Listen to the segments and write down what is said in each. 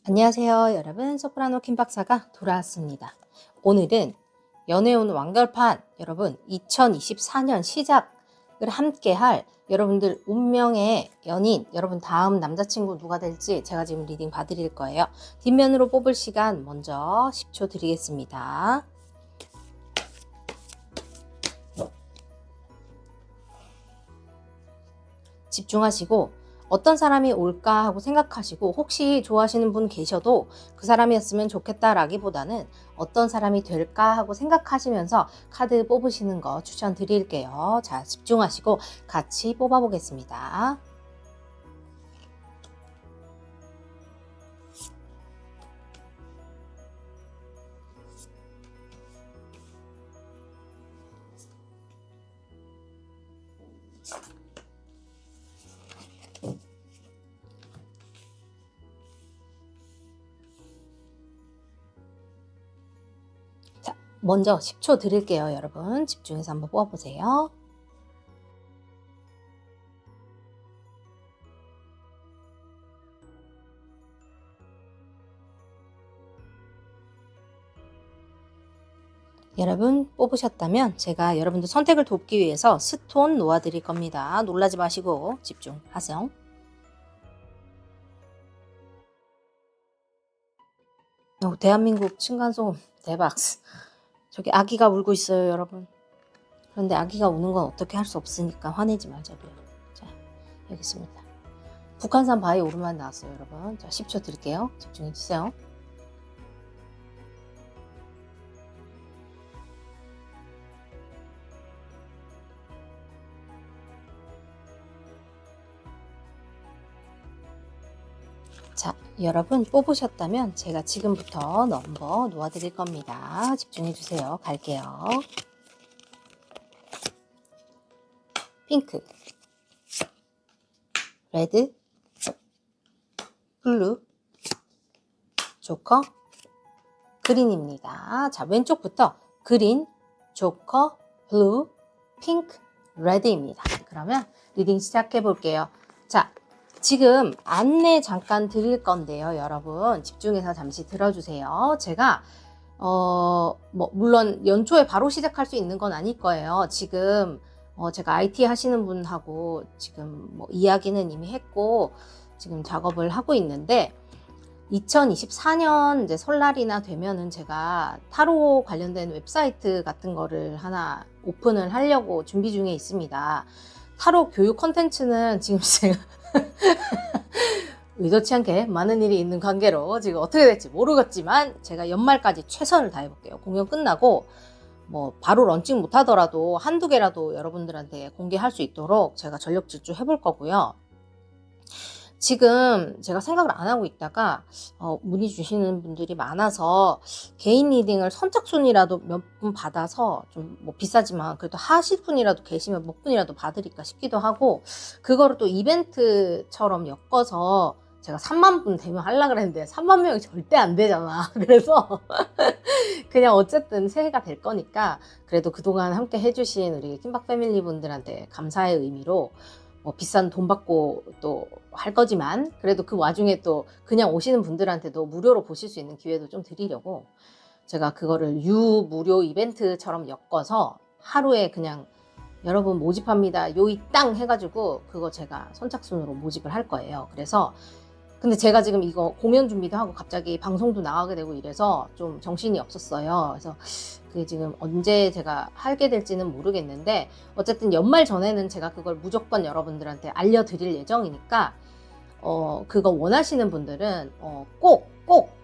안녕하세요 여러분, 소프라노 킴박사가 돌아왔습니다. 오늘은 연애운 완결판 여러분 2024년 시작을 함께 할 여러분들 운명의 연인, 여러분 다음 남자친구 누가 될지 제가 지금 리딩 봐드릴 거예요. 뒷면으로 뽑을 시간 먼저 10초 드리겠습니다. 집중하시고 어떤 사람이 올까 하고 생각하시고, 혹시 좋아하시는 분 계셔도 그 사람이었으면 좋겠다라기보다는 어떤 사람이 될까 하고 생각하시면서 카드 뽑으시는 거 추천드릴게요. 자, 집중하시고 같이 뽑아보겠습니다. 자, 먼저 10초 드릴게요. 여러분 집중해서 한번 뽑아보세요. 여러분 뽑으셨다면 제가 여러분들 선택을 돕기 위해서 스톤 놓아드릴 겁니다. 놀라지 마시고 집중하세요. 대한민국 층간소음 대박. 저기 아기가 울고 있어요 여러분. 그런데 아기가 우는 건 어떻게 할 수 없으니까 화내지 말자고요. 자, 여기 있습니다. 북한산 바위 오르막 나왔어요 여러분. 자, 10초 드릴게요. 집중해 주세요. 자, 여러분 뽑으셨다면 제가 지금부터 넘버 놓아드릴 겁니다. 집중해 주세요. 갈게요. 핑크, 레드, 블루, 조커, 그린입니다. 자, 왼쪽부터 그린, 조커, 블루, 핑크, 레드입니다. 그러면 리딩 시작해 볼게요. 자, 지금 안내 잠깐 드릴 건데요. 여러분 집중해서 잠시 들어주세요. 제가 물론 연초에 바로 시작할 수 있는 건 아닐 거예요. 지금 제가 IT 하시는 분하고 지금 이야기는 이미 했고 지금 작업을 하고 있는데, 2024년 이제 설날이나 되면은 제가 타로 관련된 웹사이트 같은 거를 하나 오픈을 하려고 준비 중에 있습니다. 타로 교육 컨텐츠는 지금 제가 의도치 않게 많은 일이 있는 관계로 지금 어떻게 될지 모르겠지만 제가 연말까지 최선을 다해볼게요. 공연 끝나고 바로 런칭 못하더라도 한두 개라도 여러분들한테 공개할 수 있도록 제가 전력 질주 해볼 거고요. 지금 제가 생각을 안 하고 있다가 문의 주시는 분들이 많아서 개인 리딩을 선착순이라도 몇 분 받아서 좀 비싸지만 그래도 하실 분이라도 계시면 몇 분이라도 받으릴까 싶기도 하고, 그거를 또 이벤트처럼 엮어서 제가 3만 분 되면 하려고 그랬는데 3만 명이 절대 안 되잖아. 그래서 그냥 어쨌든 새해가 될 거니까 그래도 그동안 함께 해주신 우리 킴박 패밀리 분들한테 감사의 의미로 비싼 돈 받고 또 할 거지만 그래도 그 와중에 또 그냥 오시는 분들한테도 무료로 보실 수 있는 기회도 좀 드리려고 제가 그거를 유무료 이벤트처럼 엮어서 하루에 그냥 여러분 모집합니다 요이 땅 해가지고 그거 제가 선착순으로 모집을 할 거예요. 그래서 근데 제가 지금 이거 공연 준비도 하고 갑자기 방송도 나가게 되고 이래서 좀 정신이 없었어요. 그래서 그게 지금 언제 제가 하게 될지는 모르겠는데 어쨌든 연말 전에는 제가 그걸 무조건 여러분들한테 알려드릴 예정이니까 그거 원하시는 분들은 꼭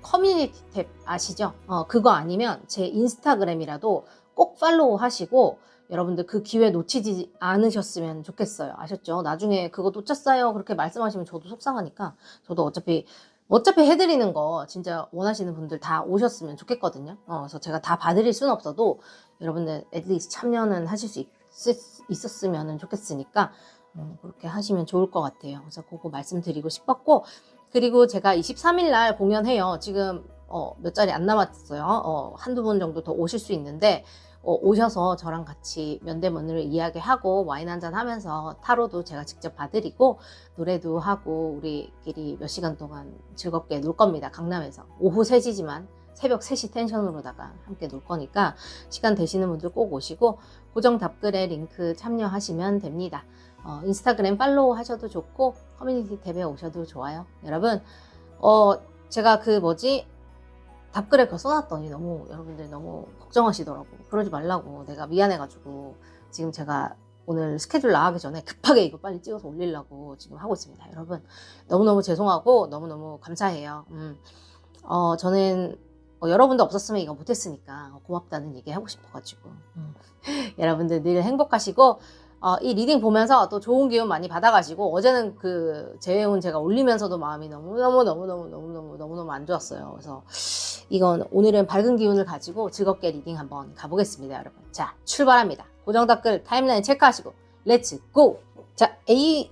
커뮤니티 탭 아시죠? 그거 아니면 제 인스타그램이라도 꼭 팔로우 하시고 여러분들 그 기회 놓치지 않으셨으면 좋겠어요. 아셨죠? 나중에 그거 놓쳤어요 그렇게 말씀하시면 저도 속상하니까 저도 어차피 해드리는 거 진짜 원하시는 분들 다 오셨으면 좋겠거든요. 그래서 제가 다 봐드릴 수는 없어도 여러분들 애들리스트 참여는 하실 수 있었으면 좋겠으니까 그렇게 하시면 좋을 것 같아요. 그래서 그거 말씀드리고 싶었고, 그리고 제가 23일 날 공연해요. 지금 몇 자리 안 남았어요. 한두 분 정도 더 오실 수 있는데 오셔서 저랑 같이 면대면으로 이야기하고 와인 한잔 하면서 타로도 제가 직접 봐드리고 노래도 하고 우리끼리 몇 시간 동안 즐겁게 놀 겁니다. 강남에서. 오후 3시지만 새벽 3시 텐션으로다가 함께 놀 거니까 시간 되시는 분들 꼭 오시고 고정 답글에 링크 참여하시면 됩니다. 인스타그램 팔로우 하셔도 좋고 커뮤니티 탭에 오셔도 좋아요. 여러분 제가 답글에 그거 써놨더니 여러분들 너무 걱정하시더라고. 그러지 말라고. 내가 미안해가지고 지금 제가 오늘 스케줄 나가기 전에 급하게 이거 빨리 찍어서 올리려고 지금 하고 있습니다. 여러분 너무너무 죄송하고 너무너무 감사해요. 저는 여러분도 없었으면 이거 못했으니까 고맙다는 얘기 하고 싶어가지고 여러분들 늘 행복하시고 이 리딩 보면서 또 좋은 기운 많이 받아가시고 어제는 그 재회운 제가 올리면서도 마음이 너무너무 안 좋았어요. 그래서 이건 오늘은 밝은 기운을 가지고 즐겁게 리딩 한번 가보겠습니다, 여러분. 자, 출발합니다. 고정 댓글 타임라인 체크하시고 렛츠 고! 자, 이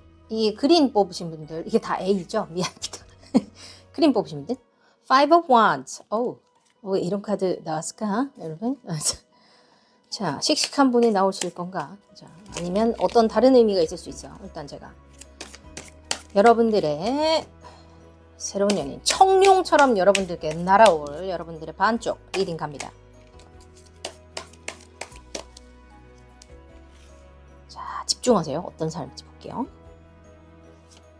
그린 뽑으신 분들 이게 다 A죠? 미안합니다. 그린 뽑으신 분들 Five of Wands. 왜 이런 카드 나왔을까, 여러분? 자, 씩씩한 분이 나오실 건가? 자, 아니면 어떤 다른 의미가 있을 수 있어요. 일단 제가 여러분들의 새로운 연인, 청룡처럼 여러분들께 날아올 여러분들의 반쪽 리딩 갑니다. 자, 집중하세요. 어떤 사람인지 볼게요.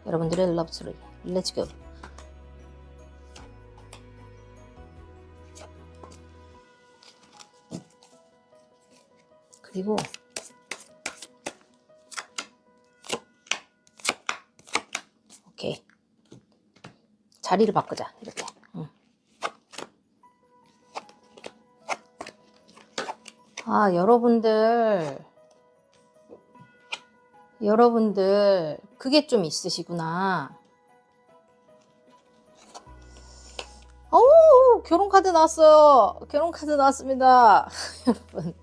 여러분들의 러브스토리. 렛츠 고. 그리고 오케이. 자리를 바꾸자. 이렇게. 여러분들 그게 좀 있으시구나. 결혼 카드 나왔어요. 결혼 카드 나왔습니다. 여러분.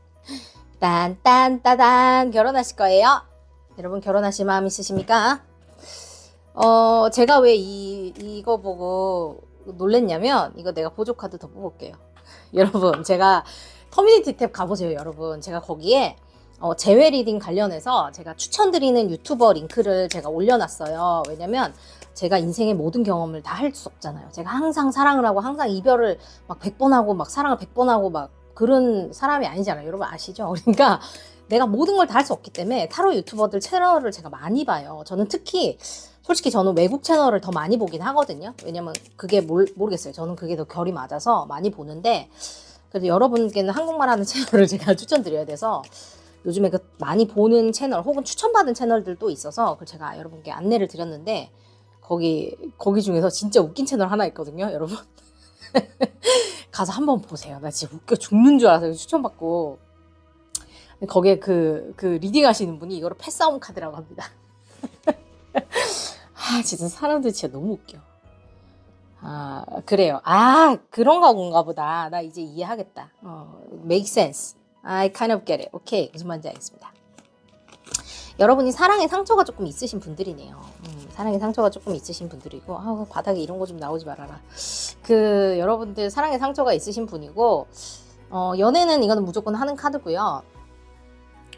딴딴따단 결혼하실 거예요? 여러분 결혼하실 마음 있으십니까? 제가 왜 이거 보고 놀랬냐면 이거 내가 보조 카드 더 뽑을게요. 여러분 제가 커뮤니티 탭 가보세요. 여러분 제가 거기에 재회 리딩 관련해서 제가 추천드리는 유튜버 링크를 제가 올려놨어요. 왜냐면 제가 인생의 모든 경험을 다 할 수 없잖아요. 제가 항상 사랑을 하고 항상 이별을 막 100번 하고 막 사랑을 100번 하고 막 그런 사람이 아니잖아요. 여러분 아시죠? 그러니까 내가 모든 걸 다 할 수 없기 때문에 타로 유튜버들 채널을 제가 많이 봐요. 저는 특히 솔직히 저는 외국 채널을 더 많이 보긴 하거든요. 왜냐면 그게 모르겠어요. 저는 그게 더 결이 맞아서 많이 보는데 그래도 여러분께는 한국말 하는 채널을 제가 추천드려야 돼서 요즘에 그 많이 보는 채널 혹은 추천받은 채널들도 있어서 그걸 제가 여러분께 안내를 드렸는데 거기 중에서 진짜 웃긴 채널 하나 있거든요. 여러분 가서 한번 보세요. 나 진짜 웃겨 죽는 줄 알아서 추천받고 거기에 그 리딩 하시는 분이 이거를 패싸움 카드라고 합니다. 진짜 사람들 진짜 너무 웃겨. 그래요. 그런가 건가 보다. 나 이제 이해하겠다. make sense. I kind of get it. 오케이. 무슨 말인지 알겠습니다. 여러분이 사랑의 상처가 조금 있으신 분들이네요. 사랑의 상처가 조금 있으신 분들이고 바닥에 이런 거 좀 나오지 말아라. 여러분들 사랑의 상처가 있으신 분이고 연애는 이거는 무조건 하는 카드고요.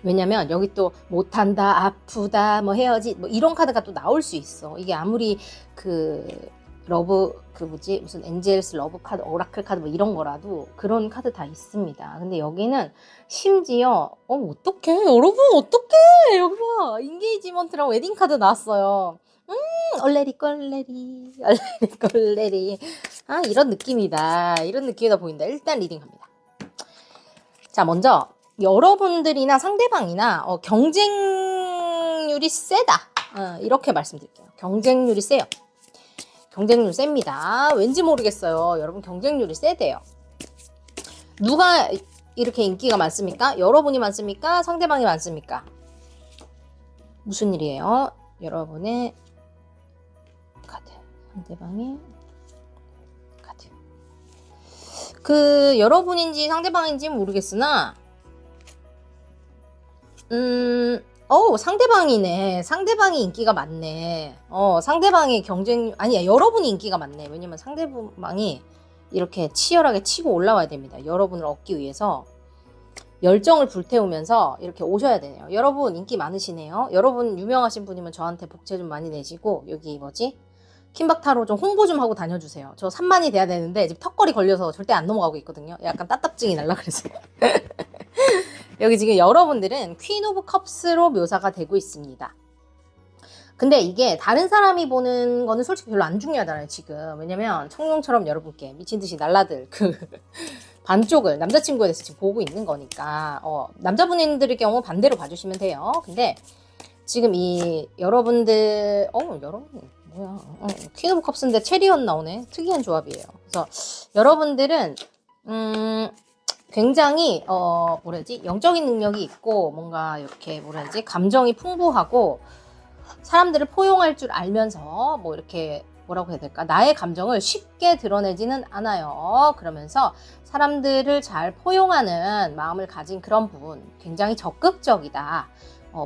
왜냐면 여기 또 못한다, 아프다, 뭐 헤어지 뭐 이런 카드가 또 나올 수 있어. 이게 아무리 무슨 엔젤스 러브 카드, 오라클 카드 뭐 이런 거라도 그런 카드 다 있습니다. 근데 여기는 심지어 어떡해 여러분 어떡해 여기 봐 인게이지먼트랑 웨딩 카드 나왔어요. 얼레리 꼴레리 이런 느낌이다. 이런 느낌이다 보인다. 일단 리딩 갑니다. 자 먼저 여러분들이나 상대방이나 경쟁률이 세다. 이렇게 말씀드릴게요. 경쟁률이 세요. 경쟁률 셉니다. 왠지 모르겠어요. 여러분 경쟁률이 세대요. 누가 이렇게 인기가 많습니까? 여러분이 많습니까? 상대방이 많습니까? 무슨 일이에요? 여러분의 카드, 상대방의 카드. 여러분인지 상대방인지 모르겠으나 상대방이네. 상대방이 인기가 많네. 상대방이 아니야. 여러분이 인기가 많네. 왜냐면 상대방이 이렇게 치열하게 치고 올라와야 됩니다. 여러분을 얻기 위해서. 열정을 불태우면서 이렇게 오셔야 되네요. 여러분 인기 많으시네요. 여러분 유명하신 분이면 저한테 복채 좀 많이 내시고 여기 뭐지? 킴박타로 좀 홍보 좀 하고 다녀주세요. 저 3만이 돼야 되는데 지금 턱걸이 걸려서 절대 안 넘어가고 있거든요. 약간 따딱증이 날라 그랬어요. 여기 지금 여러분들은 퀸 오브 컵스로 묘사가 되고 있습니다. 근데 이게 다른 사람이 보는 거는 솔직히 별로 안 중요하잖아요, 지금. 왜냐면 청룡처럼 여러분께 미친 듯이 날라들 그 반쪽을 남자친구에 대해서 지금 보고 있는 거니까 남자분들의 경우 반대로 봐주시면 돼요. 근데 지금 이 여러분들 여러분 뭐야 퀸 오브 컵스인데 체리언 나오네. 특이한 조합이에요. 그래서 여러분들은 굉장히 뭐라지 영적인 능력이 있고 뭔가 이렇게 뭐라지 감정이 풍부하고 사람들을 포용할 줄 알면서 뭐 이렇게 뭐라고 해야 될까 나의 감정을 쉽게 드러내지는 않아요. 그러면서 사람들을 잘 포용하는 마음을 가진 그런 분 굉장히 적극적이다.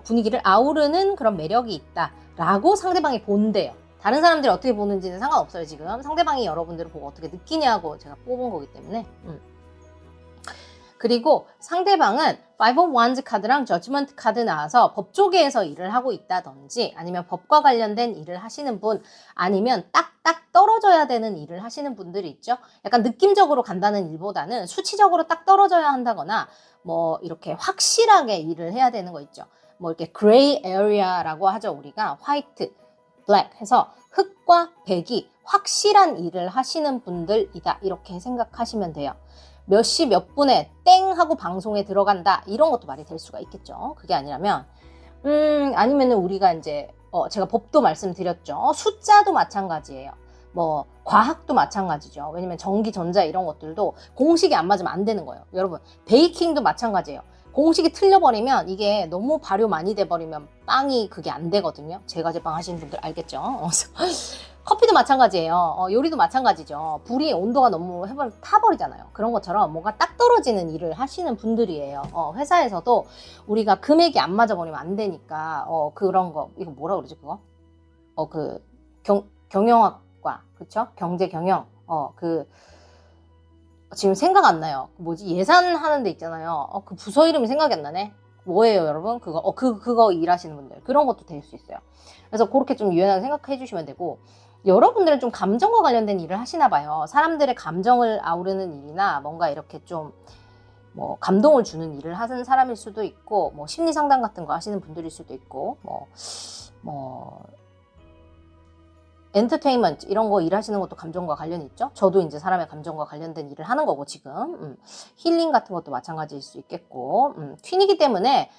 분위기를 아우르는 그런 매력이 있다 라고 상대방이 본대요. 다른 사람들이 어떻게 보는지는 상관없어요. 지금 상대방이 여러분들을 보고 어떻게 느끼냐고 제가 뽑은 거기 때문에 그리고 상대방은 Five of Wands 카드랑 Judgment 카드 나와서 법조계에서 일을 하고 있다든지 아니면 법과 관련된 일을 하시는 분 아니면 딱딱 떨어져야 되는 일을 하시는 분들이 있죠. 약간 느낌적으로 간다는 일보다는 수치적으로 딱 떨어져야 한다거나 뭐 이렇게 확실하게 일을 해야 되는 거 있죠. 뭐 이렇게 그레이 에리아라고 하죠. 우리가 화이트, 블랙 해서 흑과 백이 확실한 일을 하시는 분들이다. 이렇게 생각하시면 돼요. 몇 시 몇 분에 땡 하고 방송에 들어간다 이런 것도 말이 될 수가 있겠죠. 그게 아니라면 아니면은 우리가 이제 제가 법도 말씀드렸죠. 숫자도 마찬가지예요. 뭐 과학도 마찬가지죠. 왜냐면 전기, 전자 이런 것들도 공식이 안 맞으면 안 되는 거예요. 여러분 베이킹도 마찬가지예요. 공식이 틀려버리면 이게 너무 발효 많이 돼버리면 빵이 그게 안 되거든요. 제과제빵 하시는 분들 알겠죠. 커피도 마찬가지예요. 요리도 마찬가지죠. 불이 온도가 너무 타버리잖아요. 그런 것처럼 뭔가 딱 떨어지는 일을 하시는 분들이에요. 회사에서도 우리가 금액이 안 맞아버리면 안 되니까 그런 거 이거 뭐라 그러지 그거? 경영학과 그쵸? 경제 경영 지금 생각 안 나요. 뭐지 예산하는 데 있잖아요. 그 부서 이름이 생각이 안 나네. 뭐예요 여러분? 그거 일하시는 분들 그런 것도 될 수 있어요. 그래서 그렇게 좀 유연하게 생각해 주시면 되고 여러분들은 좀 감정과 관련된 일을 하시나 봐요. 사람들의 감정을 아우르는 일이나 뭔가 이렇게 좀 뭐 감동을 주는 일을 하는 사람일 수도 있고 뭐 심리 상담 같은 거 하시는 분들일 수도 있고 뭐 엔터테인먼트 이런 거 일하시는 것도 감정과 관련이 있죠. 저도 이제 사람의 감정과 관련된 일을 하는 거고 지금 힐링 같은 것도 마찬가지일 수 있겠고 퀸이기 때문에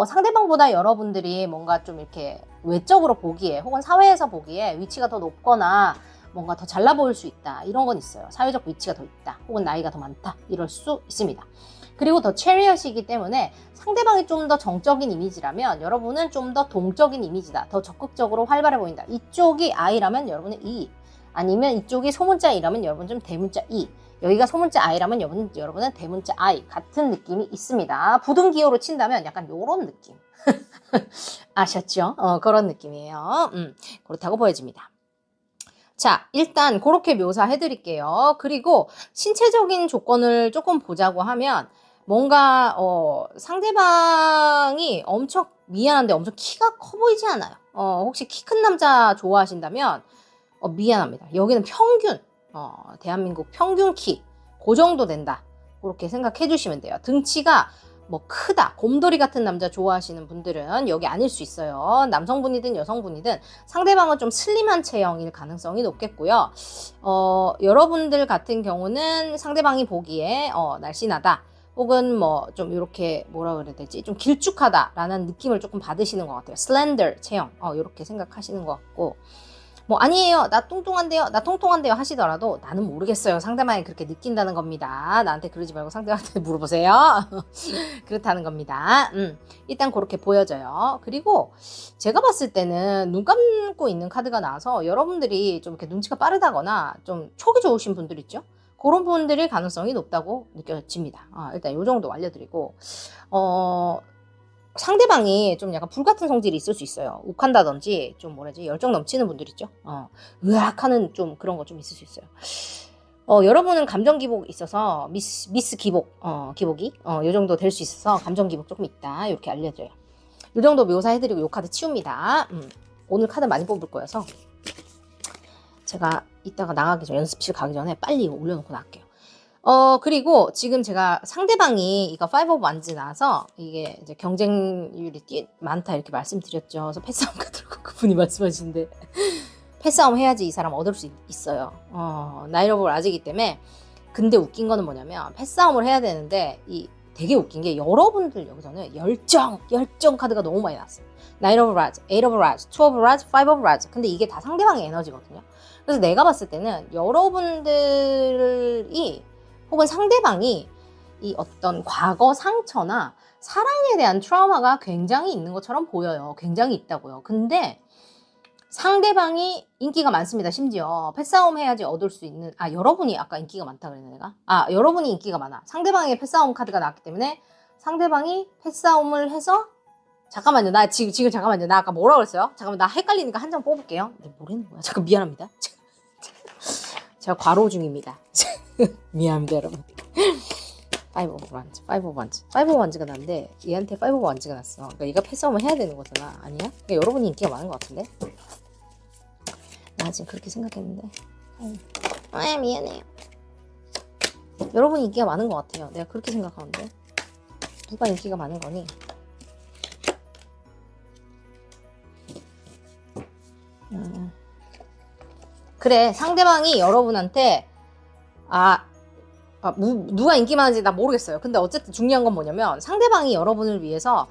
상대방보다 여러분들이 뭔가 좀 이렇게 외적으로 보기에 혹은 사회에서 보기에 위치가 더 높거나 뭔가 더 잘나 보일 수 있다 이런 건 있어요. 사회적 위치가 더 있다 혹은 나이가 더 많다 이럴 수 있습니다. 그리고 더 체리엇이기 때문에 상대방이 좀 더 정적인 이미지라면 여러분은 좀 더 동적인 이미지다. 더 적극적으로 활발해 보인다. 이쪽이 I라면 여러분은 E 아니면 이쪽이 소문자 E라면 여러분 좀 대문자 E 여기가 소문자 I라면 여러분은 대문자 I 같은 느낌이 있습니다. 부등기호로 친다면 약간 요런 느낌 아셨죠? 그런 느낌이에요. 그렇다고 보여집니다. 자, 일단 그렇게 묘사해 드릴게요. 그리고 신체적인 조건을 조금 보자고 하면 뭔가 상대방이 엄청 미안한데 엄청 키가 커 보이지 않아요. 혹시 키 큰 남자 좋아하신다면 미안합니다. 여기는 평균 대한민국 평균 키 그 정도 된다. 그렇게 생각해 주시면 돼요. 등치가 뭐 크다, 곰돌이 같은 남자 좋아하시는 분들은 여기 아닐 수 있어요. 남성분이든 여성분이든 상대방은 좀 슬림한 체형일 가능성이 높겠고요. 여러분들 같은 경우는 상대방이 보기에 날씬하다 혹은 뭐 좀 이렇게 뭐라 그래야 되지? 좀 길쭉하다라는 느낌을 조금 받으시는 것 같아요. 슬렌더 체형 이렇게 생각하시는 것 같고 뭐 아니에요 나 뚱뚱한데요 나 통통한데요 하시더라도 나는 모르겠어요. 상대방이 그렇게 느낀다는 겁니다. 나한테 그러지 말고 상대방한테 물어보세요. 그렇다는 겁니다. 일단 그렇게 보여져요. 그리고 제가 봤을 때는 눈 감고 있는 카드가 나와서 여러분들이 좀 이렇게 눈치가 빠르다거나 좀 촉이 좋으신 분들 있죠. 그런 분들의 가능성이 높다고 느껴집니다. 일단 이 정도 알려드리고 상대방이 좀 약간 불같은 성질이 있을 수 있어요. 욱한다든지 좀 뭐라지 열정 넘치는 분들 있죠. 으악 하는 좀 그런 거 좀 있을 수 있어요. 여러분은 감정 기복 있어서 미스 기복, 기복이 요 정도 될 수 있어서 감정 기복 조금 있다. 이렇게 알려줘요. 이 정도 묘사해드리고 요 카드 치웁니다. 오늘 카드 많이 뽑을 거여서 제가 이따가 나가기 전 연습실 가기 전에 빨리 올려놓고 나갈게요. 그리고 지금 제가 상대방이 이거 5 of Wands 나와서 이게 이제 경쟁률이 많다 이렇게 말씀드렸죠. 그래서 패싸움 카드라고 그분이 말씀하시는데 패싸움 해야지 이 사람 얻을 수 있어요. 나이트 오브 라즈이기 때문에. 근데 웃긴 거는 뭐냐면 패싸움을 해야 되는데 되게 웃긴 게 여러분들 여기서는 열정 카드가 너무 많이 나왔어요. 나이트 오브 라즈, 에이트 오브 라즈, 투 오브 라즈, 파이브 오브 라즈. 근데 이게 다 상대방의 에너지거든요. 그래서 내가 봤을 때는 여러분들이 혹은 상대방이 이 어떤 과거 상처나 사랑에 대한 트라우마가 굉장히 있는 것처럼 보여요. 굉장히 있다고요. 근데 상대방이 인기가 많습니다. 심지어 패싸움 해야지 얻을 수 있는 여러분이 아까 인기가 많다 그랬나 내가? 여러분이 인기가 많아. 상대방의 패싸움 카드가 나왔기 때문에 상대방이 패싸움을 해서 잠깐만요. 나 지금 잠깐만요. 나 아까 뭐라 그랬어요? 잠깐만 나 헷갈리니까 한 장 뽑을게요. 뭐라는 거야? 잠깐 미안합니다. 제가 과로 중입니다. 미안합니다 여러분. 5 of Wands, 5 of Wands, 5 of Wands가 났는데 얘한테 5 of Wands가 났어. 그러니까 얘가 패싸움을 해야 되는 거잖아. 아니야? 그러니까 여러분이 인기가 많은 것 같은데? 나 지금 그렇게 생각했는데. 미안해요. 여러분이 인기가 많은 것 같아요. 내가 그렇게 생각하는데. 누가 인기가 많은 거니? 그래, 상대방이 여러분한테 누가 인기 많은지 나 모르겠어요. 근데 어쨌든 중요한 건 뭐냐면 상대방이 여러분을 위해서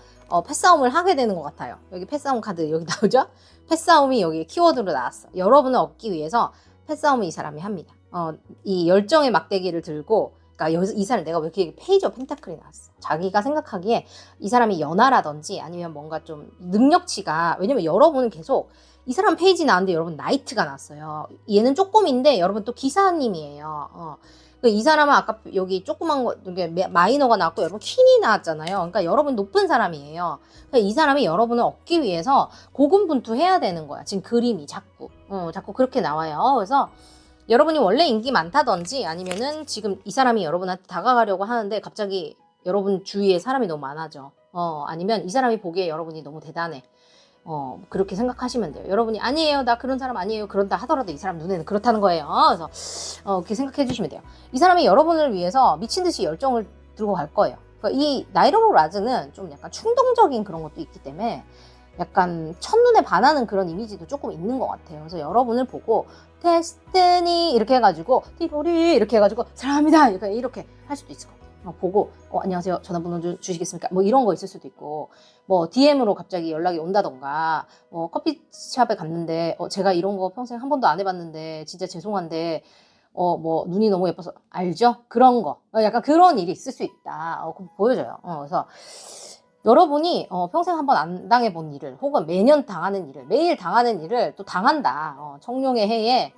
패싸움을 하게 되는 것 같아요. 여기 패싸움 카드 여기 나오죠? 패싸움이 여기 키워드로 나왔어. 여러분을 얻기 위해서 패싸움을 이 사람이 합니다. 이 열정의 막대기를 들고, 그러니까 여기서 이 사람 내가 왜 이렇게 페이지 오브 펜타클이 나왔어? 자기가 생각하기에 이 사람이 연하라든지 아니면 뭔가 좀 능력치가, 왜냐면 여러분은 계속 이 사람 페이지 나왔는데 여러분 나이트가 났어요. 얘는 쪼꼬미인데 여러분 또 기사님이에요. 이 사람은 아까 여기 조그만 거, 이게 마이너가 나왔고 여러분 퀸이 나왔잖아요. 그러니까 여러분 높은 사람이에요. 그러니까 이 사람이 여러분을 얻기 위해서 고군분투해야 되는 거야. 지금 그림이 자꾸 그렇게 나와요. 그래서 여러분이 원래 인기 많다든지 아니면은 지금 이 사람이 여러분한테 다가가려고 하는데 갑자기 여러분 주위에 사람이 너무 많아져. 아니면 이 사람이 보기에 여러분이 너무 대단해. 그렇게 생각하시면 돼요. 여러분이 아니에요, 나 그런 사람 아니에요, 그런다 하더라도 이 사람 눈에는 그렇다는 거예요. 그래서 그렇게 생각해 주시면 돼요. 이 사람이 여러분을 위해서 미친 듯이 열정을 들고 갈 거예요. 그러니까 이 나이트 오브 라즈는 좀 약간 충동적인 그런 것도 있기 때문에 약간 첫눈에 반하는 그런 이미지도 조금 있는 것 같아요. 그래서 여러분을 보고 데스티니 이렇게 해가지고 티보리 이렇게 해가지고 사랑합니다 이렇게 할 수도 있을 것 같아요. 보고 안녕하세요, 전화번호 주시겠습니까? 뭐 이런 거 있을 수도 있고, 뭐 DM으로 갑자기 연락이 온다던가, 커피숍에 갔는데 제가 이런 거 평생 한 번도 안 해봤는데 진짜 죄송한데 뭐 눈이 너무 예뻐서 알죠? 그런 거 약간 그런 일이 있을 수 있다. 그럼 보여줘요. 그래서 여러분이 평생 한 번 안 당해본 일을 혹은 매년 당하는 일을 매일 당하는 일을 또 당한다. 청룡의 해에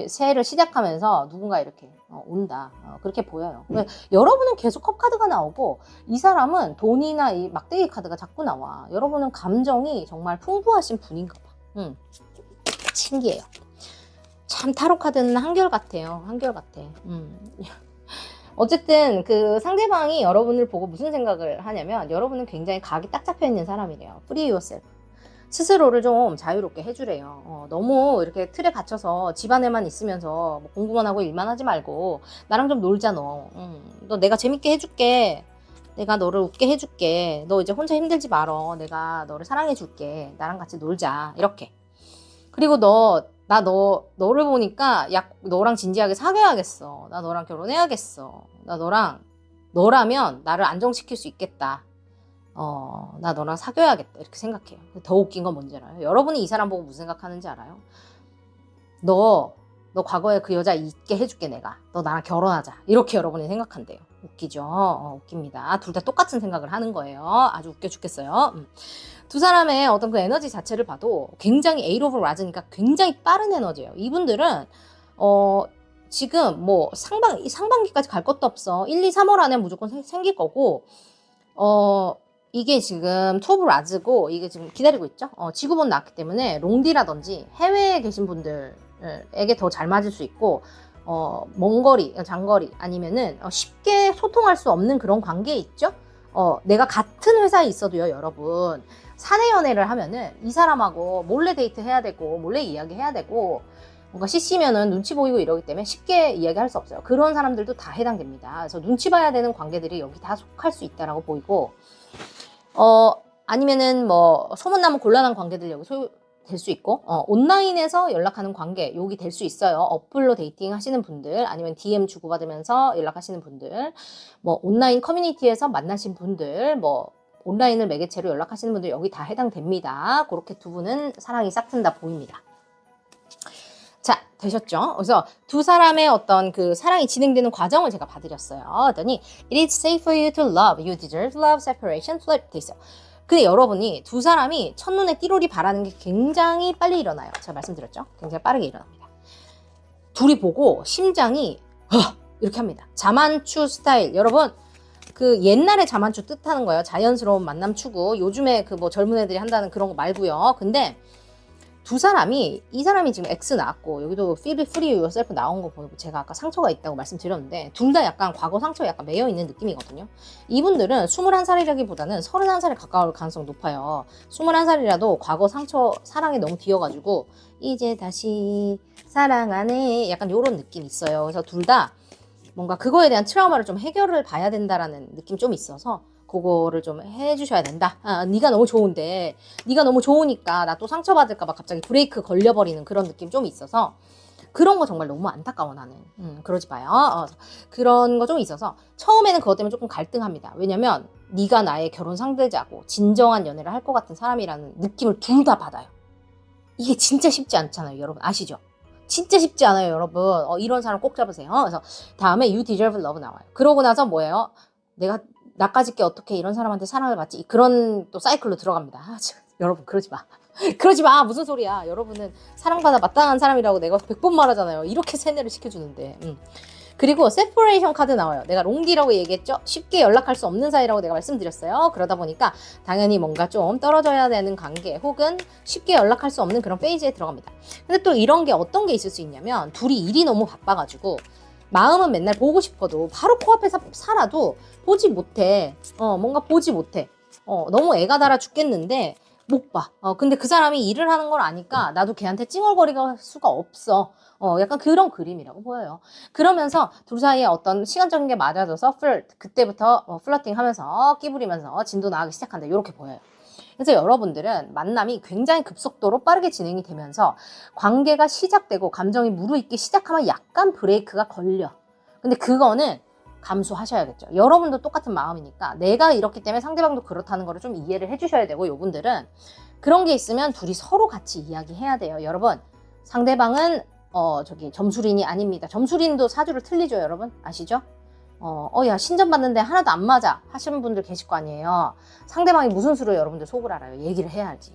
새해를 시작하면서 누군가 이렇게 온다. 그렇게 보여요. 여러분은 계속 컵카드가 나오고 이 사람은 돈이나 이 막대기 카드가 자꾸 나와. 여러분은 감정이 정말 풍부하신 분인가 봐. 신기해요. 참 타로 카드는 한결같아요. 한결같아. 어쨌든 그 상대방이 여러분을 보고 무슨 생각을 하냐면 여러분은 굉장히 각이 딱 잡혀 있는 사람이래요. Free yourself. 스스로를 좀 자유롭게 해주래요. 너무 이렇게 틀에 갇혀서 집안에만 있으면서 뭐 공부만 하고 일만 하지 말고 나랑 좀 놀자 너. 너 내가 재밌게 해줄게. 내가 너를 웃게 해줄게. 너 이제 혼자 힘들지 말어. 내가 너를 사랑해줄게. 나랑 같이 놀자. 이렇게. 그리고 너를 보니까 너랑 진지하게 사귀어야겠어. 나 너랑 결혼해야겠어. 나 너라면 나를 안정시킬 수 있겠다. 나 너랑 사귀어야겠다. 이렇게 생각해요. 더 웃긴 건 뭔지 알아요? 여러분이 이 사람 보고 무슨 생각하는지 알아요? 너 과거에 그 여자 있게 해줄게 내가. 너 나랑 결혼하자. 이렇게 여러분이 생각한대요. 웃기죠? 웃깁니다. 둘 다 똑같은 생각을 하는 거예요. 아주 웃겨 죽겠어요. 두 사람의 어떤 그 에너지 자체를 봐도 굉장히 에이트 오브 라즈니까 굉장히 빠른 에너지예요. 이분들은 지금 뭐 상반기까지 갈 것도 없어. 1, 2, 3월 안에 무조건 생길 거고 이게 지금 투 오브 라즈고 이게 지금 기다리고 있죠. 지구본 나왔기 때문에 롱디라든지 해외에 계신 분들에게 더 잘 맞을 수 있고 먼 거리, 장거리 아니면은 쉽게 소통할 수 없는 그런 관계에 있죠. 내가 같은 회사에 있어도요, 여러분. 사내 연애를 하면은 이 사람하고 몰래 데이트 해야 되고 몰래 이야기해야 되고 뭔가 CC면은 눈치 보이고 이러기 때문에 쉽게 이야기할 수 없어요. 그런 사람들도 다 해당됩니다. 그래서 눈치 봐야 되는 관계들이 여기 다 속할 수 있다라고 보이고, 아니면은 뭐 소문나면 곤란한 관계들 여기 될 수 있고, 온라인에서 연락하는 관계 여기 될 수 있어요. 어플로 데이팅 하시는 분들, 아니면 DM 주고받으면서 연락하시는 분들, 뭐 온라인 커뮤니티에서 만나신 분들, 뭐 온라인을 매개체로 연락하시는 분들 여기 다 해당됩니다. 그렇게 두 분은 사랑이 싹튼다 보입니다. 자, 되셨죠? 그래서 두 사람의 어떤 그 사랑이 진행되는 과정을 제가 봐드렸어요. 그랬더니 It is safe for you to love. You deserve love, separation, flip 돼 있어요. 근데 여러분이 두 사람이 첫눈에 띠로리 바라는 게 굉장히 빨리 일어나요. 제가 말씀드렸죠? 굉장히 빠르게 일어납니다. 둘이 보고 심장이 이렇게 합니다. 자만추 스타일. 여러분, 그 옛날에 자만추 뜻하는 거예요. 자연스러운 만남 추구. 요즘에 그 뭐 젊은 애들이 한다는 그런 거 말고요. 근데 두 사람이, 이 사람이 지금 X 나왔고 여기도 Feel Free Yourself 나온 거 보고 제가 아까 상처가 있다고 말씀드렸는데 둘 다 약간 과거 상처에 약간 매여 있는 느낌이거든요. 이분들은 21살이라기보다는 31살에 가까울 가능성이 높아요. 21살이라도 과거 상처 사랑에 너무 뒤어가지고 이제 다시 사랑하네 약간 요런 느낌이 있어요. 그래서 둘 다 뭔가 그거에 대한 트라우마를 좀 해결을 봐야 된다라는 느낌 좀 있어서 그거를 좀 해주셔야 된다. 네가 너무 좋은데, 네가 너무 좋으니까 나 또 상처받을까 봐 갑자기 브레이크 걸려버리는 그런 느낌 좀 있어서 그런 거 정말 너무 안타까워 나는. 그러지 마요. 그런 거 좀 있어서 처음에는 그것 때문에 조금 갈등합니다. 왜냐면 네가 나의 결혼 상대자고 진정한 연애를 할 것 같은 사람이라는 느낌을 둘 다 받아요. 이게 진짜 쉽지 않잖아요, 여러분. 아시죠? 진짜 쉽지 않아요, 여러분. 이런 사람 꼭 잡으세요. 그래서 다음에 You Deserve Love 나와요. 그러고 나서 뭐예요? 내가 나까짓 게 어떻게 이런 사람한테 사랑을 받지? 그런 또 사이클로 들어갑니다. 여러분 그러지 마. 그러지 마. 무슨 소리야. 여러분은 사랑받아 마땅한 사람이라고 내가 100번 말하잖아요. 이렇게 세뇌를 시켜주는데. 그리고 세퍼레이션 카드 나와요. 내가 롱디라고 얘기했죠. 쉽게 연락할 수 없는 사이라고 내가 말씀드렸어요. 그러다 보니까 당연히 뭔가 좀 떨어져야 되는 관계 혹은 쉽게 연락할 수 없는 그런 페이지에 들어갑니다. 근데 또 이런 게 어떤 게 있을 수 있냐면 둘이 일이 너무 바빠가지고 마음은 맨날 보고 싶어도 바로 코앞에 살아도 보지 못해. 뭔가 보지 못해. 너무 애가 달아 죽겠는데 못 봐. 근데 그 사람이 일을 하는 걸 아니까 나도 걔한테 찡얼거릴 수가 없어. 약간 그런 그림이라고 보여요. 그러면서 둘 사이에 어떤 시간적인 게 맞아져서 그때부터 플러팅 하면서 끼부리면서 진도 나가기 시작한다. 이렇게 보여요. 그래서 여러분들은 만남이 굉장히 급속도로 빠르게 진행이 되면서 관계가 시작되고 감정이 무르익기 시작하면 약간 브레이크가 걸려. 근데 그거는 감수하셔야겠죠. 여러분도 똑같은 마음이니까 내가 이렇기 때문에 상대방도 그렇다는 거를 좀 이해를 해주셔야 되고, 요분들은 그런 게 있으면 둘이 서로 같이 이야기해야 돼요. 여러분, 상대방은 점술인이 아닙니다. 점술인도 사주를 틀리죠, 여러분. 아시죠? 야, 신전 봤는데 하나도 안 맞아 하시는 분들 계실 거 아니에요. 상대방이 무슨 수로 여러분들 속을 알아요. 얘기를 해야지.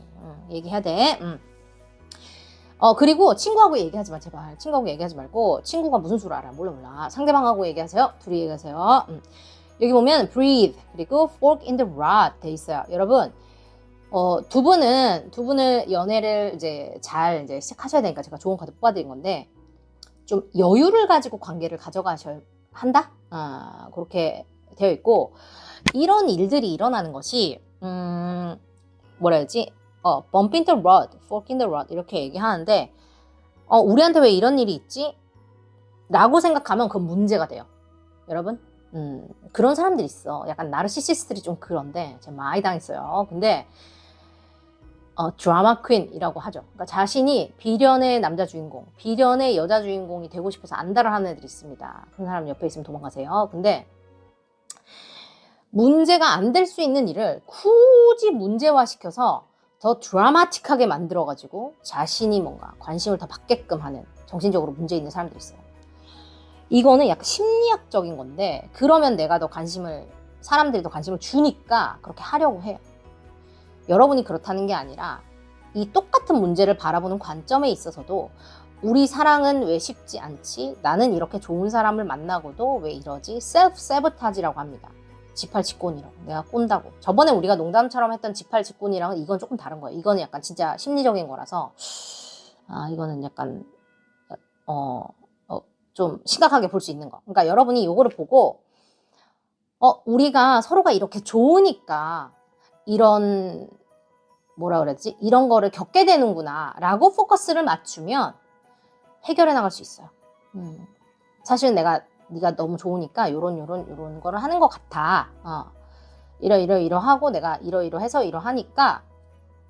얘기해야 돼. 그리고 친구하고 얘기하지 마, 제발. 친구하고 얘기하지 말고 친구가 무슨 수로 알아. 몰라. 상대방하고 얘기하세요. 둘이 얘기하세요. 여기 보면 breathe 그리고 fork in the rod 돼 있어요. 여러분, 두 분을 연애를 이제 잘 시작하셔야 되니까 제가 좋은 카드 뽑아드린 건데, 좀 여유를 가지고 관계를 가져가셔야 한다? 그렇게 되어 있고, 이런 일들이 일어나는 것이 뭐라 해야지? bump in the road, fork in the road 이렇게 얘기하는데, 우리한테 왜 이런 일이 있지? 라고 생각하면 그건 문제가 돼요. 여러분, 그런 사람들이 있어. 약간 나르시시스트들이 좀 그런데 제가 많이 당했어요. 근데 드라마 퀸이라고 하죠. 그러니까 자신이 비련의 남자 주인공, 비련의 여자 주인공이 되고 싶어서 안달을 하는 애들이 있습니다. 그런 사람 옆에 있으면 도망가세요. 근데 문제가 안 될 수 있는 일을 굳이 문제화시켜서 더 드라마틱하게 만들어가지고 자신이 뭔가 관심을 더 받게끔 하는 정신적으로 문제 있는 사람들이 있어요. 이거는 약간 심리학적인 건데, 그러면 사람들이 더 관심을 주니까 그렇게 하려고 해요. 여러분이 그렇다는 게 아니라 이 똑같은 문제를 바라보는 관점에 있어서도 우리 사랑은 왜 쉽지 않지? 나는 이렇게 좋은 사람을 만나고도 왜 이러지? 셀프 세보타지라고 합니다. 지팔직곤이라고. 내가 꼰다고. 저번에 우리가 농담처럼 했던 지팔직곤이랑은 이건 조금 다른 거예요. 이거는 약간 진짜 심리적인 거라서 이거는 약간 좀 심각하게 볼 수 있는 거. 그러니까 여러분이 요거를 보고 우리가 서로가 이렇게 좋으니까 이런 뭐라 그랬지? 이런 거를 겪게 되는구나 라고 포커스를 맞추면 해결해 나갈 수 있어요. 사실은 네가 너무 좋으니까 요런 거를 하는 것 같아. 이러하고 내가 이러해서 이러하니까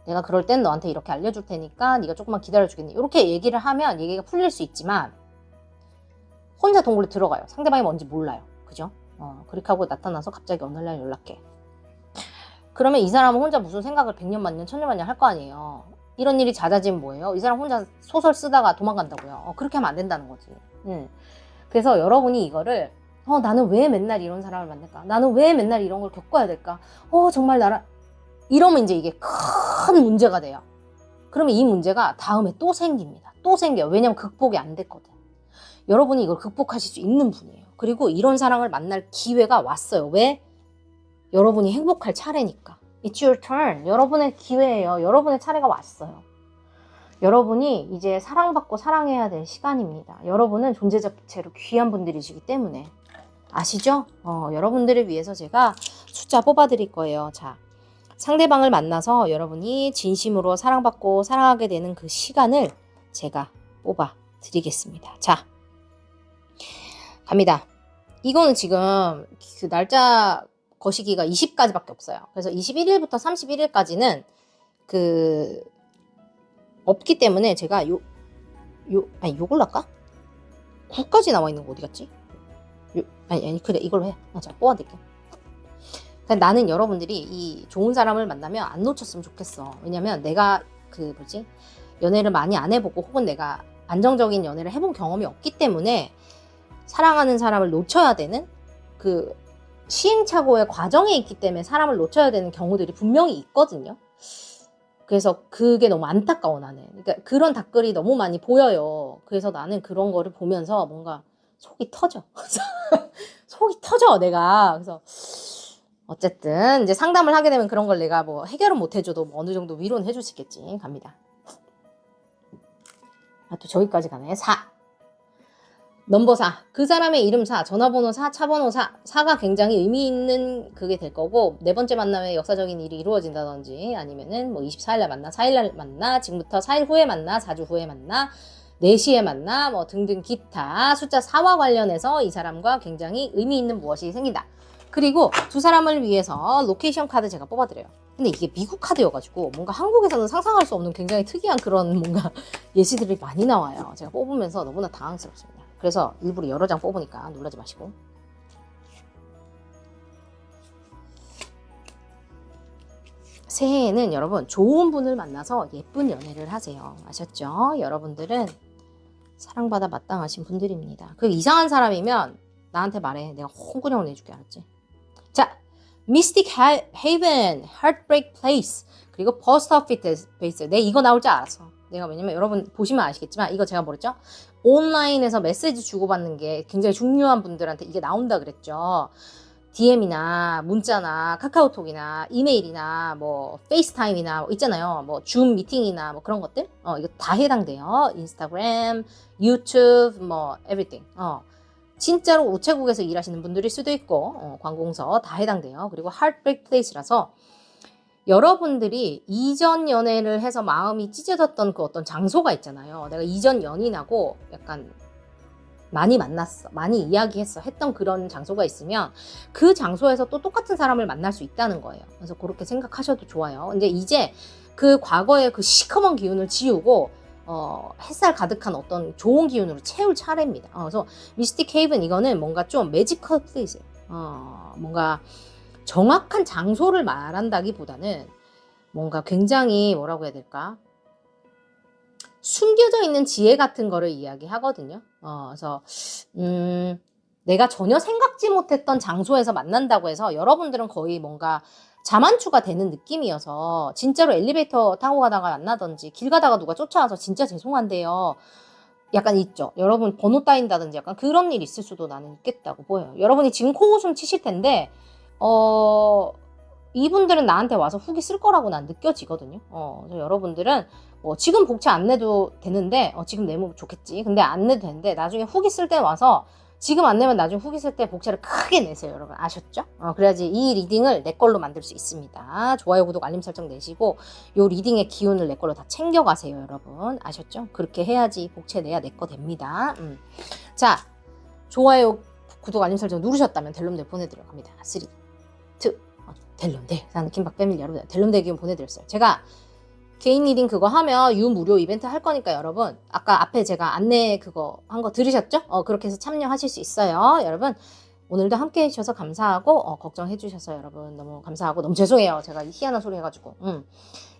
내가 그럴 땐 너한테 이렇게 알려줄 테니까 네가 조금만 기다려주겠니? 이렇게 얘기를 하면 얘기가 풀릴 수 있지만 혼자 동굴에 들어가요. 상대방이 뭔지 몰라요. 그죠? 그렇게 하고 나타나서 갑자기 어느 날 연락해. 그러면 이 사람은 혼자 무슨 생각을 100년 만년 1000년 만년 할 거 아니에요. 이런 일이 잦아지면 뭐예요? 이 사람 혼자 소설 쓰다가 도망간다고요. 그렇게 하면 안 된다는 거지. 그래서 여러분이 이거를 나는 왜 맨날 이런 사람을 만날까? 나는 왜 맨날 이런 걸 겪어야 될까? 정말 이러면 이제 이게 큰 문제가 돼요. 그러면 이 문제가 다음에 또 생깁니다. 또 생겨요. 왜냐면 극복이 안 됐거든. 여러분이 이걸 극복하실 수 있는 분이에요. 그리고 이런 사랑을 만날 기회가 왔어요. 왜? 여러분이 행복할 차례니까. It's your turn. 여러분의 기회예요. 여러분의 차례가 왔어요. 여러분이 이제 사랑받고 사랑해야 될 시간입니다. 여러분은 존재 자체로 귀한 분들이시기 때문에. 아시죠? 여러분들을 위해서 제가 숫자 뽑아드릴 거예요. 자, 상대방을 만나서 여러분이 진심으로 사랑받고 사랑하게 되는 그 시간을 제가 뽑아드리겠습니다. 자, 갑니다. 이거는 지금 그 날짜 거시기가 20까지밖에 없어요. 그래서 21일부터 31일까지는 없기 때문에 제가 요걸로 할까? 9까지 나와 있는 거 어디 갔지? 그래 이걸로 해. 자, 뽑아드릴게. 나는 여러분들이 이 좋은 사람을 만나면 안 놓쳤으면 좋겠어. 왜냐면 내가 연애를 많이 안 해보고 혹은 내가 안정적인 연애를 해본 경험이 없기 때문에 사랑하는 사람을 놓쳐야 되는 그 시행착오의 과정에 있기 때문에 사람을 놓쳐야 되는 경우들이 분명히 있거든요. 그래서 그게 너무 안타까워 나는. 그러니까 그런 댓글이 너무 많이 보여요. 그래서 나는 그런 거를 보면서 뭔가 속이 터져. 속이 터져 내가. 그래서 어쨌든 이제 상담을 하게 되면 그런 걸 내가 뭐 해결은 못 해줘도 뭐 어느 정도 위로는 해줄 수 있겠지. 갑니다. 또 저기까지 가네. 4. 넘버 4. 그 사람의 이름 4, 전화번호 4, 차번호 4. 4가 굉장히 의미 있는 그게 될 거고, 네 번째 만남에 역사적인 일이 이루어진다든지, 아니면은 뭐 24일날 만나, 4일날 만나, 지금부터 4일 후에 만나, 4주 후에 만나, 4시에 만나, 뭐 등등 기타 숫자 4와 관련해서 이 사람과 굉장히 의미 있는 무엇이 생긴다. 그리고 두 사람을 위해서 로케이션 카드 제가 뽑아드려요. 근데 이게 미국 카드여가지고 뭔가 한국에서는 상상할 수 없는 굉장히 특이한 그런 뭔가 예시들이 많이 나와요. 제가 뽑으면서 너무나 당황스럽습니다. 그래서 일부러 여러 장 뽑으니까 놀라지 마시고. 새해에는 여러분 좋은 분을 만나서 예쁜 연애를 하세요. 아셨죠? 여러분들은 사랑받아 마땅하신 분들입니다. 그 이상한 사람이면 나한테 말해. 내가 홍구령을 내줄게. 알았지? 자, Mystic Haven, Heartbreak Place, 그리고 Post Office. 내가 이거 나올 줄 알았어. 내가 왜냐면 여러분 보시면 아시겠지만 이거 제가 뭐랬죠? 온라인에서 메시지 주고받는 게 굉장히 중요한 분들한테 이게 나온다 그랬죠. DM이나 문자나 카카오톡이나 이메일이나 뭐 페이스타임이나 뭐 있잖아요. 뭐 줌 미팅이나 뭐 그런 것들. 이거 다 해당돼요. 인스타그램, 유튜브, 뭐 everything. 진짜로 우체국에서 일하시는 분들일 수도 있고 관공서 다 해당돼요. 그리고 Heartbreak Place라서 여러분들이 이전 연애를 해서 마음이 찢어졌던 그 어떤 장소가 있잖아요. 내가 이전 연인하고 약간 많이 만났어, 많이 이야기했어 했던 그런 장소가 있으면 그 장소에서 또 똑같은 사람을 만날 수 있다는 거예요. 그래서 그렇게 생각하셔도 좋아요. 근데 이제 그 과거의 그 시커먼 기운을 지우고 햇살 가득한 어떤 좋은 기운으로 채울 차례입니다. 그래서 미스틱 헤이븐 이거는 뭔가 좀 매지컬 플레이스예요. 뭔가 정확한 장소를 말한다기보다는 뭔가 굉장히 뭐라고 해야 될까? 숨겨져 있는 지혜 같은 거를 이야기하거든요. 그래서 내가 전혀 생각지 못했던 장소에서 만난다고 해서 여러분들은 거의 뭔가 자만추가 되는 느낌이어서 진짜로 엘리베이터 타고 가다가 만나든지 길 가다가 누가 쫓아와서 진짜 죄송한데요. 약간 있죠. 여러분 번호 따인다든지 약간 그런 일 있을 수도 나는 있겠다고 보여요. 여러분이 지금 코웃음 치실 텐데 이분들은 나한테 와서 후기 쓸 거라고 난 느껴지거든요. 그래서 여러분들은 뭐 지금 복채 안 내도 되는데, 지금 내면 좋겠지. 근데 안 내도 되는데, 나중에 후기 쓸 때 와서 지금 안 내면 나중에 후기 쓸 때 복채를 크게 내세요, 여러분. 아셨죠? 그래야지 이 리딩을 내 걸로 만들 수 있습니다. 좋아요, 구독, 알림 설정 내시고, 요 리딩의 기운을 내 걸로 다 챙겨가세요, 여러분. 아셨죠? 그렇게 해야지 복채 내야 내 거 됩니다. 자, 좋아요, 구독, 알림 설정 누르셨다면 델롬들 보내드려 갑니다. 3, 2, 델롬들. 나는 김박 패밀리 여러분, 델롬들 기운 보내드렸어요. 제가 개인 리딩 그거 하면 유무료 이벤트 할 거니까 여러분, 아까 앞에 제가 안내 그거 한 거 들으셨죠? 그렇게 해서 참여하실 수 있어요. 여러분, 오늘도 함께 해주셔서 감사하고, 걱정해 주셔서 여러분 너무 감사하고, 너무 죄송해요. 제가 희한한 소리 해가지고.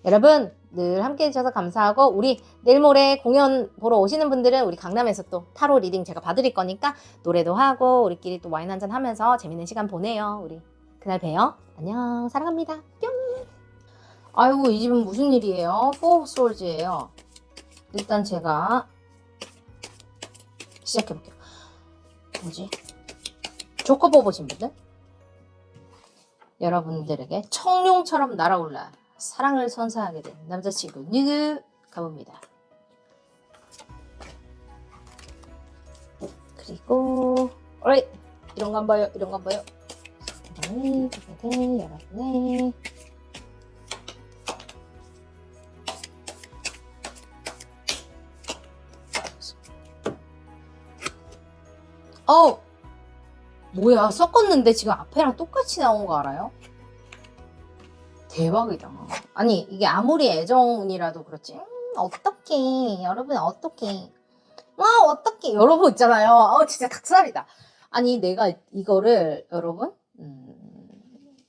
여러분, 늘 함께 해주셔서 감사하고, 우리 내일 모레 공연 보러 오시는 분들은 우리 강남에서 또 타로 리딩 제가 봐드릴 거니까 노래도 하고, 우리끼리 또 와인 한잔 하면서 재밌는 시간 보내요. 우리 그날 봬요. 안녕, 사랑합니다. 뿅! 아이고, 이 집은 무슨 일이에요? 포 오브 소울즈예요. 일단 제가 시작해볼게요. 뭐지? 조커보 보신 분들? 여러분들에게 청룡처럼 날아올라 사랑을 선사하게 된 남자친구 누구? 가봅니다. 그리고 이런 거 안 봐요. 이런 거 안 봐요. 여러분의 뭐야, 섞었는데 지금 앞에랑 똑같이 나온 거 알아요? 대박이다. 아니, 이게 아무리 애정이라도 그렇지. 어떡해. 여러분, 어떡해. 어떡해. 여러분 있잖아요. 진짜 닭살이다. 아니, 내가 이거를, 여러분,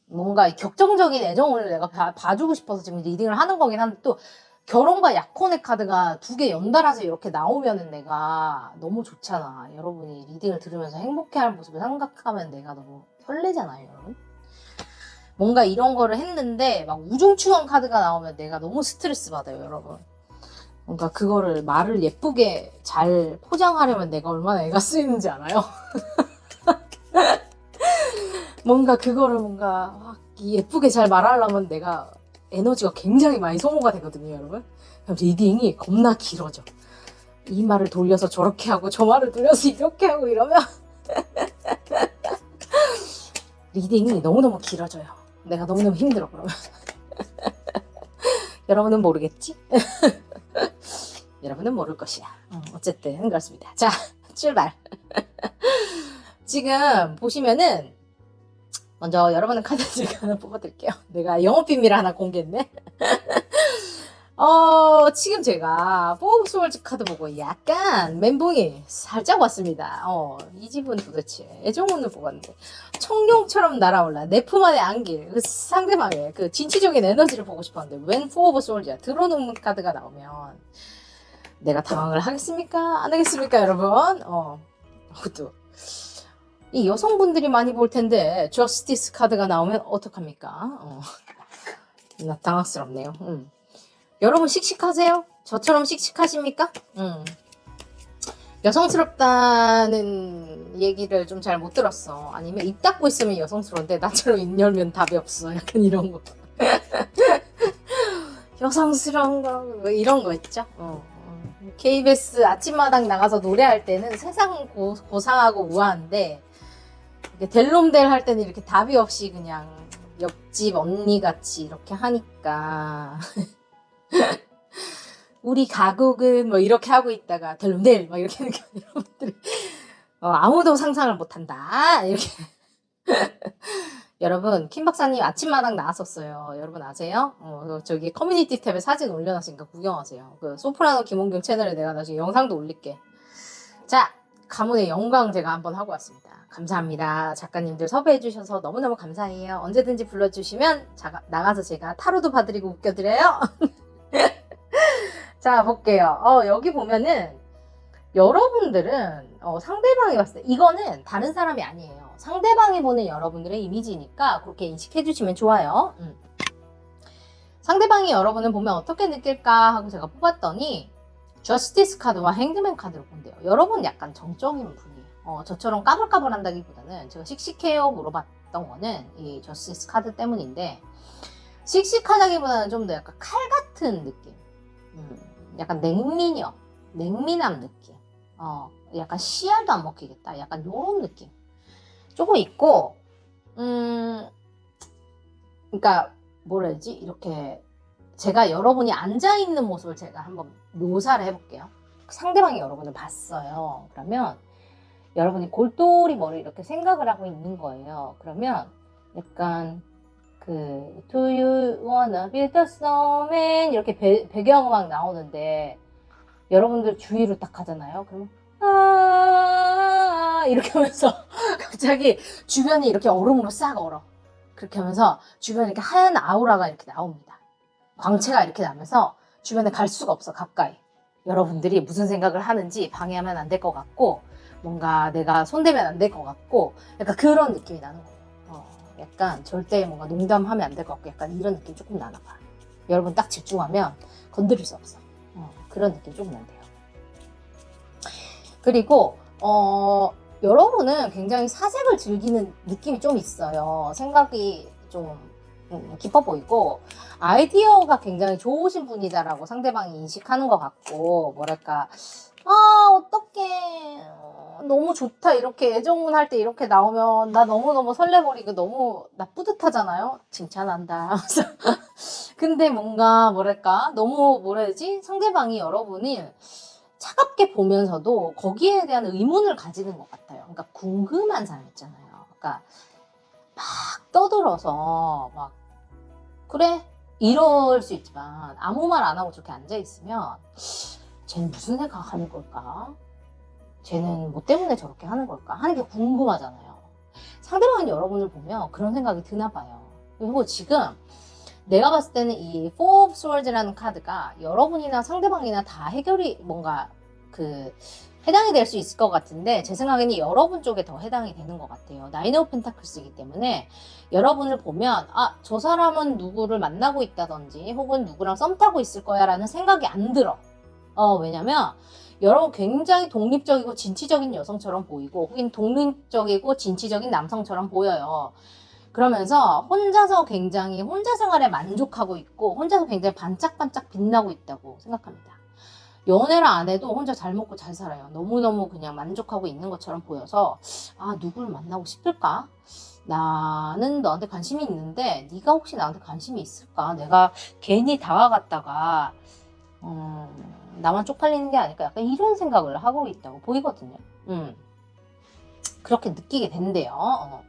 뭔가 격정적인 애정을 내가 봐주고 싶어서 지금 리딩을 하는 거긴 한데, 또 결혼과 약혼의 카드가 2개 연달아서 이렇게 나오면은 내가 너무 좋잖아. 여러분이 리딩을 들으면서 행복해하는 모습을 생각하면 내가 너무 설레잖아요, 여러분. 뭔가 이런 거를 했는데 막 우중충한 카드가 나오면 내가 너무 스트레스 받아요, 여러분. 뭔가 그거를 말을 예쁘게 잘 포장하려면 내가 얼마나 애가 쓰이는지 알아요? 뭔가 그거를 뭔가 예쁘게 잘 말하려면 내가 에너지가 굉장히 많이 소모가 되거든요, 여러분. 그럼 리딩이 겁나 길어져. 이 말을 돌려서 저렇게 하고 저 말을 돌려서 이렇게 하고 이러면 리딩이 너무너무 길어져요. 내가 너무너무 힘들어, 그러면. 여러분은 모르겠지? 여러분은 모를 것이야. 어쨌든 그렇습니다. 자, 출발. 지금 보시면은 먼저 여러분의 카드 제가 하나 뽑아드릴게요. 내가 영업비밀 하나 공개했네. 지금 제가 포 오브 소울즈 카드 보고 약간 멘붕이 살짝 왔습니다. 이 집은 도대체 애정운을 뽑았는데 청룡처럼 날아올라 내 품 안에 안길 그 상대방의 그 진취적인 에너지를 보고 싶었는데 웬 포 오브 소울즈야. 들어놓는 카드가 나오면 내가 당황을 하겠습니까? 안 하겠습니까, 여러분? 그것도 이 여성분들이 많이 볼 텐데 저스티스 카드가 나오면 어떡합니까? 나 당황스럽네요. 여러분 씩씩하세요? 저처럼 씩씩하십니까? 여성스럽다는 얘기를 좀 잘 못 들었어. 아니면 입 닫고 있으면 여성스러운데 나처럼 입 열면 답이 없어. 약간 이런 거. 여성스러운 거 이런 거 있죠? KBS 아침마당 나가서 노래할 때는 세상 고상하고 우아한데 델롬델 할 때는 이렇게 답이 없이 그냥 옆집 언니같이 이렇게 하니까 우리 가족은 뭐 이렇게 하고 있다가 델롬델 막 이렇게 하니까 여러분들이 아무도 상상을 못한다 이렇게. 여러분 킴 박사님 아침마당 나왔었어요. 여러분 아세요? 저기 커뮤니티 탭에 사진 올려놨으니까 구경하세요. 그 소프라노 김원경 채널에 내가 나중에 영상도 올릴게. 자, 가문의 영광 제가 한번 하고 왔습니다. 감사합니다. 작가님들 섭외해 주셔서 너무너무 감사해요. 언제든지 불러주시면 나가서 제가 타로도 봐드리고 웃겨드려요. 자, 볼게요. 여기 보면은 여러분들은 상대방이 봤을 때 이거는 다른 사람이 아니에요. 상대방이 보는 여러분들의 이미지니까 그렇게 인식해 주시면 좋아요. 상대방이 여러분을 보면 어떻게 느낄까 하고 제가 뽑았더니 저스티스 카드와 행드맨 카드를 본대요. 여러분 약간 정적인 분이에요. 저처럼 까불까불한다기보다는 제가 씩씩해요 물어봤더니 봤던 거는 이 저스티스 카드 때문인데, 씩씩하다기보다는 좀 더 약간 칼 같은 느낌. 약간 냉미남 느낌. 약간 씨알도 안 먹히겠다. 약간 요런 느낌. 조금 있고, 그러니까 뭐라 해야지? 이렇게 제가 여러분이 앉아있는 모습을 제가 한번 묘사를 해볼게요. 상대방이 여러분을 봤어요. 그러면 여러분이 골똘히 머리 이렇게 생각을 하고 있는 거예요. 그러면 약간 Do you wanna build a snowman? 이렇게 배경음악 나오는데 여러분들 주위로 딱 가잖아요. 그러면 이렇게 하면서 갑자기 주변이 이렇게 얼음으로 싹 얼어. 그렇게 하면서 주변에 이렇게 하얀 아우라가 이렇게 나옵니다. 광채가 이렇게 나면서 주변에 갈 수가 없어, 가까이. 여러분들이 무슨 생각을 하는지 방해하면 안 될 것 같고, 뭔가 내가 손대면 안 될 것 같고, 약간 그런 느낌이 나는 거예요. 약간 절대 뭔가 농담하면 안 될 것 같고, 약간 이런 느낌 조금 나나 봐. 여러분 딱 집중하면 건드릴 수 없어. 그런 느낌 조금 난대요. 그리고 여러분은 굉장히 사색을 즐기는 느낌이 좀 있어요. 생각이 좀 깊어 보이고 아이디어가 굉장히 좋으신 분이다라고 상대방이 인식하는 것 같고, 뭐랄까, 어떡해, 너무 좋다, 이렇게 애정문 할 때 이렇게 나오면 나 너무너무 설레버리고 너무 나 뿌듯하잖아요. 칭찬한다. 근데 뭔가 뭐랄까, 너무 뭐라 해야지, 상대방이 여러분을 차갑게 보면서도 거기에 대한 의문을 가지는 것 같아요. 그러니까 궁금한 사람 있잖아요. 그러니까 막 떠들어서 막 그래? 이럴 수 있지만 아무 말 안 하고 저렇게 앉아있으면 쟤는 무슨 생각하는 걸까? 쟤는 뭐 때문에 저렇게 하는 걸까? 하는 게 궁금하잖아요. 상대방이 여러분을 보면 그런 생각이 드나 봐요. 그리고 지금 내가 봤을 때는 이 Four of Swords라는 카드가 여러분이나 상대방이나 다 해결이 뭔가 해당이 될 수 있을 것 같은데, 제 생각에는 여러분 쪽에 더 해당이 되는 것 같아요. 나인 오브 펜타클스이기 때문에 여러분을 보면 저 사람은 누구를 만나고 있다든지 혹은 누구랑 썸 타고 있을 거야 라는 생각이 안 들어. 왜냐면 여러분 굉장히 독립적이고 진취적인 여성처럼 보이고, 혹은 독립적이고 진취적인 남성처럼 보여요. 그러면서 혼자 생활에 만족하고 있고 혼자서 굉장히 반짝반짝 빛나고 있다고 생각합니다. 연애를 안 해도 혼자 잘 먹고 잘 살아요. 너무너무 그냥 만족하고 있는 것처럼 보여서 누구를 만나고 싶을까? 나는 너한테 관심이 있는데 네가 혹시 나한테 관심이 있을까? 내가 괜히 다가갔다가 나만 쪽팔리는 게 아닐까? 약간 이런 생각을 하고 있다고 보이거든요. 그렇게 느끼게 된대요.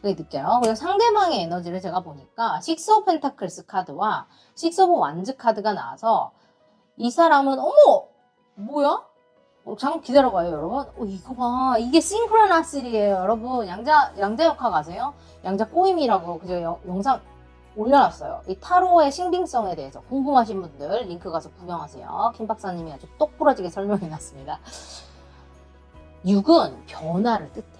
그렇게 느껴요. 그리고 상대방의 에너지를 제가 보니까 식스 오브 펜타클스 카드와 식스 오브 완즈 카드가 나와서 이 사람은 뭐야? 잠깐 기다려봐요, 여러분. 이거 봐, 이게 싱크로나스리예요, 여러분. 양자역학 아세요? 양자 꼬임이라고 그저 영상 올려놨어요. 이 타로의 신빙성에 대해서 궁금하신 분들 링크 가서 구경하세요. 김 박사님이 아주 똑부러지게 설명해놨습니다. 6은 변화를 뜻해요.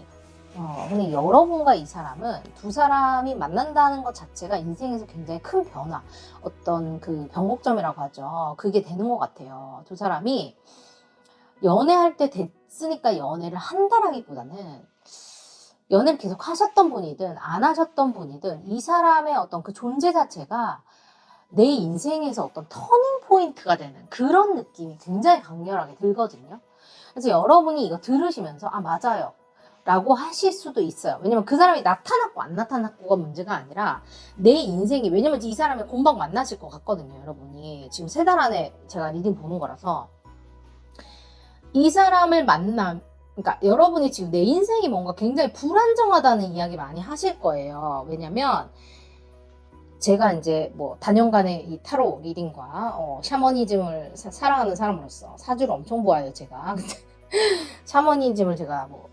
근데 여러분과 이 사람은 두 사람이 만난다는 것 자체가 인생에서 굉장히 큰 변화, 어떤 변곡점이라고 하죠. 그게 되는 것 같아요. 두 사람이 연애할 때 됐으니까 연애를 한다라기보다는 연애를 계속 하셨던 분이든 안 하셨던 분이든 이 사람의 어떤 그 존재 자체가 내 인생에서 어떤 터닝 포인트가 되는 그런 느낌이 굉장히 강렬하게 들거든요. 그래서 여러분이 이거 들으시면서 맞아요 라고 하실 수도 있어요. 왜냐면 그 사람이 나타났고 안 나타났고가 문제가 아니라 내 인생이, 왜냐면 이 사람이 금방 만나실 것 같거든요. 여러분이 지금 3달 안에 제가 리딩 보는 거라서 이 사람을 그러니까 여러분이 지금 내 인생이 뭔가 굉장히 불안정하다는 이야기 많이 하실 거예요. 왜냐면 제가 이제 뭐 단연간의 이 타로 리딩과 샤머니즘을 사랑하는 사람으로서 사주를 엄청 보아요, 제가. 샤머니즘을 제가 뭐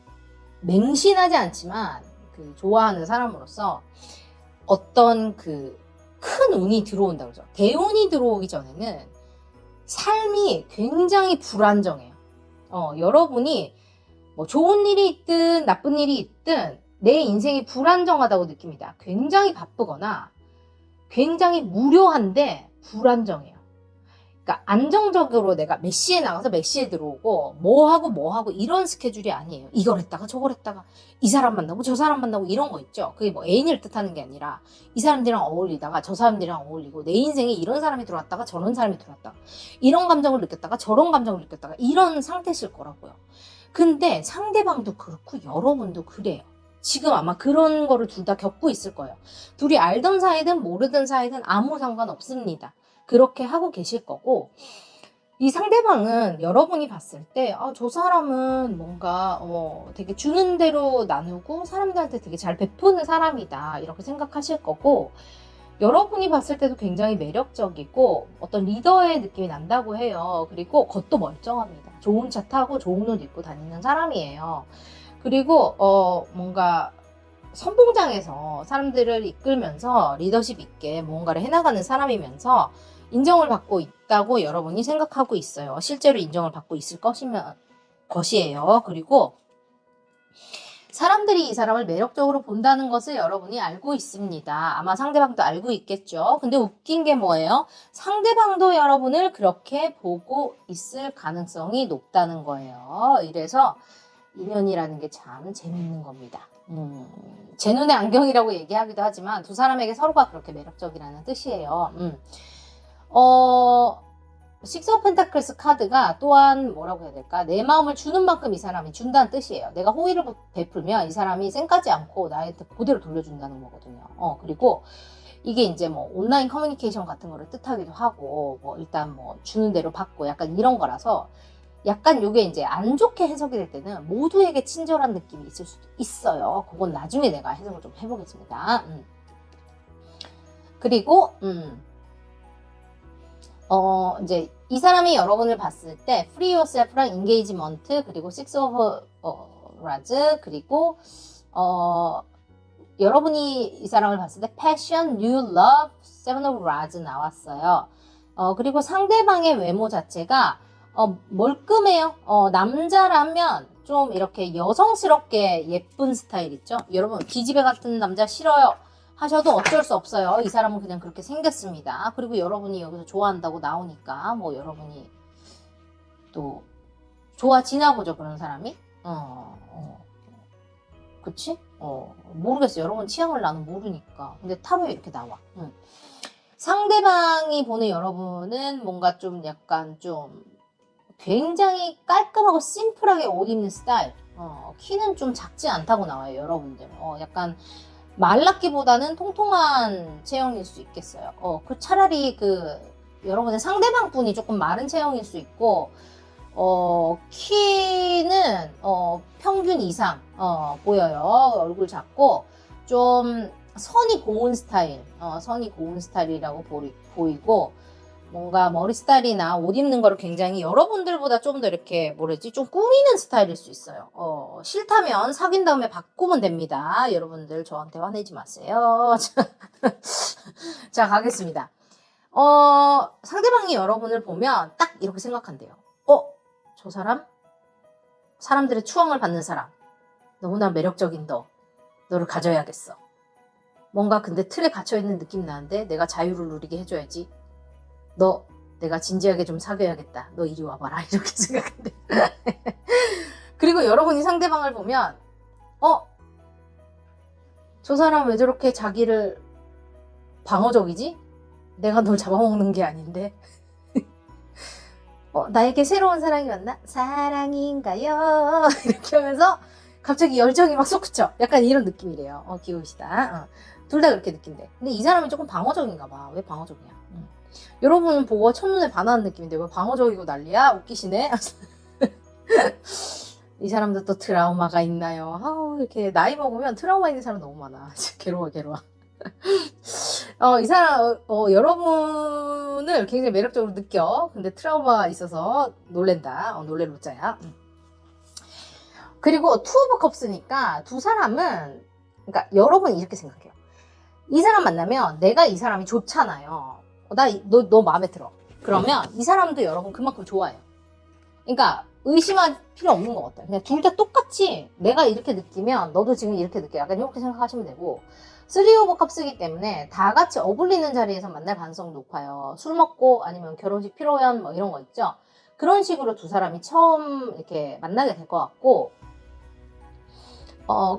맹신하지 않지만 좋아하는 사람으로서 어떤 큰 운이 들어온다고 그러죠. 대운이 들어오기 전에는 삶이 굉장히 불안정해요. 여러분이 뭐 좋은 일이 있든 나쁜 일이 있든 내 인생이 불안정하다고 느낍니다. 굉장히 바쁘거나 굉장히 무료한데 불안정해요. 그러니까 안정적으로 내가 몇 시에 나가서 몇 시에 들어오고 뭐 하고 이런 스케줄이 아니에요. 이걸 했다가 저걸 했다가 이 사람 만나고 저 사람 만나고 이런 거 있죠. 그게 뭐 애인을 뜻하는 게 아니라 이 사람들이랑 어울리다가 저 사람들이랑 어울리고 내 인생에 이런 사람이 들어왔다가 저런 사람이 들어왔다가 이런 감정을 느꼈다가 저런 감정을 느꼈다가 이런 상태실 거라고요. 근데 상대방도 그렇고 여러분도 그래요. 지금 아마 그런 거를 둘 다 겪고 있을 거예요. 둘이 알던 사이든 모르던 사이든 아무 상관없습니다. 그렇게 하고 계실 거고, 이 상대방은 여러분이 봤을 때, 저 사람은 뭔가, 되게 주는 대로 나누고 사람들한테 되게 잘 베푸는 사람이다. 이렇게 생각하실 거고, 여러분이 봤을 때도 굉장히 매력적이고, 어떤 리더의 느낌이 난다고 해요. 그리고 겉도 멀쩡합니다. 좋은 차 타고 좋은 옷 입고 다니는 사람이에요. 그리고, 뭔가, 선봉장에서 사람들을 이끌면서 리더십 있게 무언가를 해나가는 사람이면서 인정을 받고 있다고 여러분이 생각하고 있어요. 실제로 인정을 받고 있을 것이에요. 그리고 사람들이 이 사람을 매력적으로 본다는 것을 여러분이 알고 있습니다. 아마 상대방도 알고 있겠죠. 근데 웃긴 게 뭐예요? 상대방도 여러분을 그렇게 보고 있을 가능성이 높다는 거예요. 이래서 인연이라는 게 참 재밌는 겁니다. 제 눈에 안경이라고 얘기하기도 하지만 두 사람에게 서로가 그렇게 매력적이라는 뜻이에요. 식스 오브 펜타클스 카드가 또한 뭐라고 해야 될까? 내 마음을 주는 만큼 이 사람이 준다는 뜻이에요. 내가 호의를 베풀면 이 사람이 쌩까지 않고 나한테 그대로 돌려준다는 거거든요. 그리고 이게 이제 뭐 온라인 커뮤니케이션 같은 거를 뜻하기도 하고, 뭐 일단 뭐 주는 대로 받고 약간 이런 거라서 약간 이게 이제 안 좋게 해석이 될 때는 모두에게 친절한 느낌이 있을 수도 있어요. 그건 나중에 내가 해석을 좀 해보겠습니다. 그리고 이제 이 사람이 여러분을 봤을 때 Free Yourself랑 Engagement 그리고 Six of Wands 그리고 여러분이 이 사람을 봤을 때 Passion, New Love, Seven of Wands 나왔어요. 그리고 상대방의 외모 자체가 멀끔해요. 남자라면 좀 이렇게 여성스럽게 예쁜 스타일 있죠? 여러분 기집애 같은 남자 싫어요 하셔도 어쩔 수 없어요. 이 사람은 그냥 그렇게 생겼습니다. 그리고 여러분이 여기서 좋아한다고 나오니까 뭐 여러분이 또 좋아지나 보죠. 그런 사람이. 그치? 모르겠어요. 여러분 취향을 나는 모르니까. 근데 타로에 이렇게 나와. 상대방이 보는 여러분은 뭔가 좀 약간 좀 굉장히 깔끔하고 심플하게 옷 입는 스타일. 키는 좀 작지 않다고 나와요. 여러분들. 약간 말랐기보다는 통통한 체형일 수 있겠어요. 그 차라리 여러분의 상대방 분이 조금 마른 체형일 수 있고, 키는, 평균 이상, 보여요. 얼굴 작고, 좀 선이 고운 스타일, 선이 고운 스타일이라고 보이고, 뭔가 머리 스타일이나 옷 입는 거를 굉장히 여러분들보다 좀 더 이렇게 뭐라지 좀 꾸미는 스타일일 수 있어요. 싫다면 사귄 다음에 바꾸면 됩니다. 여러분들 저한테 화내지 마세요. 자 가겠습니다. 상대방이 여러분을 보면 딱 이렇게 생각한대요. 저 사람? 사람들의 추앙을 받는 사람. 너무나 매력적인 너를 가져야겠어. 뭔가 근데 틀에 갇혀있는 느낌 나는데 내가 자유를 누리게 해줘야지. 내가 진지하게 좀 사귀어야겠다. 너 이리 와봐라. 이렇게 생각한대. 그리고 여러분이 상대방을 보면, 저 사람 왜 저렇게 자기를 방어적이지? 내가 널 잡아먹는 게 아닌데. 나에게 새로운 사랑이 왔나? 사랑인가요? 이렇게 하면서 갑자기 열정이 막 솟구쳐. 약간 이런 느낌이래요. 귀여우시다. 둘 다 그렇게 느낀대. 근데 이 사람이 조금 방어적인가 봐. 왜 방어적이야? 여러분은 보고 첫눈에 반하는 느낌인데 왜 방어적이고 난리야? 웃기시네? 이 사람도 또 트라우마가 있나요? 이렇게 나이 먹으면 트라우마 있는 사람 너무 많아. 괴로워. 이 사람, 여러분을 굉장히 매력적으로 느껴. 근데 트라우마가 있어서 놀랜다. 놀랄 로자야. 그리고 투 오브 컵스니까 두 사람은, 그러니까 여러분이 이렇게 생각해요. 이 사람 만나면 내가 이 사람이 좋잖아요. 너 마음에 들어. 그러면 이 사람도 여러분 그만큼 좋아해요. 그러니까 의심할 필요 없는 것 같아요. 그냥 둘 다 똑같이 내가 이렇게 느끼면 너도 지금 이렇게 느껴. 약간 이렇게 생각하시면 되고, 3 오브 컵스이기 때문에 다 같이 어울리는 자리에서 만날 가능성이 높아요. 술 먹고 아니면 결혼식 피로연 뭐 이런 거 있죠. 그런 식으로 두 사람이 처음 이렇게 만나게 될 것 같고,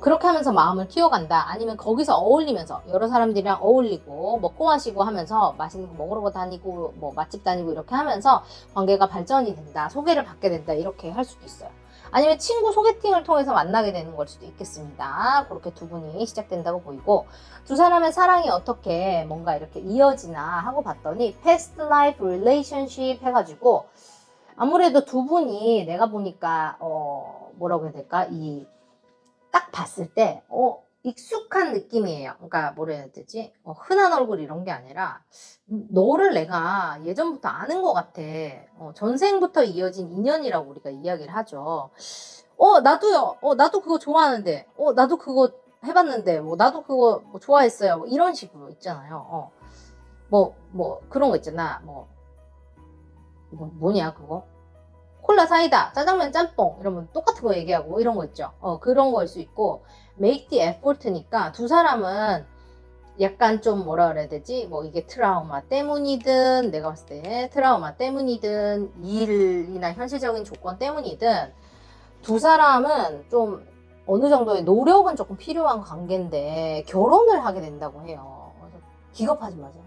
그렇게 하면서 마음을 키워간다. 아니면 거기서 어울리면서 여러 사람들이랑 어울리고 먹고 마시고 하면서 맛있는 거 먹으러 다니고 뭐 맛집 다니고 이렇게 하면서 관계가 발전이 된다. 소개를 받게 된다. 이렇게 할 수도 있어요. 아니면 친구 소개팅을 통해서 만나게 되는 걸 수도 있겠습니다. 그렇게 두 분이 시작된다고 보이고, 두 사람의 사랑이 어떻게 뭔가 이렇게 이어지나 하고 봤더니 past life relationship 해가지고 아무래도 두 분이 내가 보니까 뭐라고 해야 될까, 딱 봤을 때 익숙한 느낌이에요. 그러니까 뭐라 해야 되지? 흔한 얼굴 이런 게 아니라 너를 내가 예전부터 아는 것 같아. 전생부터 이어진 인연이라고 우리가 이야기를 하죠. 나도요. 나도 그거 좋아하는데. 나도 그거 해봤는데. 뭐 나도 그거 뭐 좋아했어요. 뭐 이런 식으로 있잖아요. 뭐 그런 거 있잖아. 뭐냐 그거? 콜라 사이다, 짜장면 짬뽕 이러면 똑같은 거 얘기하고 이런 거 있죠. 그런 거일 수 있고, make the effort니까 두 사람은 약간 좀 뭐라 그래야 되지? 뭐 이게 트라우마 때문이든 내가 봤을 때 트라우마 때문이든 일이나 현실적인 조건 때문이든 두 사람은 좀 어느 정도의 노력은 조금 필요한 관계인데 결혼을 하게 된다고 해요. 그래서 기겁하지 마세요.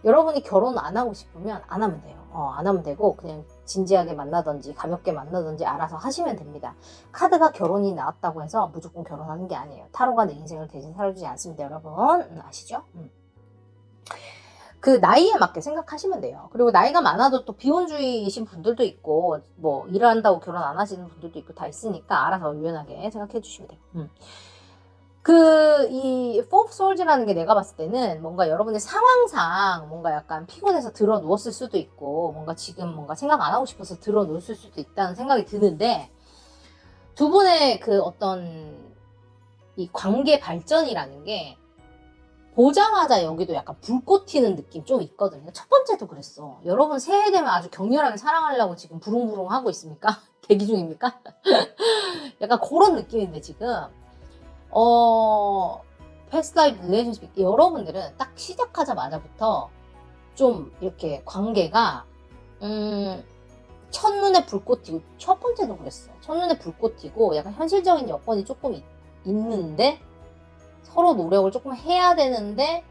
여러분이 결혼 안 하고 싶으면 안 하면 돼요. 안 하면 되고 그냥 진지하게 만나든지 가볍게 만나든지 알아서 하시면 됩니다. 카드가 결혼이 나왔다고 해서 무조건 결혼하는 게 아니에요. 타로가 내 인생을 대신 살아주지 않습니다, 여러분. 아시죠? 그 나이에 맞게 생각하시면 돼요. 그리고 나이가 많아도 또 비혼주의이신 분들도 있고 뭐 일한다고 결혼 안 하시는 분들도 있고 다 있으니까 알아서 유연하게 생각해 주시면 돼요. 이 Four of Swords라는 게 내가 봤을 때는 뭔가 여러분의 상황상 뭔가 약간 피곤해서 들어 누웠을 수도 있고 뭔가 지금 뭔가 생각 안 하고 싶어서 들어 누웠을 수도 있다는 생각이 드는데, 두 분의 그 어떤 이 관계 발전이라는 게 보자마자 여기도 약간 불꽃 튀는 느낌 좀 있거든요. 첫 번째도 그랬어. 여러분 새해 되면 아주 격렬하게 사랑하려고 지금 부릉부릉 하고 있습니까? 대기 중입니까? 약간 그런 느낌인데 지금 past life relationship 여러분들은 딱 시작하자마자부터 좀 이렇게 관계가 첫눈에 불꽃 튀고, 첫 번째도 그랬어. 첫눈에 불꽃 튀고 약간 현실적인 여건이 조금 있는데 서로 노력을 조금 해야 되는데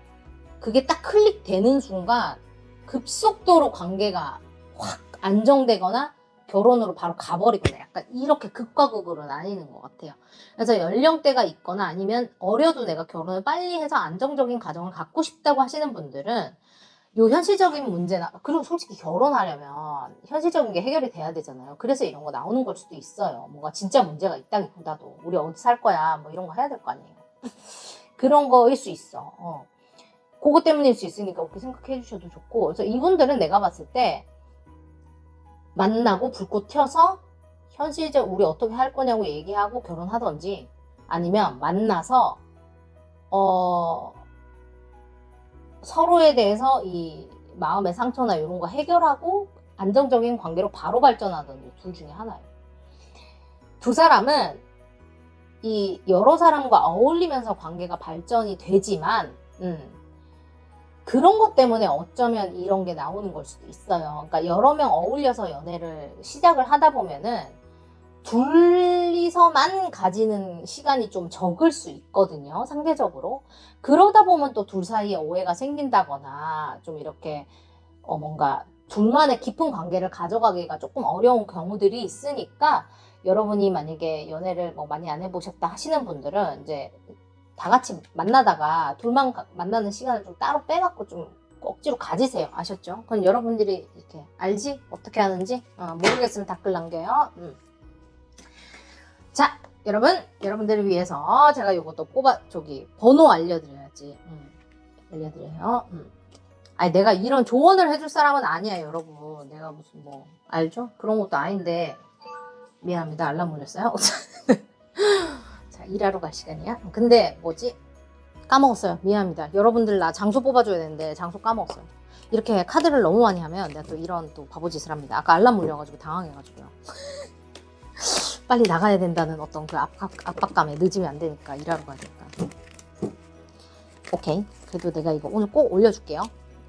그게 딱 클릭되는 순간 급속도로 관계가 확 안정되거나 결혼으로 바로 가버리거나 약간 이렇게 극과 극으로 나뉘는 것 같아요. 그래서 연령대가 있거나 아니면 어려도 내가 결혼을 빨리 해서 안정적인 가정을 갖고 싶다고 하시는 분들은 요 현실적인 문제나, 그리고 솔직히 결혼하려면 현실적인 게 해결이 돼야 되잖아요. 그래서 이런 거 나오는 걸 수도 있어요. 뭔가 진짜 문제가 있다기보다도 우리 어디 살 거야 뭐 이런 거 해야 될 거 아니에요. 그런 거일 수 있어. 그거 때문일 수 있으니까 그렇게 생각해 주셔도 좋고, 그래서 이분들은 내가 봤을 때 만나고 불꽃 튀어서 현실적 우리 어떻게 할 거냐고 얘기하고 결혼하던지, 아니면 만나서 서로에 대해서 이 마음의 상처나 이런 거 해결하고 안정적인 관계로 바로 발전하던지, 둘 중에 하나예요. 두 사람은 이 여러 사람과 어울리면서 관계가 발전이 되지만 그런 것 때문에 어쩌면 이런 게 나오는 걸 수도 있어요. 그러니까 여러 명 어울려서 연애를 시작을 하다 보면은 둘이서만 가지는 시간이 좀 적을 수 있거든요, 상대적으로. 그러다 보면 또 둘 사이에 오해가 생긴다거나 좀 이렇게 뭔가 둘만의 깊은 관계를 가져가기가 조금 어려운 경우들이 있으니까, 여러분이 만약에 연애를 뭐 많이 안 해보셨다 하시는 분들은 이제 다 같이 만나다가 둘만 만나는 시간을 좀 따로 빼갖고 좀 억지로 가지세요. 아셨죠? 그건 여러분들이 이렇게 알지? 어떻게 하는지? 모르겠으면 댓글 남겨요. 자, 여러분들을 위해서 제가 요것도 번호 알려드려야지. 알려드려요. 아니, 내가 이런 조언을 해줄 사람은 아니야, 여러분. 내가 무슨 알죠? 그런 것도 아닌데. 미안합니다. 알람 울렸어요. 자, 일하러 갈 시간이야. 근데 까먹었어요. 미안합니다. 여러분들 나 장소 뽑아줘야 되는데 장소 까먹었어요. 이렇게 카드를 너무 많이 하면 내가 또 이런 또 바보짓을 합니다. 아까 알람 울려가지고 당황해가지고요. 빨리 나가야 된다는 어떤 그 압박감에 늦으면 안 되니까, 일하러 가야 되니까. 오케이. 그래도 내가 이거 오늘 꼭 올려줄게요.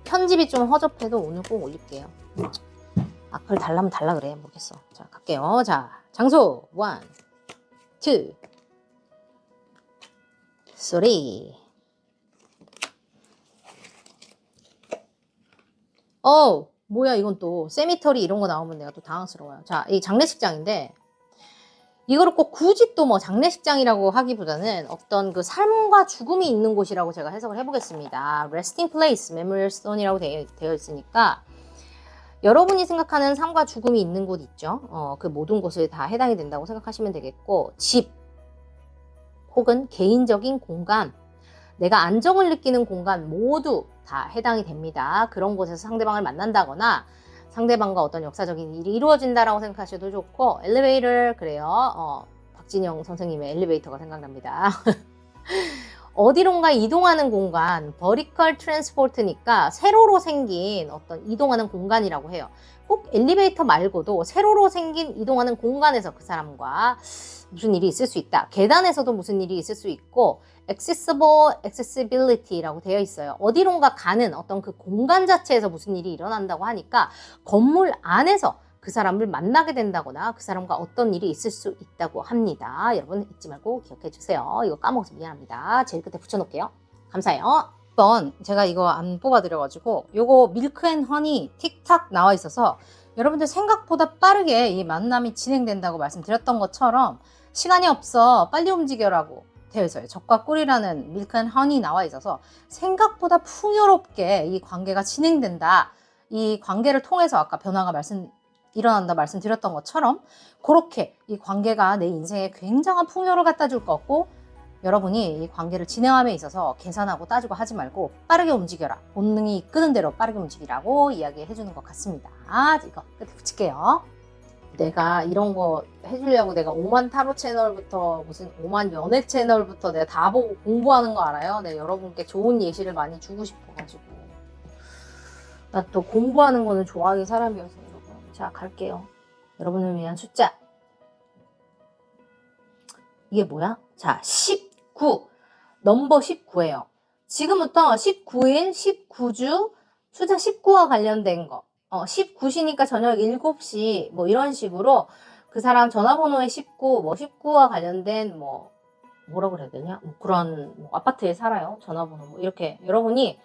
편집이 좀 허접해도 오늘 꼭 올릴게요. 악플 달라면 달라 그래. 모르겠어. 자, 갈게요. 자, 장소 1, 2, 3. 뭐야 이건 또 세미터리 이런 거 나오면 내가 또 당황스러워요. 자, 이 장례식장인데 이거를 꼭 굳이 또 뭐 장례식장이라고 하기보다는 어떤 그 삶과 죽음이 있는 곳이라고 제가 해석을 해보겠습니다. Resting Place, Memorial Stone이라고 되어 있으니까 여러분이 생각하는 삶과 죽음이 있는 곳 있죠. 그 모든 곳을 다 해당이 된다고 생각하시면 되겠고, 집 혹은 개인적인 공간, 내가 안정을 느끼는 공간 모두 다 해당이 됩니다. 그런 곳에서 상대방을 만난다거나 상대방과 어떤 역사적인 일이 이루어진다라고 생각하셔도 좋고, 엘리베이터, 그래요. 박진영 선생님의 엘리베이터가 생각납니다. 어디론가 이동하는 공간, 버티컬 트랜스포트니까 세로로 생긴 어떤 이동하는 공간이라고 해요. 꼭 엘리베이터 말고도 세로로 생긴 이동하는 공간에서 그 사람과 무슨 일이 있을 수 있다. 계단에서도 무슨 일이 있을 수 있고, accessibility라고 되어 있어요. 어디론가 가는 어떤 그 공간 자체에서 무슨 일이 일어난다고 하니까 건물 안에서 그 사람을 만나게 된다거나 그 사람과 어떤 일이 있을 수 있다고 합니다. 여러분 잊지 말고 기억해 주세요. 이거 까먹어서 미안합니다. 제일 끝에 붙여놓을게요. 감사해요. 이번 제가 이거 안 뽑아드려가지고 요거 밀크 앤 허니 틱탁 나와 있어서 여러분들 생각보다 빠르게 이 만남이 진행된다고 말씀드렸던 것처럼 시간이 없어 빨리 움직여라고 되어 있어요. 적과 꿀이라는 밀크 앤 허니 나와 있어서 생각보다 풍요롭게 이 관계가 진행된다. 이 관계를 통해서 아까 변화가 일어난다 말씀드렸던 것처럼 그렇게 이 관계가 내 인생에 굉장한 풍요를 갖다 줄 거고, 여러분이 이 관계를 진행함에 있어서 계산하고 따지고 하지 말고 빠르게 움직여라. 본능이 이끄는 대로 빠르게 움직이라고 이야기해 주는 것 같습니다. 이거 끝에 붙일게요. 내가 이런 거 해주려고 내가 오만 타로 채널부터 무슨 오만 연애 채널부터 내가 다 보고 공부하는 거 알아요? 내가 여러분께 좋은 예시를 많이 주고 싶어가지고. 나 또 공부하는 거는 좋아하는 사람이어서 여러분. 자, 갈게요. 여러분을 위한 숫자. 이게 뭐야? 자, 19. 넘버 19예요. 지금부터 19일, 19주, 숫자 19와 관련된 거. 19시니까 저녁 7시, 뭐 이런 식으로 그 사람 전화번호에 19, 뭐 19와 관련된 뭐라고 그래야 되냐? 뭐 그런 아파트에 살아요. 전화번호. 뭐 이렇게 여러분이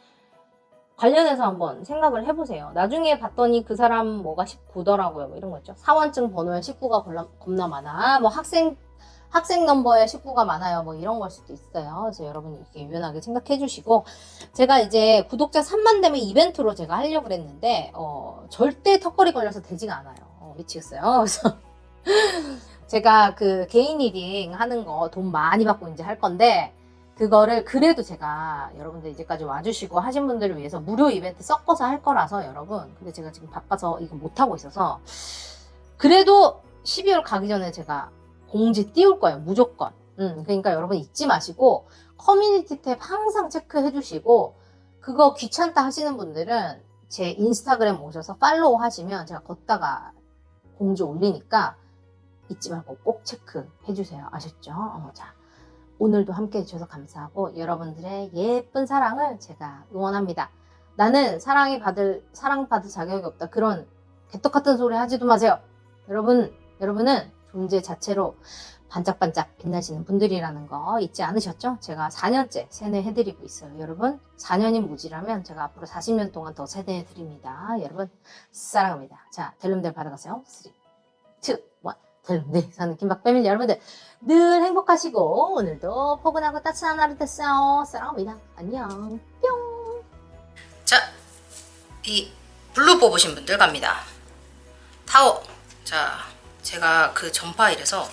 관련해서 한번 생각을 해보세요. 나중에 봤더니 그 사람 뭐가 19더라고요. 뭐 이런 거 있죠. 사원증 번호에 19가 겁나 많아. 뭐 학생 넘버에 19가 많아요. 뭐 이런 걸 수도 있어요. 그래서 여러분이 이렇게 유연하게 생각해 주시고, 제가 이제 구독자 3만 되면 이벤트로 제가 하려고 그랬는데 절대 턱걸이 걸려서 되지가 않아요. 미치겠어요. 그래서 제가 그 개인 리딩 하는 거 돈 많이 받고 이제 할 건데, 그거를 그래도 제가 여러분들 이제까지 와주시고 하신 분들을 위해서 무료 이벤트 섞어서 할 거라서 여러분, 근데 제가 지금 바빠서 이거 못하고 있어서 그래도 12월 가기 전에 제가 공지 띄울 거예요. 무조건. 그러니까 여러분 잊지 마시고 커뮤니티 탭 항상 체크해 주시고, 그거 귀찮다 하시는 분들은 제 인스타그램 오셔서 팔로우 하시면 제가 걷다가 공지 올리니까 잊지 말고 꼭 체크해 주세요. 아셨죠? 자, 오늘도 함께 해주셔서 감사하고 여러분들의 예쁜 사랑을 제가 응원합니다. 나는 사랑받을 자격이 없다. 그런 개떡같은 소리 하지도 마세요. 여러분은 존재 자체로 반짝반짝 빛나시는 분들이라는 거 잊지 않으셨죠? 제가 4년째 세뇌해드리고 있어요. 여러분 4년이 무지라면 제가 앞으로 40년 동안 더 세뇌해드립니다. 여러분 사랑합니다. 자, 델룸델 받아가세요. 3, 2, 1. 델룸델 사는 김박 패밀리 여러분들 늘 행복하시고 오늘도 포근하고 따뜻한 하루 됐어요. 사랑합니다. 안녕. 뿅. 자, 이 블루 뽑으신 분들 갑니다. 타워. 자, 제가 그 전파일에서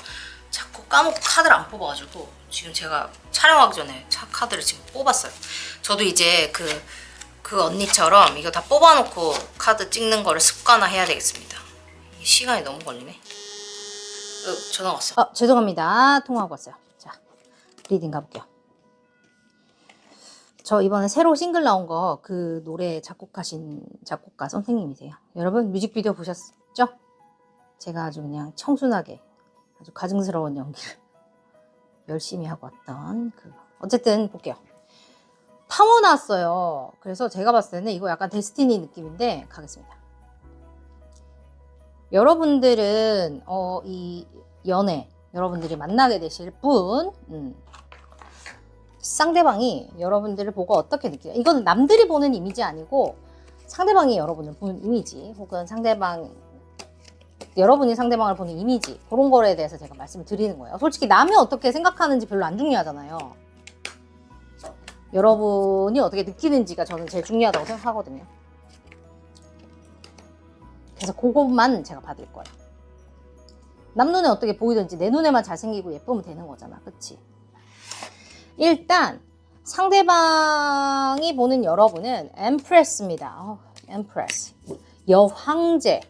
자꾸 까먹고 카드를 안 뽑아가지고 지금 제가 촬영하기 전에 카드를 지금 뽑았어요. 저도 이제 그 언니처럼 이거 다 뽑아놓고 카드 찍는 거를 습관화해야 되겠습니다. 시간이 너무 걸리네. 전화 왔어. 죄송합니다. 통화하고 왔어요. 자, 리딩 가볼게요. 저 이번에 새로 싱글 나온 거 그 노래 작곡하신 작곡가 선생님이세요. 여러분 뮤직비디오 보셨죠? 제가 아주 그냥 청순하게 아주 가증스러운 연기를 열심히 하고 왔던 어쨌든 볼게요. 타워 나왔어요. 그래서 제가 봤을 때는 이거 약간 데스티니 느낌인데 가겠습니다. 여러분들은 이 연애 여러분들이 만나게 되실 분 상대방이 여러분들을 보고 어떻게 느끼냐, 이건 남들이 보는 이미지 아니고 상대방이 여러분을 보는 이미지, 혹은 여러분이 상대방을 보는 이미지, 그런 거에 대해서 제가 말씀을 드리는 거예요. 솔직히 남이 어떻게 생각하는지 별로 안 중요하잖아요. 여러분이 어떻게 느끼는지가 저는 제일 중요하다고 생각하거든요. 그래서 그것만 제가 받을 거예요. 남 눈에 어떻게 보이든지 내 눈에만 잘생기고 예쁘면 되는 거잖아. 그치? 일단 상대방이 보는 여러분은 엠프레스입니다. 엠프레스. 여황제.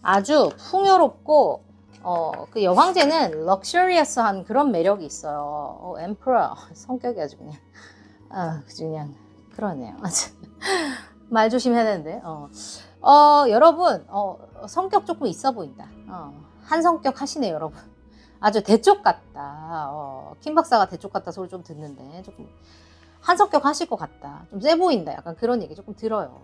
아주 풍요롭고 그 여황제는 럭셔리어스한 그런 매력이 있어요. 엠프러. 성격이 아주 그냥 그러네요. 말 조심해야 되는데. 여러분 성격 조금 있어 보인다. 한 성격 하시네요, 여러분. 아주 대쪽 같다. 킴 박사가 대쪽 같다 소리 좀 듣는데 조금 한 성격 하실 것 같다. 좀 세 보인다. 약간 그런 얘기 조금 들어요.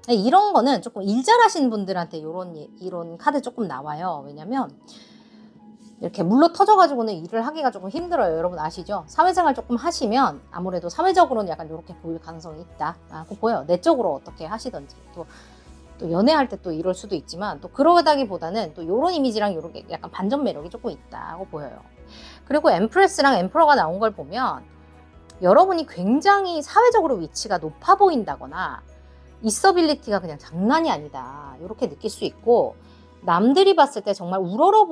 이런 거는 조금 일 잘하시는 분들한테 이런 카드 조금 나와요. 왜냐면 이렇게 물로 터져가지고는 일을 하기가 조금 힘들어요. 여러분 아시죠? 사회생활 조금 하시면 아무래도 사회적으로는 약간 이렇게 보일 가능성이 있다. 그거 보여요. 내적으로 어떻게 하시던지. 또 연애할 때 또 이럴 수도 있지만 또 그러다기보다는 또 이런 이미지랑 이렇게 약간 반전 매력이 조금 있다고 보여요. 그리고 엠프레스랑 엠퍼러가 나온 걸 보면 여러분이 굉장히 사회적으로 위치가 높아 보인다거나 있어빌리티가 그냥 장난이 아니다, 이렇게 느낄 수 있고, 남들이 봤을 때 정말 우러러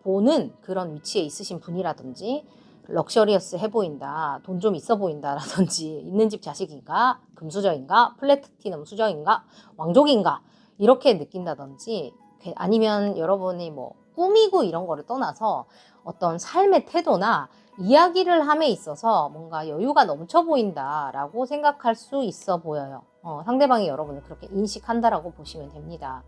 보는 그런 위치에 있으신 분이라든지, 럭셔리어스 해 보인다, 돈 좀 있어 보인다라든지, 있는 집 자식인가, 금수저인가, 플래티넘 수저인가, 왕족인가, 이렇게 느낀다든지, 아니면 여러분이 뭐 꾸미고 이런 거를 떠나서 어떤 삶의 태도나 이야기를 함에 있어서 뭔가 여유가 넘쳐 보인다라고 생각할 수 있어 보여요. 상대방이 여러분을 그렇게 인식한다라고 보시면 됩니다.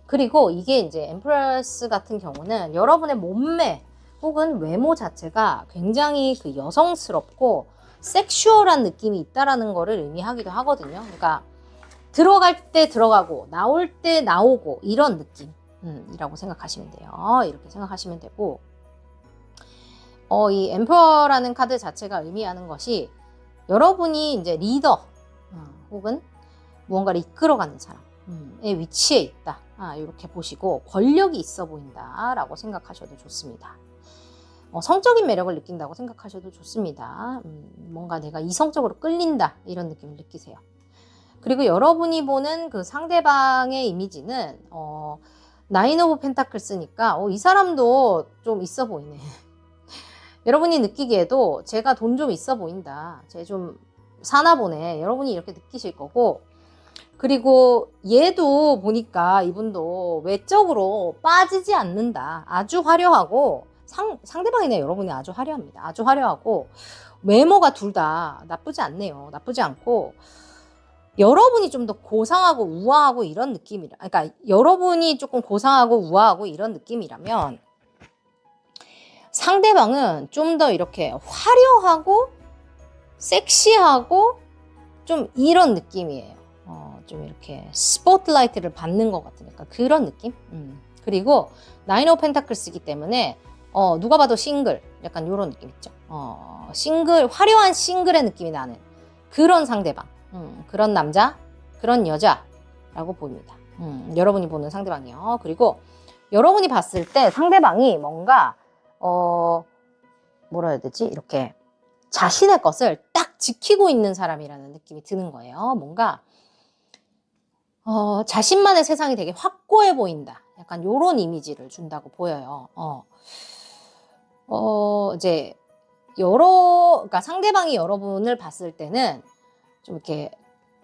그리고 이게 이제 엠프레스 같은 경우는 여러분의 몸매 혹은 외모 자체가 굉장히 그 여성스럽고 섹슈얼한 느낌이 있다라는 거를 의미하기도 하거든요. 그러니까 들어갈 때 들어가고 나올 때 나오고 이런 느낌이라고 생각하시면 돼요. 이렇게 생각하시면 되고, 이 엠퍼라는 카드 자체가 의미하는 것이 여러분이 이제 리더 혹은 무언가를 이끌어가는 사람의 위치에 있다. 이렇게 보시고 권력이 있어 보인다라고 생각하셔도 좋습니다. 성적인 매력을 느낀다고 생각하셔도 좋습니다. 뭔가 내가 이성적으로 끌린다 이런 느낌을 느끼세요. 그리고 여러분이 보는 그 상대방의 이미지는 나인 오브 펜타클스니까 이 사람도 좀 있어 보이네. 여러분이 느끼기에도 제가 돈 좀 있어 보인다, 쟤 좀 사나 보네, 여러분이 이렇게 느끼실 거고, 그리고 얘도 보니까 이분도 외적으로 빠지지 않는다, 아주 화려하고 상대방이나 여러분이 아주 화려합니다. 아주 화려하고 외모가 둘 다 나쁘지 않네요. 나쁘지 않고 여러분이 좀 더 고상하고 우아하고 이런 느낌이라, 그러니까 여러분이 조금 고상하고 우아하고 이런 느낌이라면 상대방은 좀 더 이렇게 화려하고 섹시하고 좀 이런 느낌이에요. 좀 이렇게 스포트라이트를 받는 것 같으니까 그런 느낌? 그리고 나인 오브 펜타클스이기 때문에 누가 봐도 싱글, 약간 이런 느낌 있죠. 싱글, 화려한 싱글의 느낌이 나는 그런 상대방, 그런 남자, 그런 여자라고 보입니다. 여러분이 보는 상대방이요. 그리고 여러분이 봤을 때 상대방이 뭔가 뭐라 해야 되지? 이렇게 자신의 것을 딱 지키고 있는 사람이라는 느낌이 드는 거예요. 뭔가 자신만의 세상이 되게 확고해 보인다, 약간 요런 이미지를 준다고 보여요. 이제 그러니까 상대방이 여러분을 봤을 때는 좀 이렇게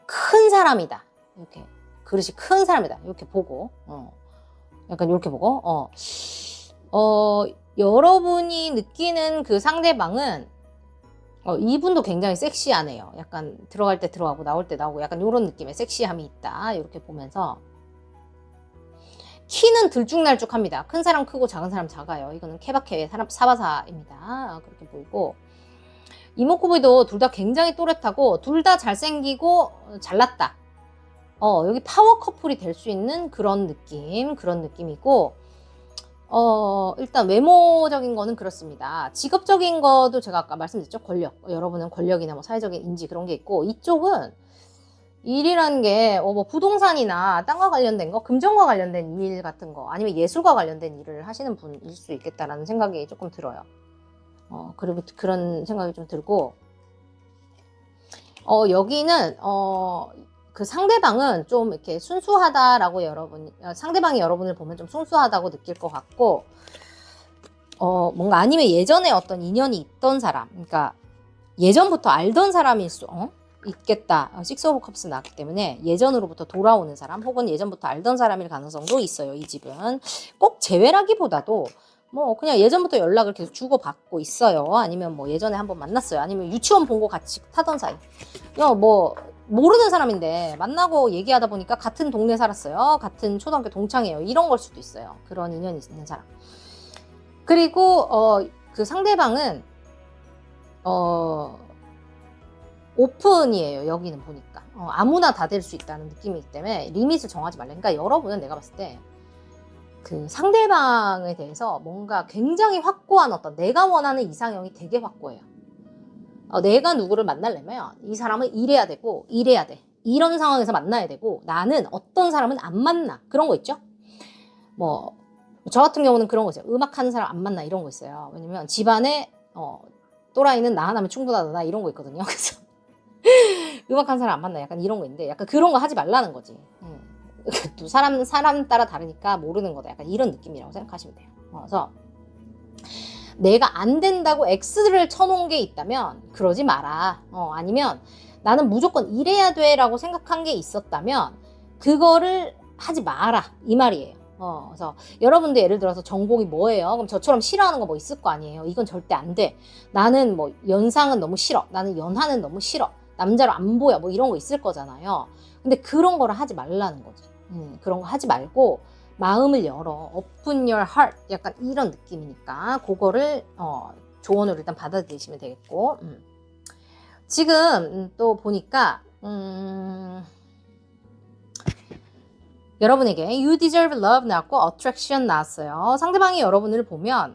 큰 사람이다, 이렇게 그릇이 큰 사람이다 이렇게 보고, 약간 이렇게 보고, 여러분이 느끼는 그 상대방은 이분도 굉장히 섹시하네요. 약간 들어갈 때 들어가고 나올 때 나오고 약간 이런 느낌의 섹시함이 있다, 이렇게 보면서 키는 들쭉날쭉합니다. 큰 사람 크고 작은 사람 작아요. 이거는 케바케 사바사입니다. 그렇게 보이고 이목구비도 둘 다 굉장히 또렷하고 둘 다 잘생기고 잘났다. 여기 파워 커플이 될 수 있는 그런 느낌이고 일단 외모적인 거는 그렇습니다. 직업적인 것도 제가 아까 말씀드렸죠. 권력. 여러분은 권력이나 뭐 사회적인 인지 그런 게 있고 이쪽은 일이라는 게 뭐 부동산이나 땅과 관련된 거, 금전과 관련된 일 같은 거 아니면 예술과 관련된 일을 하시는 분일 수 있겠다라는 생각이 조금 들어요. 그리고 그런 생각이 좀 들고 여기는 그 상대방은 좀 이렇게 순수하다라고 상대방이 여러분을 보면 좀 순수하다고 느낄 것 같고 뭔가 아니면 예전에 어떤 인연이 있던 사람, 그러니까 예전부터 알던 사람일 수 있겠다. 식스 오브 컵스 나왔기 때문에 예전으로부터 돌아오는 사람 혹은 예전부터 알던 사람일 가능성도 있어요. 이 집은 꼭 제외라기보다도 뭐 그냥 예전부터 연락을 계속 주고받고 있어요. 아니면 뭐 예전에 한번 만났어요. 아니면 유치원 본 거 같이 타던 사이. 뭐 모르는 사람인데 만나고 얘기하다 보니까 같은 동네 살았어요. 같은 초등학교 동창이에요. 이런 걸 수도 있어요. 그런 인연이 있는 사람. 그리고 그 상대방은 오픈이에요. 여기는 보니까 아무나 다 될 수 있다는 느낌이기 때문에 리밋을 정하지 말래. 그러니까 여러분은 내가 봤을 때 그 상대방에 대해서 뭔가 굉장히 확고한 어떤 내가 원하는 이상형이 되게 확고해요. 내가 누구를 만나려면 이 사람은 이래야 되고 이래야 돼. 이런 상황에서 만나야 되고 나는 어떤 사람은 안 만나. 그런 거 있죠. 뭐 저 같은 경우는 그런 거 있어요. 음악하는 사람 안 만나 이런 거 있어요. 왜냐면 집안에 또라이는 나 하나면 충분하다 이런 거 있거든요. 그래서 음악하는 사람 안 만나 약간 이런 거 있는데 약간 그런 거 하지 말라는 거지. 또 사람 따라 다르니까 모르는 거다. 약간 이런 느낌이라고 생각하시면 돼요. 그래서 내가 안 된다고 X를 쳐놓은 게 있다면 그러지 마라. 아니면 나는 무조건 이래야 돼 라고 생각한 게 있었다면 그거를 하지 마라 이 말이에요. 그래서 여러분도 예를 들어서 전공이 뭐예요? 그럼 저처럼 싫어하는 거 뭐 있을 거 아니에요. 이건 절대 안 돼. 나는 뭐 연상은 너무 싫어. 나는 연하는 너무 싫어. 남자로 안 보여. 뭐 이런 거 있을 거잖아요. 근데 그런 거를 하지 말라는 거지. 그런 거 하지 말고 마음을 열어. Open your heart. 약간 이런 느낌이니까 그거를 조언으로 일단 받아들이시면 되겠고 지금 또 보니까 여러분에게 You deserve love 나왔고 Attraction 나왔어요. 상대방이 여러분을 보면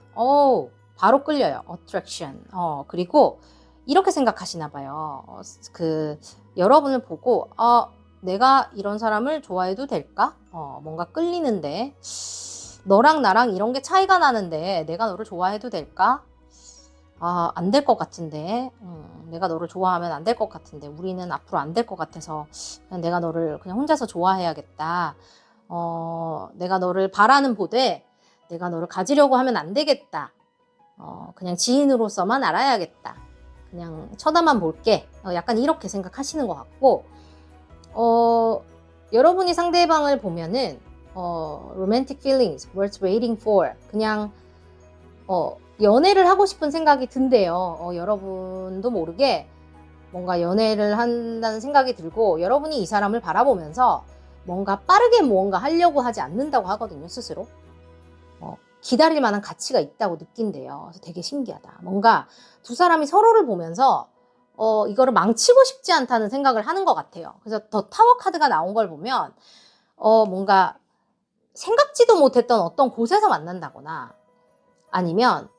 바로 끌려요. Attraction. 그리고 이렇게 생각하시나 봐요. 여러분을 보고 내가 이런 사람을 좋아해도 될까? 뭔가 끌리는데 너랑 나랑 이런 게 차이가 나는데 내가 너를 좋아해도 될까? 안 될 것 같은데 내가 너를 좋아하면 안 될 것 같은데 우리는 앞으로 안 될 것 같아서 그냥 내가 너를 그냥 혼자서 좋아해야겠다. 내가 너를 바라는 보되 내가 너를 가지려고 하면 안 되겠다. 그냥 지인으로서만 알아야겠다. 그냥 쳐다만 볼게. 약간 이렇게 생각하시는 것 같고 여러분이 상대방을 보면은 romantic feelings, worth waiting for 그냥 연애를 하고 싶은 생각이 든대요. 여러분도 모르게 뭔가 연애를 한다는 생각이 들고 여러분이 이 사람을 바라보면서 뭔가 빠르게 무언가 하려고 하지 않는다고 하거든요. 스스로. 기다릴 만한 가치가 있다고 느낀대요. 그래서 되게 신기하다. 뭔가 두 사람이 서로를 보면서 이거를 망치고 싶지 않다는 생각을 하는 것 같아요. 그래서 더 타워 카드가 나온 걸 보면 뭔가 생각지도 못했던 어떤 곳에서 만난다거나 아니면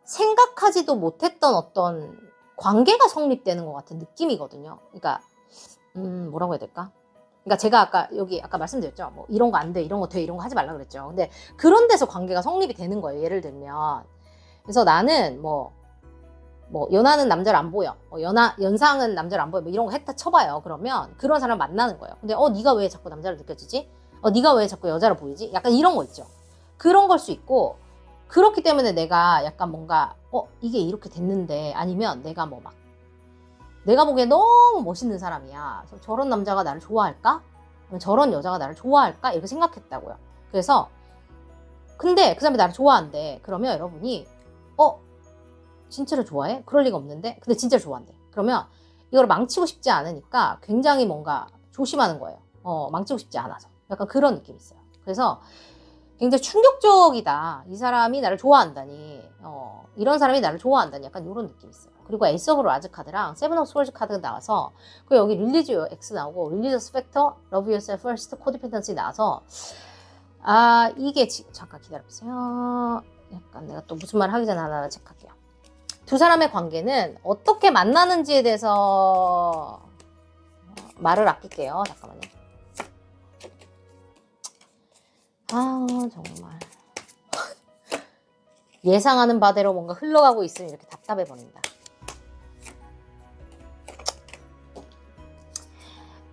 생각하지도 못했던 어떤 관계가 성립되는 것 같은 느낌이거든요. 그러니까 뭐라고 해야 될까? 그러니까 제가 아까 말씀드렸죠. 뭐 이런 거 안 돼, 이런 거 돼, 이런 거 하지 말라 그랬죠. 근데 그런 데서 관계가 성립이 되는 거예요. 예를 들면 그래서 나는 뭐 연하는 남자를 안 보여. 연상은 남자를 안 보여. 뭐 이런 거 했다 쳐봐요. 그러면 그런 사람 만나는 거예요. 근데 네가 왜 자꾸 남자로 느껴지지? 네가 왜 자꾸 여자로 보이지? 약간 이런 거 있죠. 그런 걸 수 있고 그렇기 때문에 내가 약간 뭔가 이게 이렇게 됐는데 아니면 내가 내가 보기에 너무 멋있는 사람이야. 그래서 저런 남자가 나를 좋아할까? 아니면 저런 여자가 나를 좋아할까? 이렇게 생각했다고요. 그래서 근데 그 사람이 나를 좋아한대. 그러면 여러분이 진짜로 좋아해? 그럴 리가 없는데 근데 진짜로 좋아한대. 그러면 이걸 망치고 싶지 않으니까 굉장히 뭔가 조심하는 거예요. 망치고 싶지 않아서. 약간 그런 느낌이 있어요. 그래서 굉장히 충격적이다. 이 사람이 나를 좋아한다니. 이런 사람이 나를 좋아한다니. 약간 이런 느낌이 있어요. 그리고 에이스 오브 라즈 카드랑 세븐 오브 스월즈 카드가 나와서 그 여기 릴리즈 X 나오고 릴리저스 팩터, 러브 유어셀프 퍼스트, 코디펜던시 나와서 이게 잠깐 기다려보세요. 약간 내가 또 무슨 말 하기 전에 하나 체크할게요. 두 사람의 관계는 어떻게 만나는지에 대해서 말을 아낄게요. 잠깐만요. 정말 예상하는 바대로 뭔가 흘러가고 있으면 이렇게 답답해 버린다.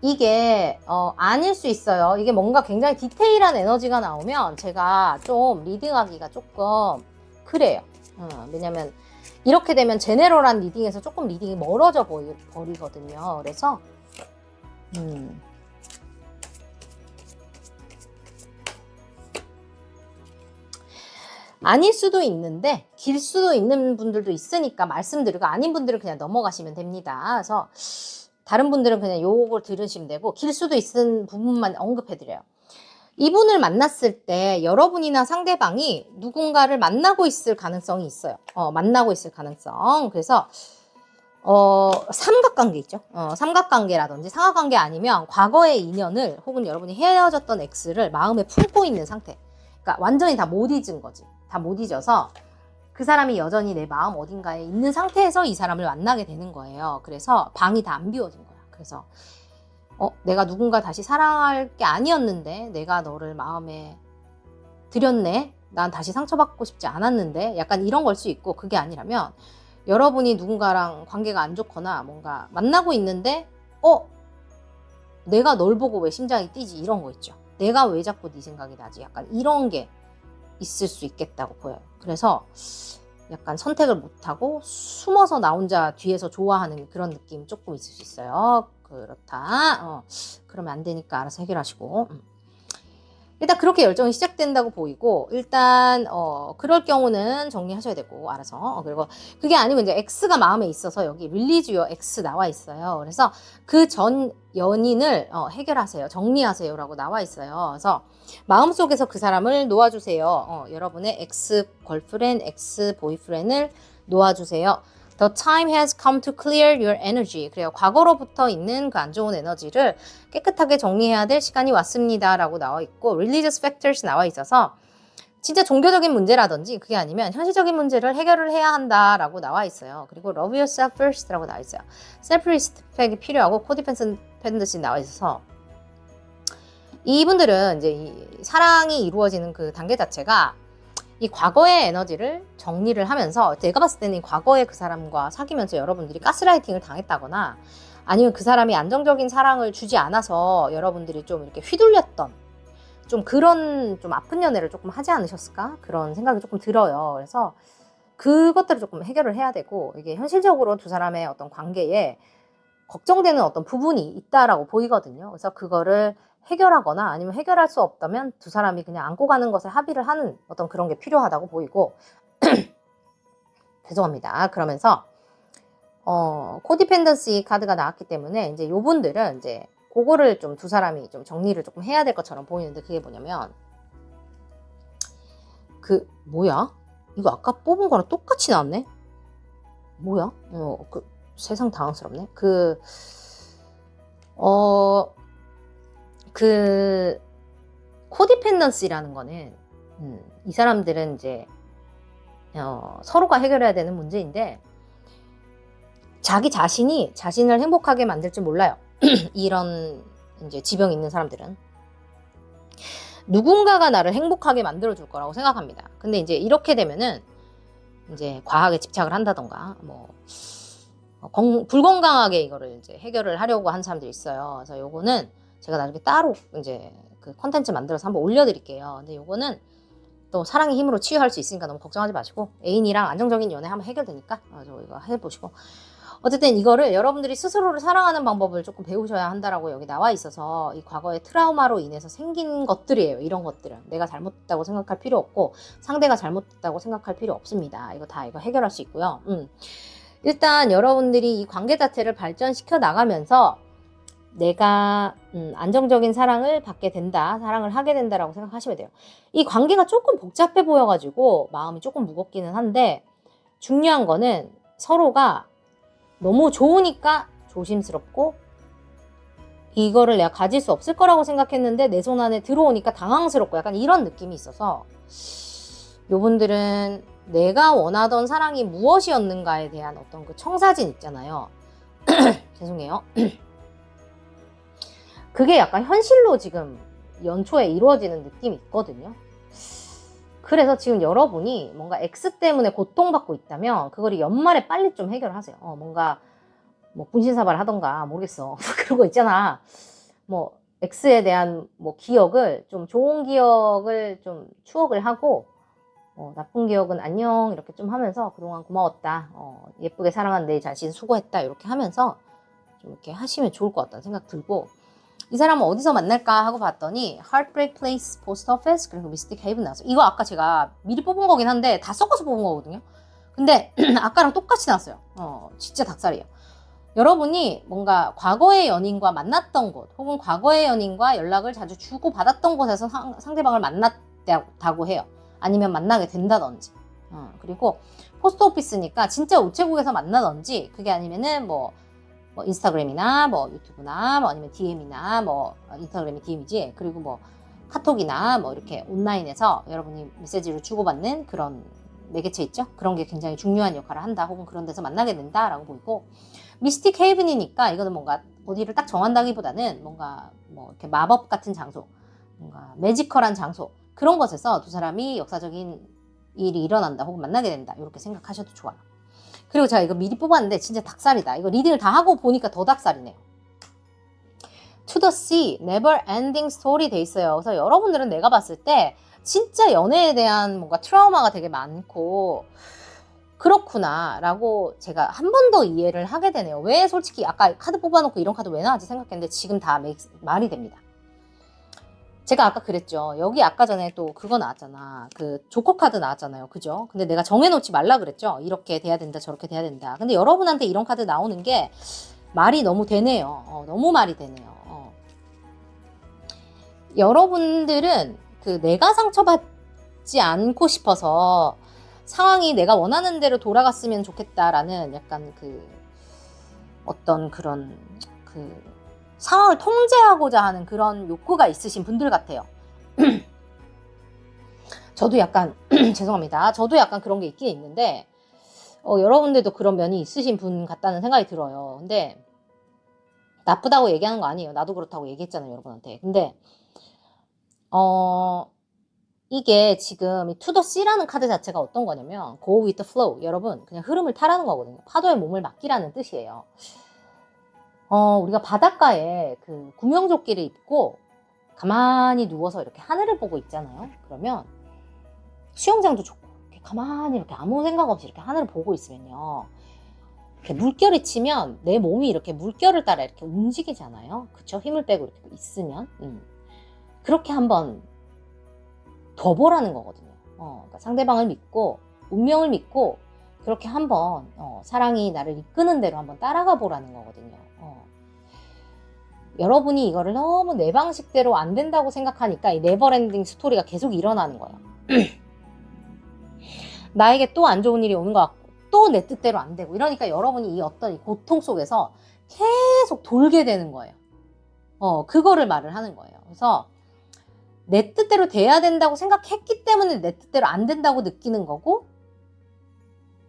이게 아닐 수 있어요. 이게 뭔가 굉장히 디테일한 에너지가 나오면 제가 좀 리딩하기가 조금 그래요. 왜냐면 이렇게 되면 제네럴한 리딩에서 조금 리딩이 멀어져 버리거든요. 그래서 아닐 수도 있는데 길 수도 있는 분들도 있으니까 말씀드리고, 아닌 분들은 그냥 넘어가시면 됩니다. 그래서 다른 분들은 그냥 요걸 들으시면 되고, 길 수도 있는 부분만 언급해드려요. 이분을 만났을 때 여러분이나 상대방이 누군가를 만나고 있을 가능성이 있어요. 만나고 있을 가능성. 그래서 삼각관계 있죠. 삼각관계라든지 상하관계 아니면 과거의 인연을, 혹은 여러분이 헤어졌던 X를 마음에 품고 있는 상태. 그러니까 완전히 다 못 잊은 거지. 다 못 잊어서 그 사람이 여전히 내 마음 어딘가에 있는 상태에서 이 사람을 만나게 되는 거예요. 그래서 방이 다 안 비워진 거야. 그래서 내가 누군가 다시 사랑할 게 아니었는데 내가 너를 마음에 들였네. 난 다시 상처받고 싶지 않았는데. 약간 이런 걸 수 있고, 그게 아니라면 여러분이 누군가랑 관계가 안 좋거나 뭔가 만나고 있는데 내가 널 보고 왜 심장이 뛰지, 이런 거 있죠. 내가 왜 자꾸 네 생각이 나지, 약간 이런 게 있을 수 있겠다고 보여요. 그래서 약간 선택을 못하고 숨어서 나 혼자 뒤에서 좋아하는 그런 느낌 조금 있을 수 있어요. 그렇다. 그러면 안 되니까 알아서 해결하시고. 일단 그렇게 열정이 시작된다고 보이고, 일단 그럴 경우는 정리하셔야 되고, 알아서. 그리고 그게 아니고 이제 X가 마음에 있어서 여기 릴리즈 유어 X 나와 있어요. 그래서 그 전 연인을 해결하세요, 정리하세요 라고 나와 있어요. 그래서 마음속에서 그 사람을 놓아주세요. 여러분의 X 걸프렌드, X 보이프렌드를 놓아주세요. The time has come to clear your energy. 그래요. 과거로부터 있는 그 안 좋은 에너지를 깨끗하게 정리해야 될 시간이 왔습니다 라고 나와 있고, religious factors 나와 있어서 진짜 종교적인 문제라든지 그게 아니면 현실적인 문제를 해결을 해야 한다라고 나와 있어요. 그리고 love yourself first라고 나와 있어요. self respect이 필요하고 codependency 나와 있어서 이분들은 이제 이 사랑이 이루어지는 그 단계 자체가 이 과거의 에너지를 정리를 하면서, 제가 봤을 때는 이 과거에 그 사람과 사귀면서 여러분들이 가스라이팅을 당했다거나 아니면 그 사람이 안정적인 사랑을 주지 않아서 여러분들이 좀 이렇게 휘둘렸던, 좀 그런 좀 아픈 연애를 조금 하지 않으셨을까? 그런 생각이 조금 들어요. 그래서 그것들을 조금 해결을 해야 되고, 이게 현실적으로 두 사람의 어떤 관계에 걱정되는 어떤 부분이 있다라고 보이거든요. 그래서 그거를 해결하거나 아니면 해결할 수 없다면 두 사람이 그냥 안고 가는 것에 합의를 하는 어떤 그런 게 필요하다고 보이고 죄송합니다. 그러면서 코디펜던시 카드가 나왔기 때문에 이제 요분들은 이제 그거를 좀 두 사람이 좀 정리를 조금 해야 될 것처럼 보이는데, 그게 뭐냐면 뭐야? 이거 아까 뽑은 거랑 똑같이 나왔네? 뭐야? 세상 당황스럽네. 코디펜던시라는 거는 이 사람들은 이제 서로가 해결해야 되는 문제인데, 자기 자신이 자신을 행복하게 만들 줄 몰라요. 이런 이제 지병이 있는 사람들은 누군가가 나를 행복하게 만들어 줄 거라고 생각합니다. 근데 이제 이렇게 되면은 이제 과학에 집착을 한다던가 불건강하게 이거를 이제 해결을 하려고 하는 사람들이 있어요. 그래서 요거는 제가 나중에 따로 이제 그 컨텐츠 만들어서 한번 올려드릴게요. 근데 요거는 또 사랑의 힘으로 치유할 수 있으니까 너무 걱정하지 마시고, 애인이랑 안정적인 연애 하면 해결되니까 이거 해보시고, 어쨌든 이거를 여러분들이 스스로를 사랑하는 방법을 조금 배우셔야 한다라고 여기 나와 있어서, 이 과거의 트라우마로 인해서 생긴 것들이에요. 이런 것들은 내가 잘못했다고 생각할 필요 없고 상대가 잘못했다고 생각할 필요 없습니다. 이거 해결할 수 있고요. 일단 여러분들이 이 관계 자체를 발전시켜 나가면서 내가 안정적인 사랑을 받게 된다, 사랑을 하게 된다라고 생각하시면 돼요. 이 관계가 조금 복잡해 보여가지고 마음이 조금 무겁기는 한데 중요한 거는 서로가 너무 좋으니까 조심스럽고 이거를 내가 가질 수 없을 거라고 생각했는데 내 손 안에 들어오니까 당황스럽고 약간 이런 느낌이 있어서 요분들은 내가 원하던 사랑이 무엇이었는가에 대한 어떤 그 청사진 있잖아요. 죄송해요. 그게 약간 현실로 지금 연초에 이루어지는 느낌이 있거든요. 그래서 지금 여러분이 뭔가 X 때문에 고통받고 있다면 그걸 연말에 빨리 좀 해결하세요. 뭔가 뭐 분신사발 하던가 모르겠어. 그런 거 있잖아. 뭐 X에 대한 뭐 기억을 좀 좋은 기억을 좀 추억을 하고 나쁜 기억은 안녕 이렇게 좀 하면서 그동안 고마웠다. 예쁘게 사랑한 내 자신 수고했다. 이렇게 하면서 좀 이렇게 하시면 좋을 것 같다는 생각 들고 이 사람은 어디서 만날까 하고 봤더니 Heartbreak Place Post Office 그리고 Mystic Haven 나왔어요. 이거 아까 제가 미리 뽑은 거긴 한데 다 섞어서 뽑은 거거든요. 근데 아까랑 똑같이 나왔어요. 진짜 닭살이에요. 여러분이 뭔가 과거의 연인과 만났던 곳 혹은 과거의 연인과 연락을 자주 주고받았던 곳에서 상대방을 만났다고 해요. 아니면 만나게 된다든지. 그리고 포스트 오피스니까 진짜 우체국에서 만나든지 그게 아니면은 뭐 인스타그램이나 뭐 유튜브나 뭐 아니면 DM이나 뭐 인스타그램이 DM이지 그리고 뭐 카톡이나 뭐 이렇게 온라인에서 여러분이 메시지를 주고받는 그런 매개체 있죠? 그런 게 굉장히 중요한 역할을 한다 혹은 그런 데서 만나게 된다라고 보이고 미스틱 헤이븐이니까 이거는 뭔가 어디를 딱 정한다기보다는 뭔가 뭐 이렇게 마법 같은 장소 뭔가 매지컬한 장소 그런 곳에서 두 사람이 역사적인 일이 일어난다 혹은 만나게 된다 이렇게 생각하셔도 좋아요. 그리고 제가 이거 미리 뽑았는데 진짜 닭살이다. 이거 리딩을 다 하고 보니까 더 닭살이네요. To the Sea, Never Ending Story 돼 있어요. 그래서 여러분들은 내가 봤을 때 진짜 연애에 대한 뭔가 트라우마가 되게 많고 그렇구나 라고 제가 한 번 더 이해를 하게 되네요. 왜 솔직히 아까 카드 뽑아놓고 이런 카드 왜 나왔지 생각했는데 지금 다 말이 됩니다. 제가 아까 그랬죠. 여기 아까 전에 또 그거 나왔잖아. 그 조커 카드 나왔잖아요. 그죠? 근데 내가 정해놓지 말라 그랬죠. 이렇게 돼야 된다 저렇게 돼야 된다. 근데 여러분한테 이런 카드 나오는 게 말이 너무 되네요. 너무 말이 되네요. 여러분들은 그 내가 상처받지 않고 싶어서 상황이 내가 원하는 대로 돌아갔으면 좋겠다라는 약간 그 어떤 그런 그 상황을 통제하고자 하는 그런 욕구가 있으신 분들 같아요. 저도 약간 죄송합니다. 저도 약간 그런 게 있긴 있는데 여러분들도 그런 면이 있으신 분 같다는 생각이 들어요. 근데 나쁘다고 얘기하는 거 아니에요. 나도 그렇다고 얘기했잖아요, 여러분한테. 근데 이게 지금 이 To the Sea라는 카드 자체가 어떤 거냐면 Go with the flow. 여러분 그냥 흐름을 타라는 거거든요. 파도에 몸을 맡기라는 뜻이에요. 우리가 바닷가에 그 구명조끼를 입고 가만히 누워서 이렇게 하늘을 보고 있잖아요. 그러면 수영장도 좋고 이렇게 가만히 이렇게 아무 생각 없이 이렇게 하늘을 보고 있으면요. 이렇게 물결이 치면 내 몸이 이렇게 물결을 따라 이렇게 움직이잖아요. 그쵸? 힘을 빼고 이렇게 있으면 그렇게 한번 더 보라는 거거든요. 그러니까 상대방을 믿고 운명을 믿고 그렇게 한번 사랑이 나를 이끄는 대로 한번 따라가 보라는 거거든요. 여러분이 이거를 너무 내 방식대로 안 된다고 생각하니까 이 네버엔딩 스토리가 계속 일어나는 거예요. 나에게 또 안 좋은 일이 오는 것 같고 또 내 뜻대로 안 되고 이러니까 여러분이 이 어떤 이 고통 속에서 계속 돌게 되는 거예요. 그거를 말을 하는 거예요. 그래서 내 뜻대로 돼야 된다고 생각했기 때문에 내 뜻대로 안 된다고 느끼는 거고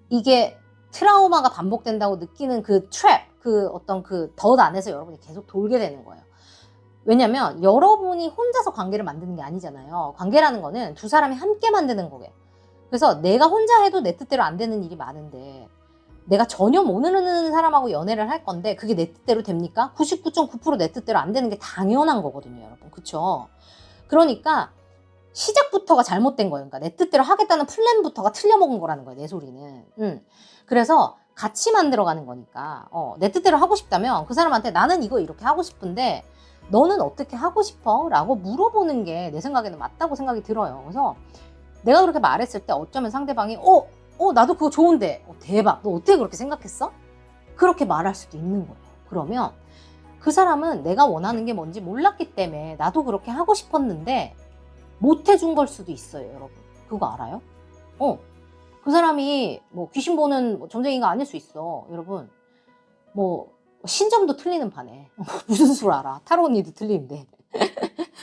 이게 트라우마가 반복된다고 느끼는 그 트랩, 그 어떤 그 덫 안에서 여러분이 계속 돌게 되는 거예요. 왜냐면 여러분이 혼자서 관계를 만드는 게 아니잖아요. 관계라는 거는 두 사람이 함께 만드는 거예요. 그래서 내가 혼자 해도 내 뜻대로 안 되는 일이 많은데 내가 전혀 모르는 사람하고 연애를 할 건데 그게 내 뜻대로 됩니까? 99.9% 내 뜻대로 안 되는 게 당연한 거거든요, 여러분. 그쵸? 그러니까 시작부터가 잘못된 거예요. 그러니까 내 뜻대로 하겠다는 플랜부터가 틀려먹은 거라는 거예요, 내 소리는. 그래서 같이 만들어가는 거니까 내 뜻대로 하고 싶다면 그 사람한테 나는 이거 이렇게 하고 싶은데 너는 어떻게 하고 싶어? 라고 물어보는 게 내 생각에는 맞다고 생각이 들어요. 그래서 내가 그렇게 말했을 때 어쩌면 상대방이 나도 그거 좋은데 대박 너 어떻게 그렇게 생각했어? 그렇게 말할 수도 있는 거예요. 그러면 그 사람은 내가 원하는 게 뭔지 몰랐기 때문에 나도 그렇게 하고 싶었는데 못 해준 걸 수도 있어요, 여러분. 그거 알아요? 그 사람이 뭐 귀신 보는 뭐 점쟁이가 아닐 수 있어, 여러분. 뭐 신점도 틀리는 판에 무슨 수를 알아? 타로 언니도 틀리는데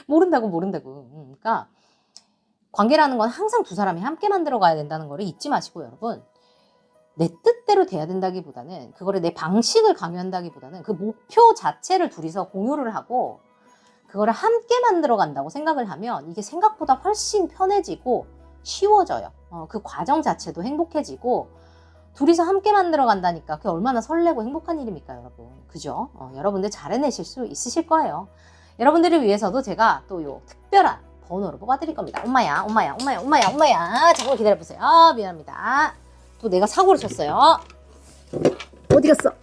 모른다고. 그러니까 관계라는 건 항상 두 사람이 함께 만들어 가야 된다는 거를 잊지 마시고, 여러분. 내 뜻대로 돼야 된다기보다는, 그거를 내 방식을 강요한다기보다는 그 목표 자체를 둘이서 공유를 하고 그거를 함께 만들어 간다고 생각을 하면 이게 생각보다 훨씬 편해지고 쉬워져요. 그 과정 자체도 행복해지고 둘이서 함께 만들어 간다니까 그게 얼마나 설레고 행복한 일입니까, 여러분. 그죠? 여러분들 잘 해내실 수 있으실 거예요. 여러분들을 위해서도 제가 또 요 특별한 번호를 뽑아드릴 겁니다. 엄마야. 잠깐 기다려보세요. 미안합니다. 또 내가 사고를 쳤어요. 어디 갔어?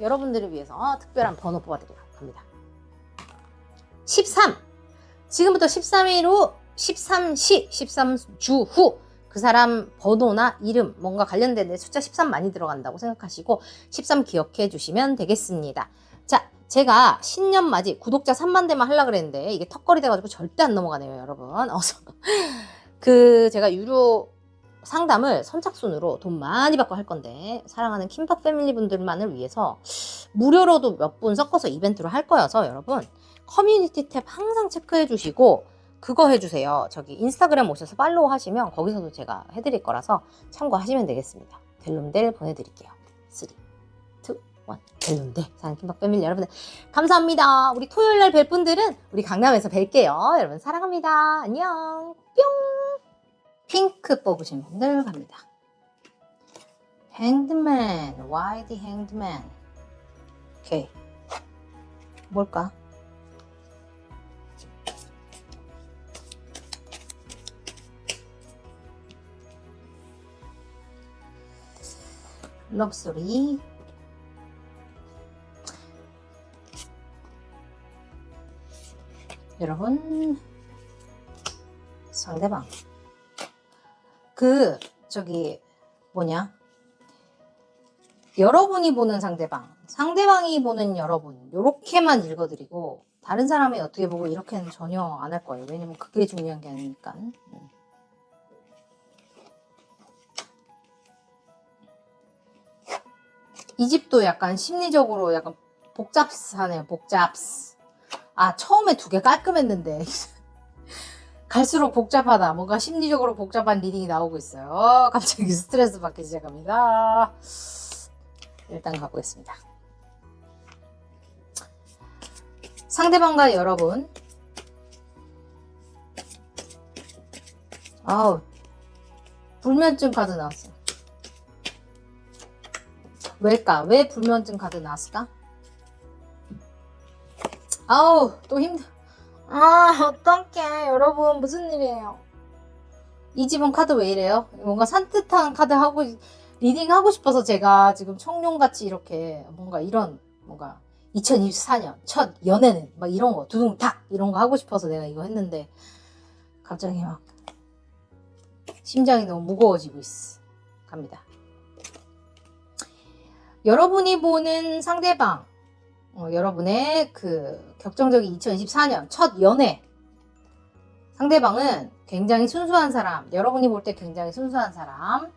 여러분들을 위해서 특별한 번호 뽑아드리러 갑니다. 13. 지금부터 13일 후, 13시, 13주 후 그 사람 번호나 이름, 뭔가 관련된 데 숫자 13 많이 들어간다고 생각하시고 13 기억해 주시면 되겠습니다. 자, 제가 신년 맞이 구독자 3만 대만 하려고 그랬는데 이게 턱걸이 돼가지고 절대 안 넘어가네요, 여러분. 제가 유료 상담을 선착순으로 돈 많이 받고 할 건데, 사랑하는 킴밥 패밀리 분들만을 위해서 무료로도 몇 분 섞어서 이벤트로 할 거여서 여러분 커뮤니티 탭 항상 체크해 주시고 그거 해주세요. 저기 인스타그램 오셔서 팔로우 하시면 거기서도 제가 해드릴 거라서 참고하시면 되겠습니다. 델룸델 보내드릴게요. 3, 2, 1 델룸델. 사랑하는 킴밥 패밀리 여러분들 감사합니다. 우리 토요일날 뵐 분들은 우리 강남에서 뵐게요. 여러분 사랑합니다. 안녕. 뿅. 핑크 뽑으신 분들 갑니다. 행드맨, 와이드 행드맨. 오케이. 뭘까? 럽소리. 여러분, 상대방. 여러분이 보는 상대방, 상대방이 보는 여러분, 요렇게만 읽어드리고, 다른 사람이 어떻게 보고 이렇게는 전혀 안 할 거예요. 왜냐면 그게 중요한 게 아니니까. 이 집도 약간 심리적으로 약간 복잡하네요. 처음에 두 개 깔끔했는데. 갈수록 복잡하다. 뭔가 심리적으로 복잡한 리딩이 나오고 있어요. 갑자기 스트레스 받기 시작합니다. 일단 가보겠습니다. 상대방과 여러분. 불면증 카드 나왔어. 왜일까? 왜 불면증 카드 나왔을까? 또 힘들어. 어떡해. 여러분, 무슨 일이에요? 이 집은 카드 왜 이래요? 뭔가 산뜻한 카드 리딩 하고 싶어서 제가 지금 청룡같이 이렇게 뭔가 2024년 첫 연애는 막 이런 거, 두둥탁 이런 거 하고 싶어서 내가 이거 했는데 갑자기 막 심장이 너무 무거워지고 있어. 갑니다. 여러분이 보는 상대방. 여러분의 그 격정적인 2024년 첫 연애. 상대방은 굉장히 순수한 사람, 여러분이 볼 때 굉장히 순수한 사람,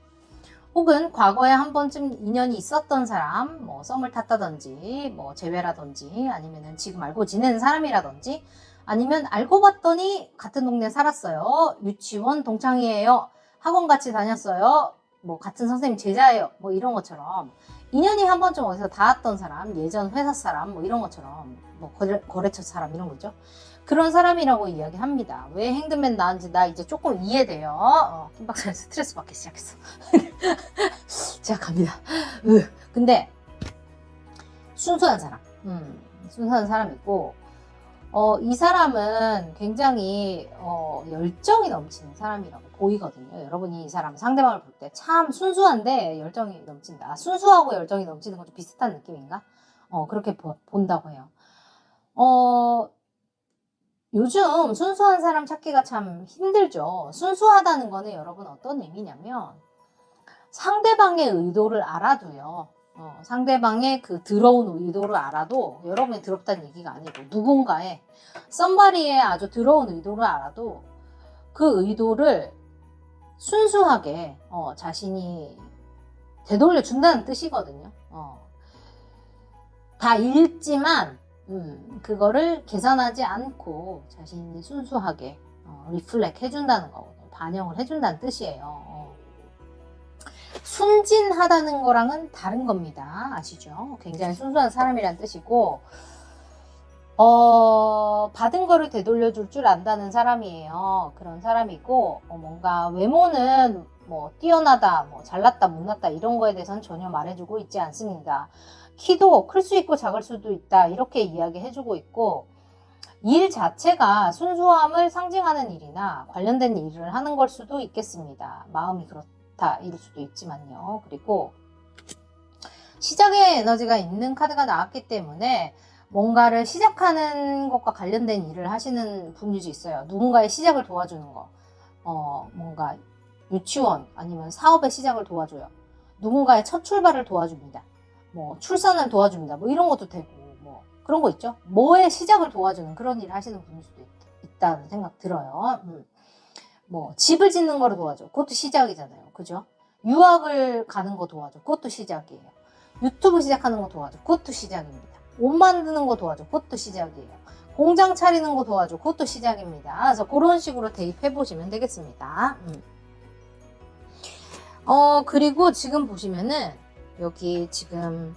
혹은 과거에 한 번쯤 인연이 있었던 사람, 뭐 썸을 탔다든지, 뭐 재회라든지, 아니면은 지금 알고 지내는 사람이라든지, 아니면 알고 봤더니 같은 동네에 살았어요. 유치원 동창이에요. 학원 같이 다녔어요. 뭐 같은 선생님 제자예요. 뭐 이런 것처럼 인연이 한 번쯤 어디서 닿았던 사람, 예전 회사 사람, 뭐 이런 것처럼, 뭐 거래처 사람 이런 거죠. 그런 사람이라고 이야기합니다. 왜 행드맨 나은지 나 이제 조금 이해돼요. 김 박사님 스트레스 받기 시작했어. 제가 갑니다. 근데 순수한 사람, 순수한 사람이고, 이 사람은 굉장히 열정이 넘치는 사람이라고 보이거든요. 여러분이 이 사람 상대방을 볼 때 참 순수한데 열정이 넘친다. 순수하고 열정이 넘치는 건 좀 비슷한 느낌인가? 그렇게 본다고 해요. 요즘 순수한 사람 찾기가 참 힘들죠. 순수하다는 거는 여러분 어떤 의미냐면 상대방의 의도를 알아도요. 상대방의 그 들어온 의도를 알아도 여러분이 더럽다는 얘기가 아니고 누군가의 somebody의 아주 들어온 의도를 알아도 그 의도를 순수하게 자신이 되돌려 준다는 뜻이거든요. 다 읽지만 그거를 계산하지 않고 자신이 순수하게 리플렉 해준다는 거거든요. 반영을 해준다는 뜻이에요. 순진하다는 거랑은 다른 겁니다. 아시죠? 굉장히 순수한 사람이란 뜻이고 받은 거를 되돌려 줄 줄 안다는 사람이에요. 그런 사람이고 뭔가 외모는 뭐 뛰어나다, 뭐 잘났다, 못났다 이런 거에 대해서는 전혀 말해주고 있지 않습니다. 키도 클 수 있고 작을 수도 있다 이렇게 이야기해주고 있고 일 자체가 순수함을 상징하는 일이나 관련된 일을 하는 걸 수도 있겠습니다. 마음이 그렇다 일 수도 있지만요. 그리고 시작의 에너지가 있는 카드가 나왔기 때문에 뭔가를 시작하는 것과 관련된 일을 하시는 분일 수 있어요. 누군가의 시작을 도와주는 거. 뭔가 유치원 아니면 사업의 시작을 도와줘요. 누군가의 첫 출발을 도와줍니다. 뭐 출산을 도와줍니다. 뭐 이런 것도 되고 뭐 그런 거 있죠. 뭐의 시작을 도와주는 그런 일을 하시는 분일 수도 있다는 생각 들어요. 뭐 집을 짓는 거를 도와줘. 그것도 시작이잖아요. 그죠? 유학을 가는 거 도와줘. 그것도 시작이에요. 유튜브 시작하는 거 도와줘. 그것도 시작입니다. 옷 만드는 거 도와줘. 그것도 시작이에요. 공장 차리는 거 도와줘. 그것도 시작입니다. 그래서 그런 식으로 대입해 보시면 되겠습니다. 그리고 지금 보시면은 여기 지금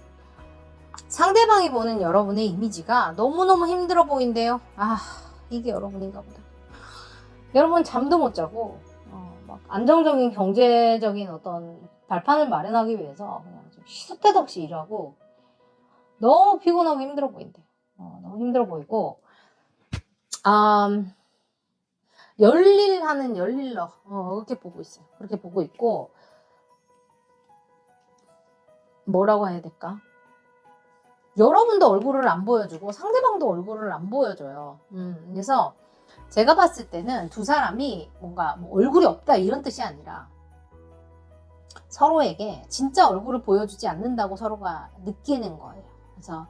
상대방이 보는 여러분의 이미지가 너무너무 힘들어 보인대요. 이게 여러분인가 보다. 여러분 잠도 못 자고 막 안정적인 경제적인 어떤 발판을 마련하기 위해서 그냥 좀 시도 때도 없이 일하고 너무 피곤하고 힘들어 보인대요. 너무 힘들어 보이고 열일하는 열일러 그렇게 보고 있어요. 그렇게 보고 있고 뭐라고 해야 될까? 여러분도 얼굴을 안 보여주고 상대방도 얼굴을 안 보여줘요. 그래서 제가 봤을 때는 두 사람이 뭔가 뭐 얼굴이 없다 이런 뜻이 아니라 서로에게 진짜 얼굴을 보여주지 않는다고 서로가 느끼는 거예요. 그래서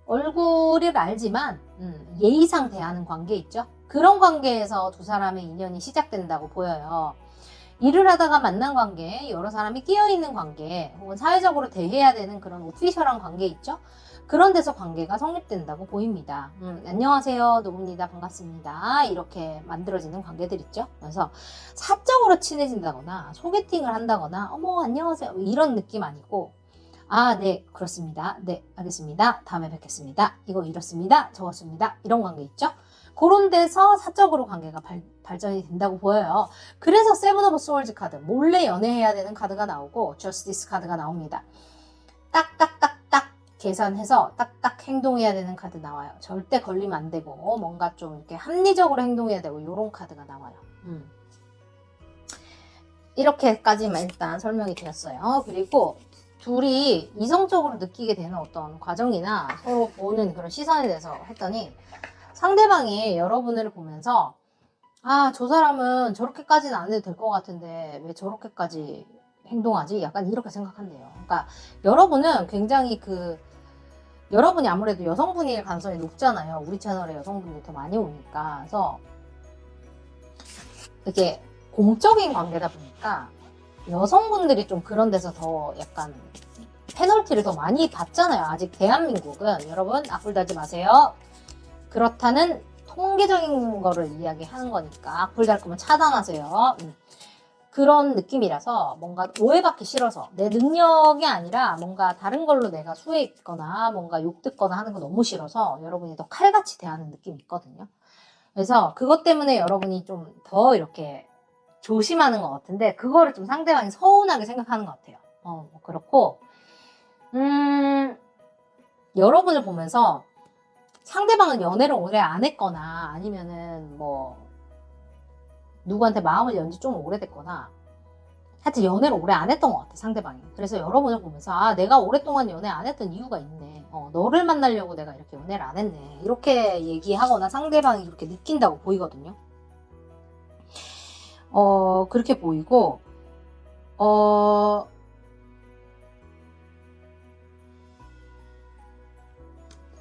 얼굴을 알지만 예의상 대하는 관계 있죠? 그런 관계에서 두 사람의 인연이 시작된다고 보여요. 일을 하다가 만난 관계, 여러 사람이 끼어있는 관계, 혹은 사회적으로 대해야 되는 그런 오피셜한 관계 있죠? 그런 데서 관계가 성립된다고 보입니다. 안녕하세요, 노부입니다. 반갑습니다. 이렇게 만들어지는 관계들 있죠? 그래서 사적으로 친해진다거나 소개팅을 한다거나 어머 안녕하세요 이런 느낌 아니고 네 그렇습니다. 네 알겠습니다. 다음에 뵙겠습니다. 이거 이렇습니다. 저렇습니다. 이런 관계 있죠? 그런 데서 사적으로 관계가 발전이 된다고 보여요. 그래서 세븐 오브 소울즈 카드, 몰래 연애해야 되는 카드가 나오고 저스티스 카드가 나옵니다. 딱딱딱딱 계산해서 딱딱 행동해야 되는 카드 나와요. 절대 걸리면 안 되고 뭔가 좀 이렇게 합리적으로 행동해야 되고 이런 카드가 나와요. 이렇게까지만 일단 설명이 되었어요. 그리고 둘이 이성적으로 느끼게 되는 어떤 과정이나 서로 보는 그런 시선에 대해서 했더니 상대방이 여러분을 보면서 저 사람은 저렇게까지는 안 해도 될 것 같은데 왜 저렇게까지 행동하지? 약간 이렇게 생각한대요. 그러니까 여러분은 굉장히 여러분이 아무래도 여성분일 가능성이 높잖아요. 우리 채널에 여성분들이 더 많이 오니까. 그래서 이게 공적인 관계다 보니까 여성분들이 좀 그런 데서 더 약간 페널티를 더 많이 받잖아요. 아직 대한민국은. 여러분 악플 달지 마세요. 그렇다는 통계적인 거를 이야기하는 거니까 악플 달 거면 차단하세요. 그런 느낌이라서 뭔가 오해받기 싫어서 내 능력이 아니라 뭔가 다른 걸로 내가 수혜 있거나 뭔가 욕 듣거나 하는 거 너무 싫어서 여러분이 더 칼같이 대하는 느낌이 있거든요. 그래서 그것 때문에 여러분이 좀 더 이렇게 조심하는 것 같은데 그거를 좀 상대방이 서운하게 생각하는 것 같아요. 그렇고 여러분을 보면서 상대방은 연애를 오래 안 했거나 아니면은 뭐 누구한테 마음을 연 지 좀 오래됐거나 하여튼 연애를 오래 안 했던 것 같아 상대방이. 그래서 여러분을 보면서 내가 오랫동안 연애 안 했던 이유가 있네. 너를 만나려고 내가 이렇게 연애를 안 했네. 이렇게 얘기하거나 상대방이 그렇게 느낀다고 보이거든요. 그렇게 보이고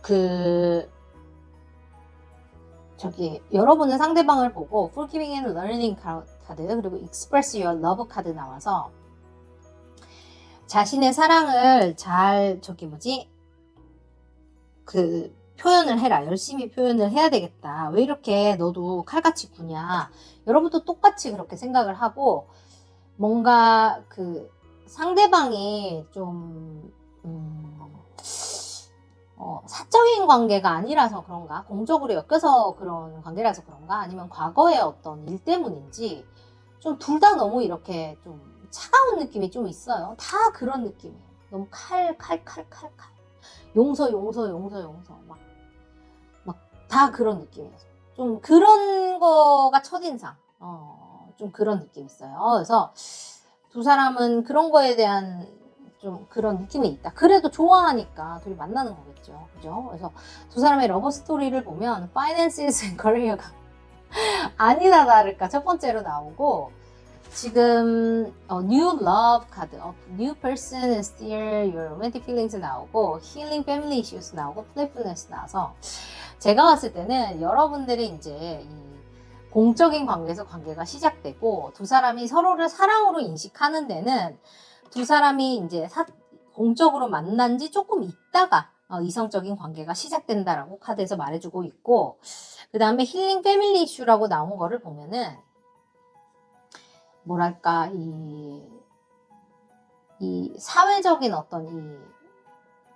그 저기 여러분은 상대방을 보고 Forgiving and Learning 카드 그리고 Express Your Love 카드 나와서 자신의 사랑을 잘 그 표현을 해라. 열심히 표현을 해야 되겠다. 왜 이렇게 너도 칼같이 구냐. 여러분도 똑같이 그렇게 생각을 하고 뭔가 그 상대방이 좀 사적인 관계가 아니라서 그런가, 공적으로 엮여서 그런 관계라서 그런가, 아니면 과거의 어떤 일 때문인지 좀 둘 다 너무 이렇게 좀 차가운 느낌이 좀 있어요. 다 그런 느낌이에요. 너무 칼 용서 막 다 그런 느낌이에요. 좀 그런 거가 첫인상. 좀 그런 느낌이 있어요. 그래서 두 사람은 그런 거에 대한 좀 그런 느낌이 있다. 그래도 좋아하니까 둘이 만나는 거겠죠. 그죠? 그래서 두 사람의 러브 스토리를 보면 Finances and Career가 아니나 다를까 첫 번째로 나오고, 지금 New Love 카드, New Person and Still Your Romantic Feelings 나오고, Healing Family Issues 나오고, Playfulness 나와서 제가 봤을 때는 여러분들이 이제 이 공적인 관계에서 관계가 시작되고 두 사람이 서로를 사랑으로 인식하는 데는 두 사람이 이제 공적으로 만난 지 조금 있다가 이성적인 관계가 시작된다라고 카드에서 말해주고 있고, 그 다음에 힐링 패밀리 이슈라고 나온 거를 보면은 뭐랄까 이 사회적인 어떤 이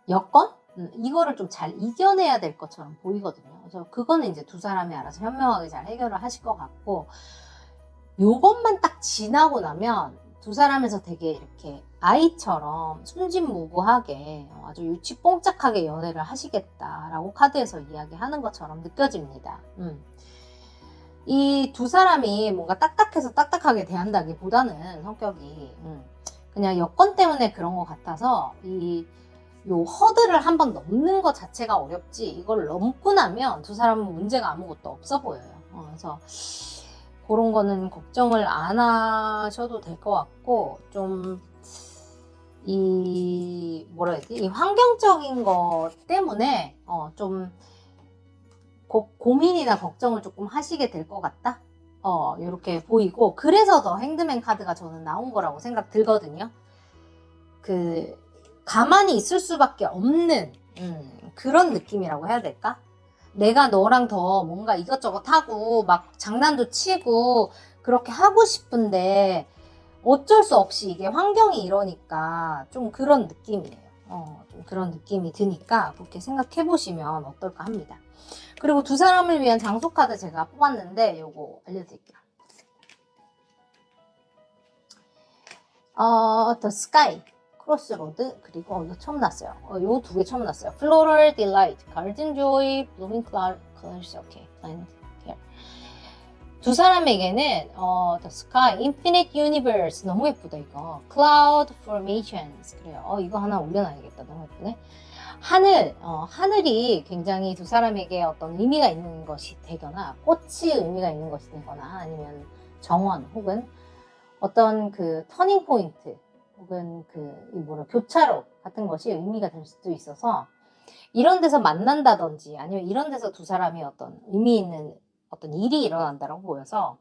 여건? 이거를 좀 잘 이겨내야 될 것처럼 보이거든요. 그래서 그거는 이제 두 사람이 알아서 현명하게 잘 해결을 하실 것 같고, 요것만 딱 지나고 나면 두 사람에서 되게 이렇게 아이처럼 순진무구하게 아주 유치뽕짝하게 연애를 하시겠다라고 카드에서 이야기하는 것처럼 느껴집니다. 이 두 사람이 뭔가 딱딱해서 딱딱하게 대한다기보다는 성격이 그냥 여건 때문에 그런 것 같아서 요 허들을 한번 넘는 것 자체가 어렵지, 이걸 넘고 나면 두 사람은 문제가 아무것도 없어 보여요. 그래서 그런 거는 걱정을 안 하셔도 될 것 같고, 좀 뭐라 해야 되지? 이 환경적인 것 때문에 좀 고민이나 걱정을 조금 하시게 될 것 같다. 이렇게 보이고, 그래서 더 핸드맨 카드가 저는 나온 거라고 생각 들거든요. 가만히 있을 수밖에 없는 그런 느낌이라고 해야 될까? 내가 너랑 더 뭔가 이것저것 하고 막 장난도 치고 그렇게 하고 싶은데 어쩔 수 없이 이게 환경이 이러니까 좀 그런 느낌이에요. 좀 그런 느낌이 드니까 그렇게 생각해 보시면 어떨까 합니다. 그리고 두 사람을 위한 장소 카드 제가 뽑았는데 요거 알려드릴게요. The Sky, 크로스로드, 그리고 이거 처음 났어요. 요 두 개 처음 났어요. Floral Delight, Garden Joy, Blooming Colors, 오케이. 두 사람에게는 The Sky, Infinite Universe, 너무 예쁘다 이거. Cloud Formations, 그래요. 이거 하나 올려놔야겠다. 너무 예쁘네. 하늘이 굉장히 두 사람에게 어떤 의미가 있는 것이 되거나, 꽃이 의미가 있는 것이 되거나, 아니면 정원 혹은 어떤 그 터닝 포인트 혹은 교차로 같은 것이 의미가 될 수도 있어서 이런 데서 만난다든지 아니면 이런 데서 두 사람이 어떤 의미 있는 어떤 일이 일어난다고 보여서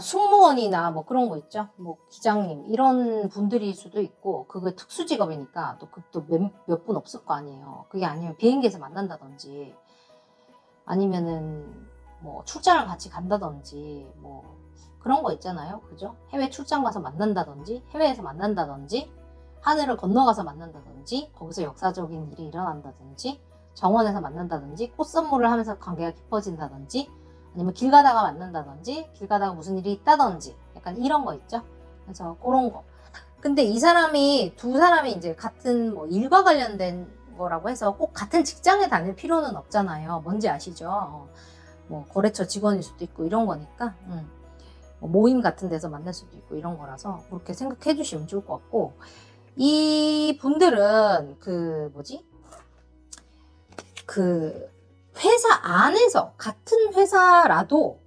승무원이나 그런 거 있죠. 기장님 이런 분들일 수도 있고, 그게 특수 직업이니까 또 몇 분 없을 거 아니에요. 그게 아니면 비행기에서 만난다든지 아니면은 출장을 같이 간다든지 그런 거 있잖아요. 그죠? 해외 출장 가서 만난다든지, 해외에서 만난다든지, 하늘을 건너가서 만난다든지, 거기서 역사적인 일이 일어난다든지, 정원에서 만난다든지, 꽃 선물을 하면서 관계가 깊어진다든지, 아니면 길 가다가 만난다든지, 길 가다가 무슨 일이 있다든지, 약간 이런 거 있죠. 그래서 그런 거. 근데 두 사람이 이제 같은 일과 관련된 거라고 해서 꼭 같은 직장에 다닐 필요는 없잖아요. 뭔지 아시죠? 거래처 직원일 수도 있고 이런 거니까. 모임 같은 데서 만날 수도 있고 이런 거라서 그렇게 생각해 주시면 좋을 것 같고, 이 분들은 회사 안에서, 같은 회사라도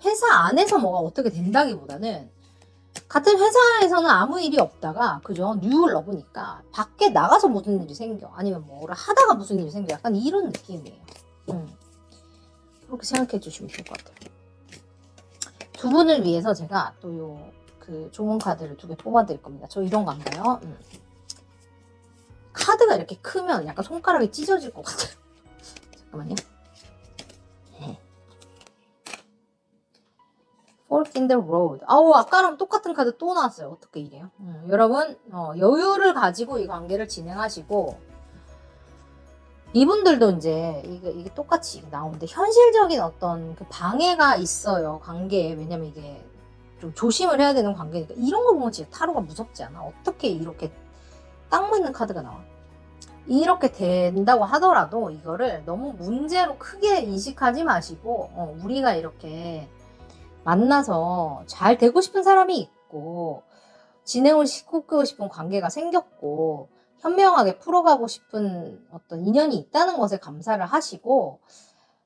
회사 안에서 뭐가 어떻게 된다기보다는 같은 회사에서는 아무 일이 없다가 그죠? 뉴를 넣으니까 밖에 나가서 무슨 일이 생겨. 아니면 뭐를 하다가 무슨 일이 생겨. 약간 이런 느낌이에요. 그렇게 생각해 주시면 좋을 것 같아요. 두 분을 위해서 제가 또 그 좋은 카드를 2개 뽑아드릴 겁니다. 저 이런 거 안 봐요. 카드가 이렇게 크면 약간 손가락이 찢어질 것 같아요. 잠깐만요. Fork in the road. 아우, 아까랑 똑같은 카드 또 나왔어요. 어떻게 이래요? 여러분, 여유를 가지고 이 관계를 진행하시고, 이분들도 이제, 이게 똑같이 나오는데, 현실적인 어떤 그 방해가 있어요. 관계에. 왜냐면 이게 좀 조심을 해야 되는 관계니까. 이런 거 보면 진짜 타로가 무섭지 않아? 어떻게 이렇게 딱 맞는 카드가 나와? 이렇게 된다고 하더라도 이거를 너무 문제로 크게 인식하지 마시고, 우리가 이렇게 만나서 잘 되고 싶은 사람이 있고 진행을 시키고 싶은 관계가 생겼고 현명하게 풀어가고 싶은 어떤 인연이 있다는 것에 감사를 하시고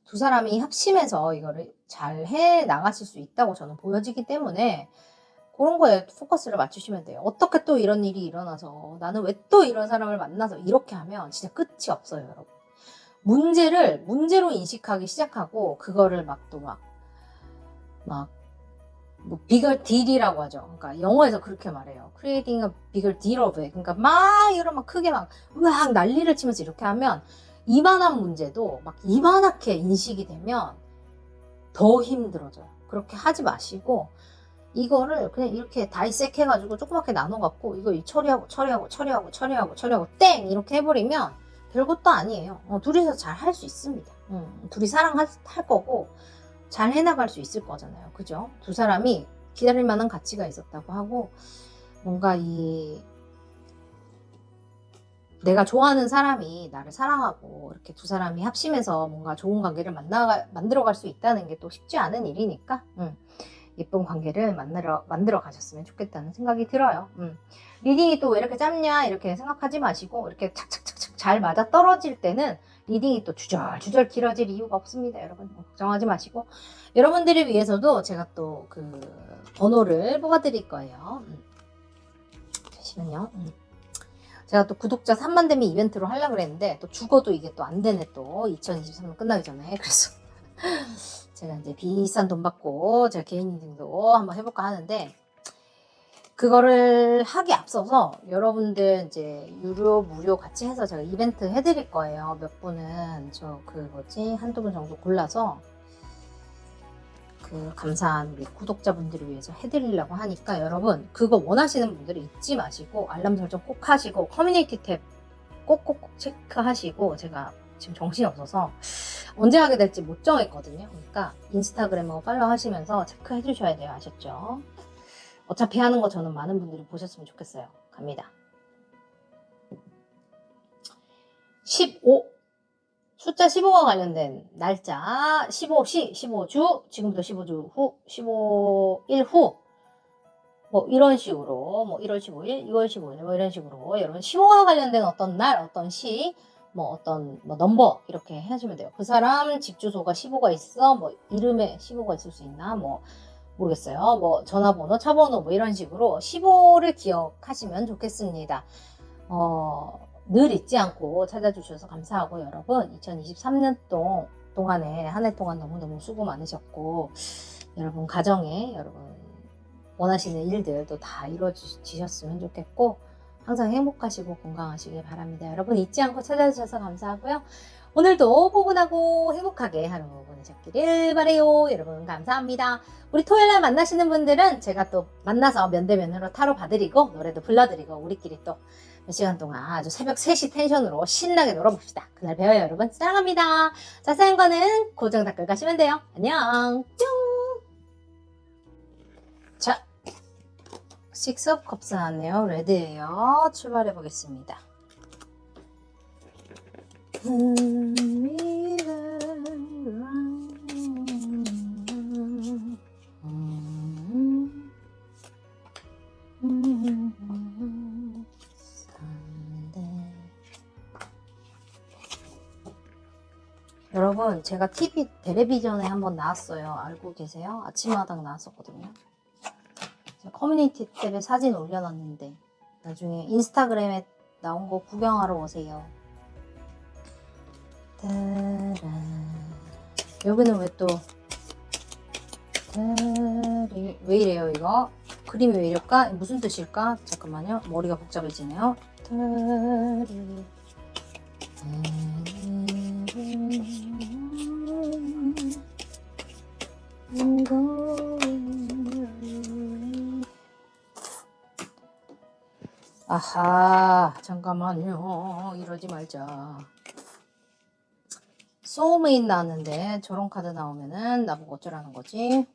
두 사람이 합심해서 이거를 잘 해 나가실 수 있다고 저는 보여지기 때문에 그런 거에 포커스를 맞추시면 돼요. 어떻게 또 이런 일이 일어나서 나는 왜 또 이런 사람을 만나서 이렇게 하면 진짜 끝이 없어요, 여러분. 문제를 문제로 인식하기 시작하고 그거를 뭐 bigger deal이라고 하죠. 그러니까 영어에서 그렇게 말해요. creating a bigger deal of it. 그러니까 막 이런 막 크게 막 으악 난리를 치면서 이렇게 하면 이만한 문제도 막 이만하게 인식이 되면 더 힘들어져요. 그렇게 하지 마시고 이거를 그냥 이렇게 다이섹 해가지고 조그맣게 나눠갖고 이거 처리하고 땡 이렇게 해버리면 별것도 아니에요. 둘이서 잘 할 수 있습니다. 둘이 사랑할 거고 잘 해나갈 수 있을 거잖아요. 그죠? 두 사람이 기다릴 만한 가치가 있었다고 하고 뭔가 내가 좋아하는 사람이 나를 사랑하고 이렇게 두 사람이 합심해서 뭔가 좋은 관계를 만들어갈 수 있다는 게 또 쉽지 않은 일이니까 예쁜 관계를 만들어 가셨으면 좋겠다는 생각이 들어요. 리딩이 또 왜 이렇게 짧냐 이렇게 생각하지 마시고 이렇게 착착착착 잘 맞아 떨어질 때는 리딩이 또 주절주절 길어질 이유가 없습니다. 여러분 걱정하지 마시고 여러분들을 위해서도 제가 또 그 번호를 뽑아드릴 거예요. 잠시만요. 제가 또 구독자 3만 되면 이벤트로 하려고 그랬는데 또 죽어도 이게 또 안 되네 또 2023년 끝나기 전에 그래서 제가 이제 비싼 돈 받고 제가 개인 인증도 한번 해볼까 하는데 그거를 하기 앞서서 여러분들 이제 유료 무료 같이 해서 제가 이벤트 해드릴 거예요. 몇 분은 저 한두 분 정도 골라서 그 감사한 우리 구독자분들을 위해서 해드리려고 하니까 여러분 그거 원하시는 분들은 잊지 마시고 알람 설정 꼭 하시고 커뮤니티 탭 꼭꼭꼭 체크하시고 제가 지금 정신이 없어서 언제 하게 될지 못 정했거든요. 그러니까 인스타그램하고 팔로우 하시면서 체크해 주셔야 돼요. 아셨죠? 어차피 하는 거 저는 많은 분들이 보셨으면 좋겠어요. 갑니다. 15 숫자 15가 관련된 날짜 15시 15주 지금부터 15주 후 15일 후 뭐 이런 식으로 뭐 1월 15일 2월 15일 뭐 이런 식으로 여러분 15와 관련된 어떤 날 어떤 시 뭐 어떤 뭐 넘버 이렇게 하시면 돼요. 그 사람 집 주소가 15가 있어 뭐 이름에 15가 있을 수 있나 뭐 모르겠어요. 뭐 전화번호 차번호 뭐 이런 식으로 15를 기억하시면 좋겠습니다. 늘 잊지 않고 찾아주셔서 감사하고 여러분 2023년 동안에 한 해 동안 너무너무 수고 많으셨고 여러분 가정에 여러분 원하시는 일들도 다 이루어지셨으면 좋겠고 항상 행복하시고 건강하시길 바랍니다. 여러분 잊지 않고 찾아주셔서 감사하고요. 오늘도 포근하고 행복하게 하루 보내셨기를 바래요. 여러분 감사합니다. 우리 토요일날 만나시는 분들은 제가 또 만나서 면대면으로 타로 봐드리고 노래도 불러드리고 우리끼리 또 몇 시간 동안 아주 새벽 3시 텐션으로 신나게 놀아봅시다. 그날 뵈어요 여러분. 사랑합니다. 자세한 거는 고정 댓글 가시면 돼요. 안녕. 뿅. 자, 6 of Cups 나왔네요. 레드예요. 출발해 보겠습니다. 여러분 제가 텔레비전에 한번 나왔어요. 알고 계세요? 아침마당 나왔었거든요. 커뮤니티 탭에 사진 올려놨는데 나중에 인스타그램에 나온 거 구경하러 오세요. 따란. 여기는 왜 또 왜 이래요 이거? 그림이 왜 이럴까? 무슨 뜻일까? 잠깐만요. 머리가 복잡해지네요. 아하, 잠깐만요. 이러지 말자. 소울메이트 나왔는데 저런 카드 나오면은 나보고 어쩌라는 거지?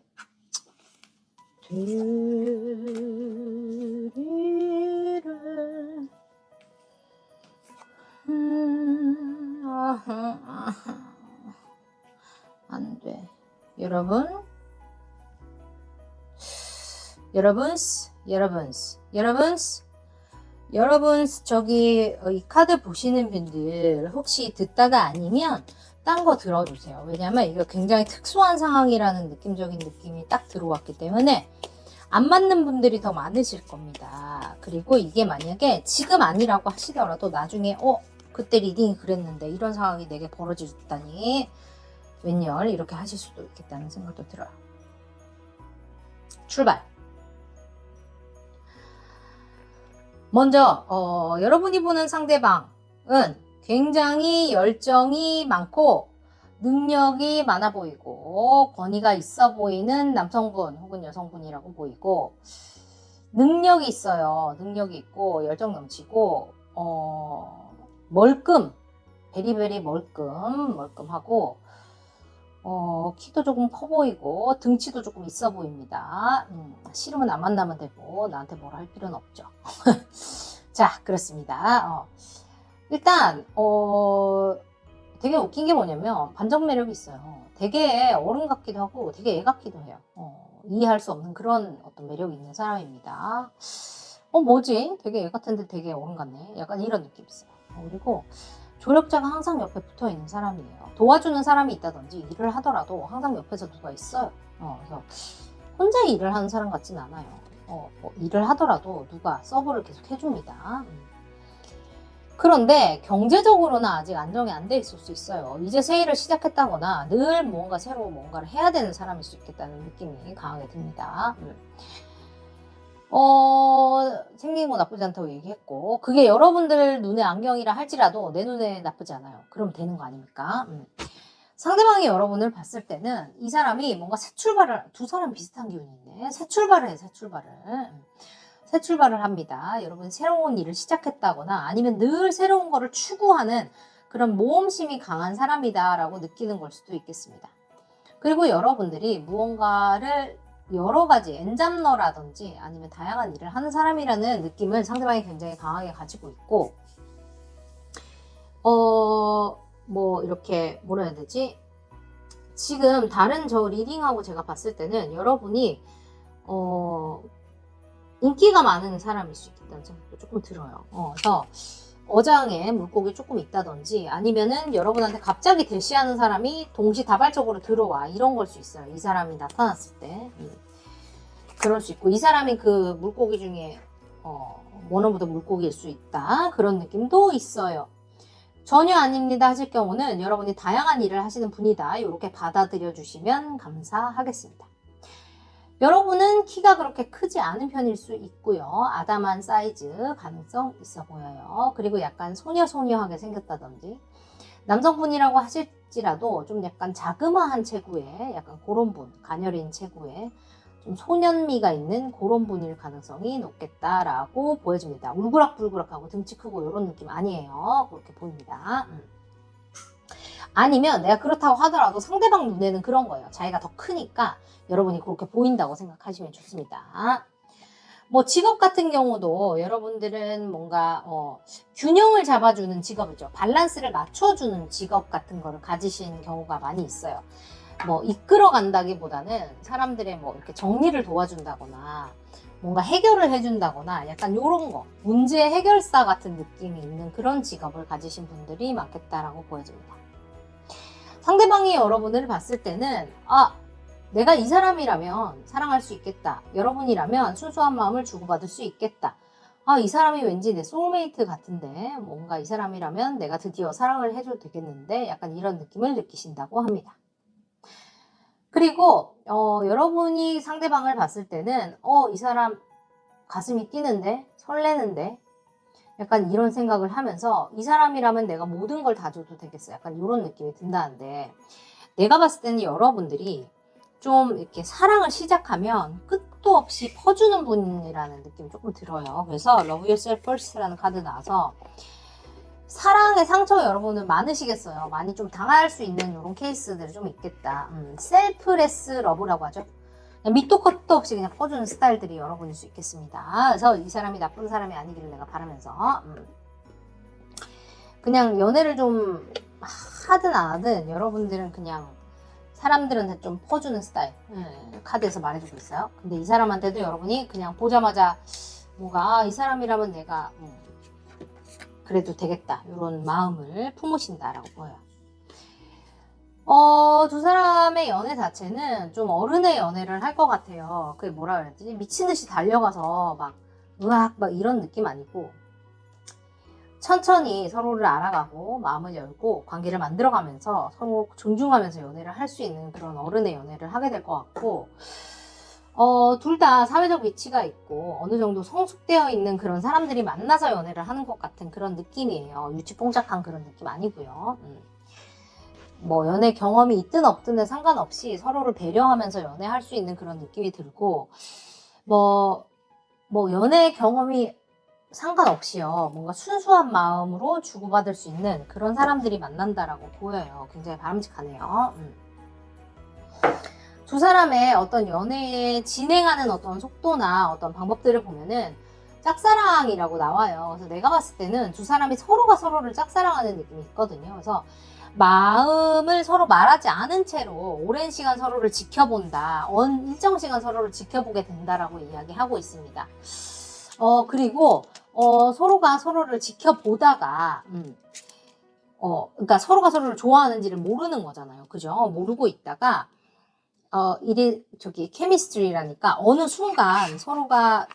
안 돼. 여러분, 저기 이 카드 보시는 분들 혹시 듣다가 아니면 딴 거 들어주세요. 왜냐면 이거 굉장히 특수한 상황이라는 느낌적인 느낌이 딱 들어왔기 때문에 안 맞는 분들이 더 많으실 겁니다. 그리고 이게 만약에 지금 아니라고 하시더라도 나중에 그때 리딩이 그랬는데 이런 상황이 내게 벌어졌다니 웬열 이렇게 하실 수도 있겠다는 생각도 들어요. 출발! 먼저 여러분이 보는 상대방은 굉장히 열정이 많고 능력이 많아 보이고 권위가 있어 보이는 남성분 혹은 여성분이라고 보이고 능력이 있어요. 능력이 있고 열정 넘치고 베리베리 멀끔하고 키도 조금 커 보이고 등치도 조금 있어 보입니다. 싫으면 안 만나면 되고 나한테 뭐라 할 필요는 없죠. 자, 그렇습니다. 일단 되게 웃긴 게 뭐냐면 반전 매력이 있어요. 되게 어른 같기도 하고 되게 애 같기도 해요. 이해할 수 없는 그런 어떤 매력이 있는 사람입니다. 뭐지? 되게 애 같은데 되게 어른 같네. 약간 이런 느낌이 있어요. 그리고 조력자가 항상 옆에 붙어 있는 사람이에요. 도와주는 사람이 있다든지 일을 하더라도 항상 옆에서 누가 있어요. 그래서 혼자 일을 하는 사람 같진 않아요. 일을 하더라도 누가 서브를 계속 해줍니다. 그런데 경제적으로는 아직 안정이 안 돼 있을 수 있어요. 이제 새해를 시작했다거나 늘 뭔가 새로운 뭔가를 해야 되는 사람일 수 있겠다는 느낌이 강하게 듭니다. 생긴 거 나쁘지 않다고 얘기했고 그게 여러분들 눈에 안경이라 할지라도 내 눈에 나쁘지 않아요. 그럼 되는 거 아닙니까? 상대방이 여러분을 봤을 때는 이 사람이 뭔가 새 출발을 두 사람 비슷한 기운이 있네. 새 출발을 해. 새 출발을 합니다. 여러분 새로운 일을 시작했다거나 아니면 늘 새로운 거를 추구하는 그런 모험심이 강한 사람이다 라고 느끼는 걸 수도 있겠습니다. 그리고 여러분들이 무언가를 여러 가지 엔잡러라든지 아니면 다양한 일을 하는 사람이라는 느낌을 상대방이 굉장히 강하게 가지고 있고 뭐 이렇게 뭐라 해야 되지? 지금 다른 저 리딩하고 제가 봤을 때는 여러분이 인기가 많은 사람일 수 있겠다는 생각도 조금 들어요. 그래서 어장에 물고기 조금 있다든지 아니면은 여러분한테 갑자기 대시하는 사람이 동시다발적으로 들어와 이런 걸 수 있어요. 이 사람이 나타났을 때 그럴 수 있고 이 사람이 그 물고기 중에 원어보다 물고기일 수 있다 그런 느낌도 있어요. 전혀 아닙니다 하실 경우는 여러분이 다양한 일을 하시는 분이다 이렇게 받아들여 주시면 감사하겠습니다. 여러분은 키가 그렇게 크지 않은 편일 수 있고요. 아담한 사이즈 가능성 있어 보여요. 그리고 약간 소녀소녀하게 생겼다든지 남성분이라고 하실지라도 좀 약간 자그마한 체구에 약간 그런 분, 가녀린 체구에 좀 소년미가 있는 그런 분일 가능성이 높겠다라고 보여집니다. 울그락불그락하고 등치 크고 이런 느낌 아니에요. 그렇게 보입니다. 아니면 내가 그렇다고 하더라도 상대방 눈에는 그런 거예요. 자기가 더 크니까 여러분이 그렇게 보인다고 생각하시면 좋습니다. 뭐 직업 같은 경우도 여러분들은 뭔가 균형을 잡아주는 직업이죠. 밸런스를 맞춰주는 직업 같은 거를 가지신 경우가 많이 있어요. 뭐 이끌어 간다기보다는 사람들의 뭐 이렇게 정리를 도와준다거나 뭔가 해결을 해준다거나 약간 요런 거 문제 해결사 같은 느낌이 있는 그런 직업을 가지신 분들이 많겠다라고 보여집니다. 상대방이 여러분을 봤을 때는 내가 이 사람이라면 사랑할 수 있겠다. 여러분이라면 순수한 마음을 주고받을 수 있겠다. 아, 이 사람이 왠지 내 소울메이트 같은데 뭔가 이 사람이라면 내가 드디어 사랑을 해줘도 되겠는데 약간 이런 느낌을 느끼신다고 합니다. 그리고 여러분이 상대방을 봤을 때는 이 사람 가슴이 뛰는데 설레는데 약간 이런 생각을 하면서 이 사람이라면 내가 모든 걸 다 줘도 되겠어. 약간 이런 느낌이 든다는데 내가 봤을 때는 여러분들이 좀 이렇게 사랑을 시작하면 끝도 없이 퍼주는 분이라는 느낌이 조금 들어요. 그래서 Love Yourself First라는 카드 나와서 사랑의 상처 여러분은 많으시겠어요. 많이 좀 당할 수 있는 이런 케이스들이 좀 있겠다. 셀프레스 러브라고 하죠. 밑도 끝도 없이 그냥 퍼주는 스타일들이 여러분일 수 있겠습니다. 그래서 이 사람이 나쁜 사람이 아니기를 내가 바라면서 그냥 연애를 좀 하든 안 하든 여러분들은 그냥 사람들한테 좀 퍼주는 스타일 카드에서 말해주고 있어요. 근데 이 사람한테도 여러분이 그냥 보자마자 뭔가 이 사람이라면 내가 그래도 되겠다 이런 마음을 품으신다라고 보여요. 두 사람의 연애 자체는 좀 어른의 연애를 할 것 같아요. 그게 뭐라 그랬지? 미친 듯이 달려가서 막 으악 막 이런 느낌 아니고 천천히 서로를 알아가고 마음을 열고 관계를 만들어가면서 서로 존중하면서 연애를 할 수 있는 그런 어른의 연애를 하게 될 것 같고 둘 다 사회적 위치가 있고 어느 정도 성숙되어 있는 그런 사람들이 만나서 연애를 하는 것 같은 그런 느낌이에요. 유치뽕짝한 그런 느낌 아니고요. 뭐 연애 경험이 있든 없든에 상관없이 서로를 배려하면서 연애할 수 있는 그런 느낌이 들고 뭐 연애 경험이 상관없이요. 뭔가 순수한 마음으로 주고받을 수 있는 그런 사람들이 만난다라고 보여요. 굉장히 바람직하네요. 두 사람의 어떤 연애에 진행하는 어떤 속도나 어떤 방법들을 보면은 짝사랑이라고 나와요. 그래서 내가 봤을 때는 두 사람이 서로가 서로를 짝사랑하는 느낌이 있거든요. 그래서 마음을 서로 말하지 않은 채로 오랜 시간 서로를 지켜본다. 일정 시간 서로를 지켜보게 된다라고 이야기하고 있습니다. 그리고 서로가 서로를 지켜보다가 그러니까 서로가 서로를 좋아하는지를 모르는 거잖아요. 그죠? 모르고 있다가 케미스트리라니까 어느 순간 서로가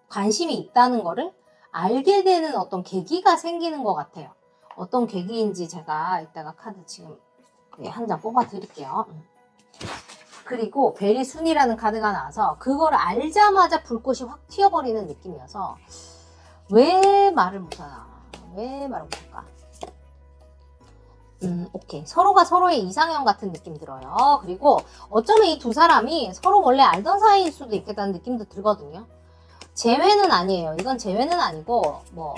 관심이 있다는 거를 알게 되는 어떤 계기가 생기는 것 같아요. 어떤 계기인지 제가 이따가 카드 지금 한 장 뽑아 드릴게요. 그리고 베리순이라는 카드가 나와서 그걸 알자마자 불꽃이 확 튀어버리는 느낌이어서 왜 말을 못하나? 왜 말을 못할까? 오케이. 서로가 서로의 이상형 같은 느낌 들어요. 그리고 어쩌면 이 두 사람이 서로 원래 알던 사이일 수도 있겠다는 느낌도 들거든요. 재회는 아니에요. 이건 재회는 아니고 뭐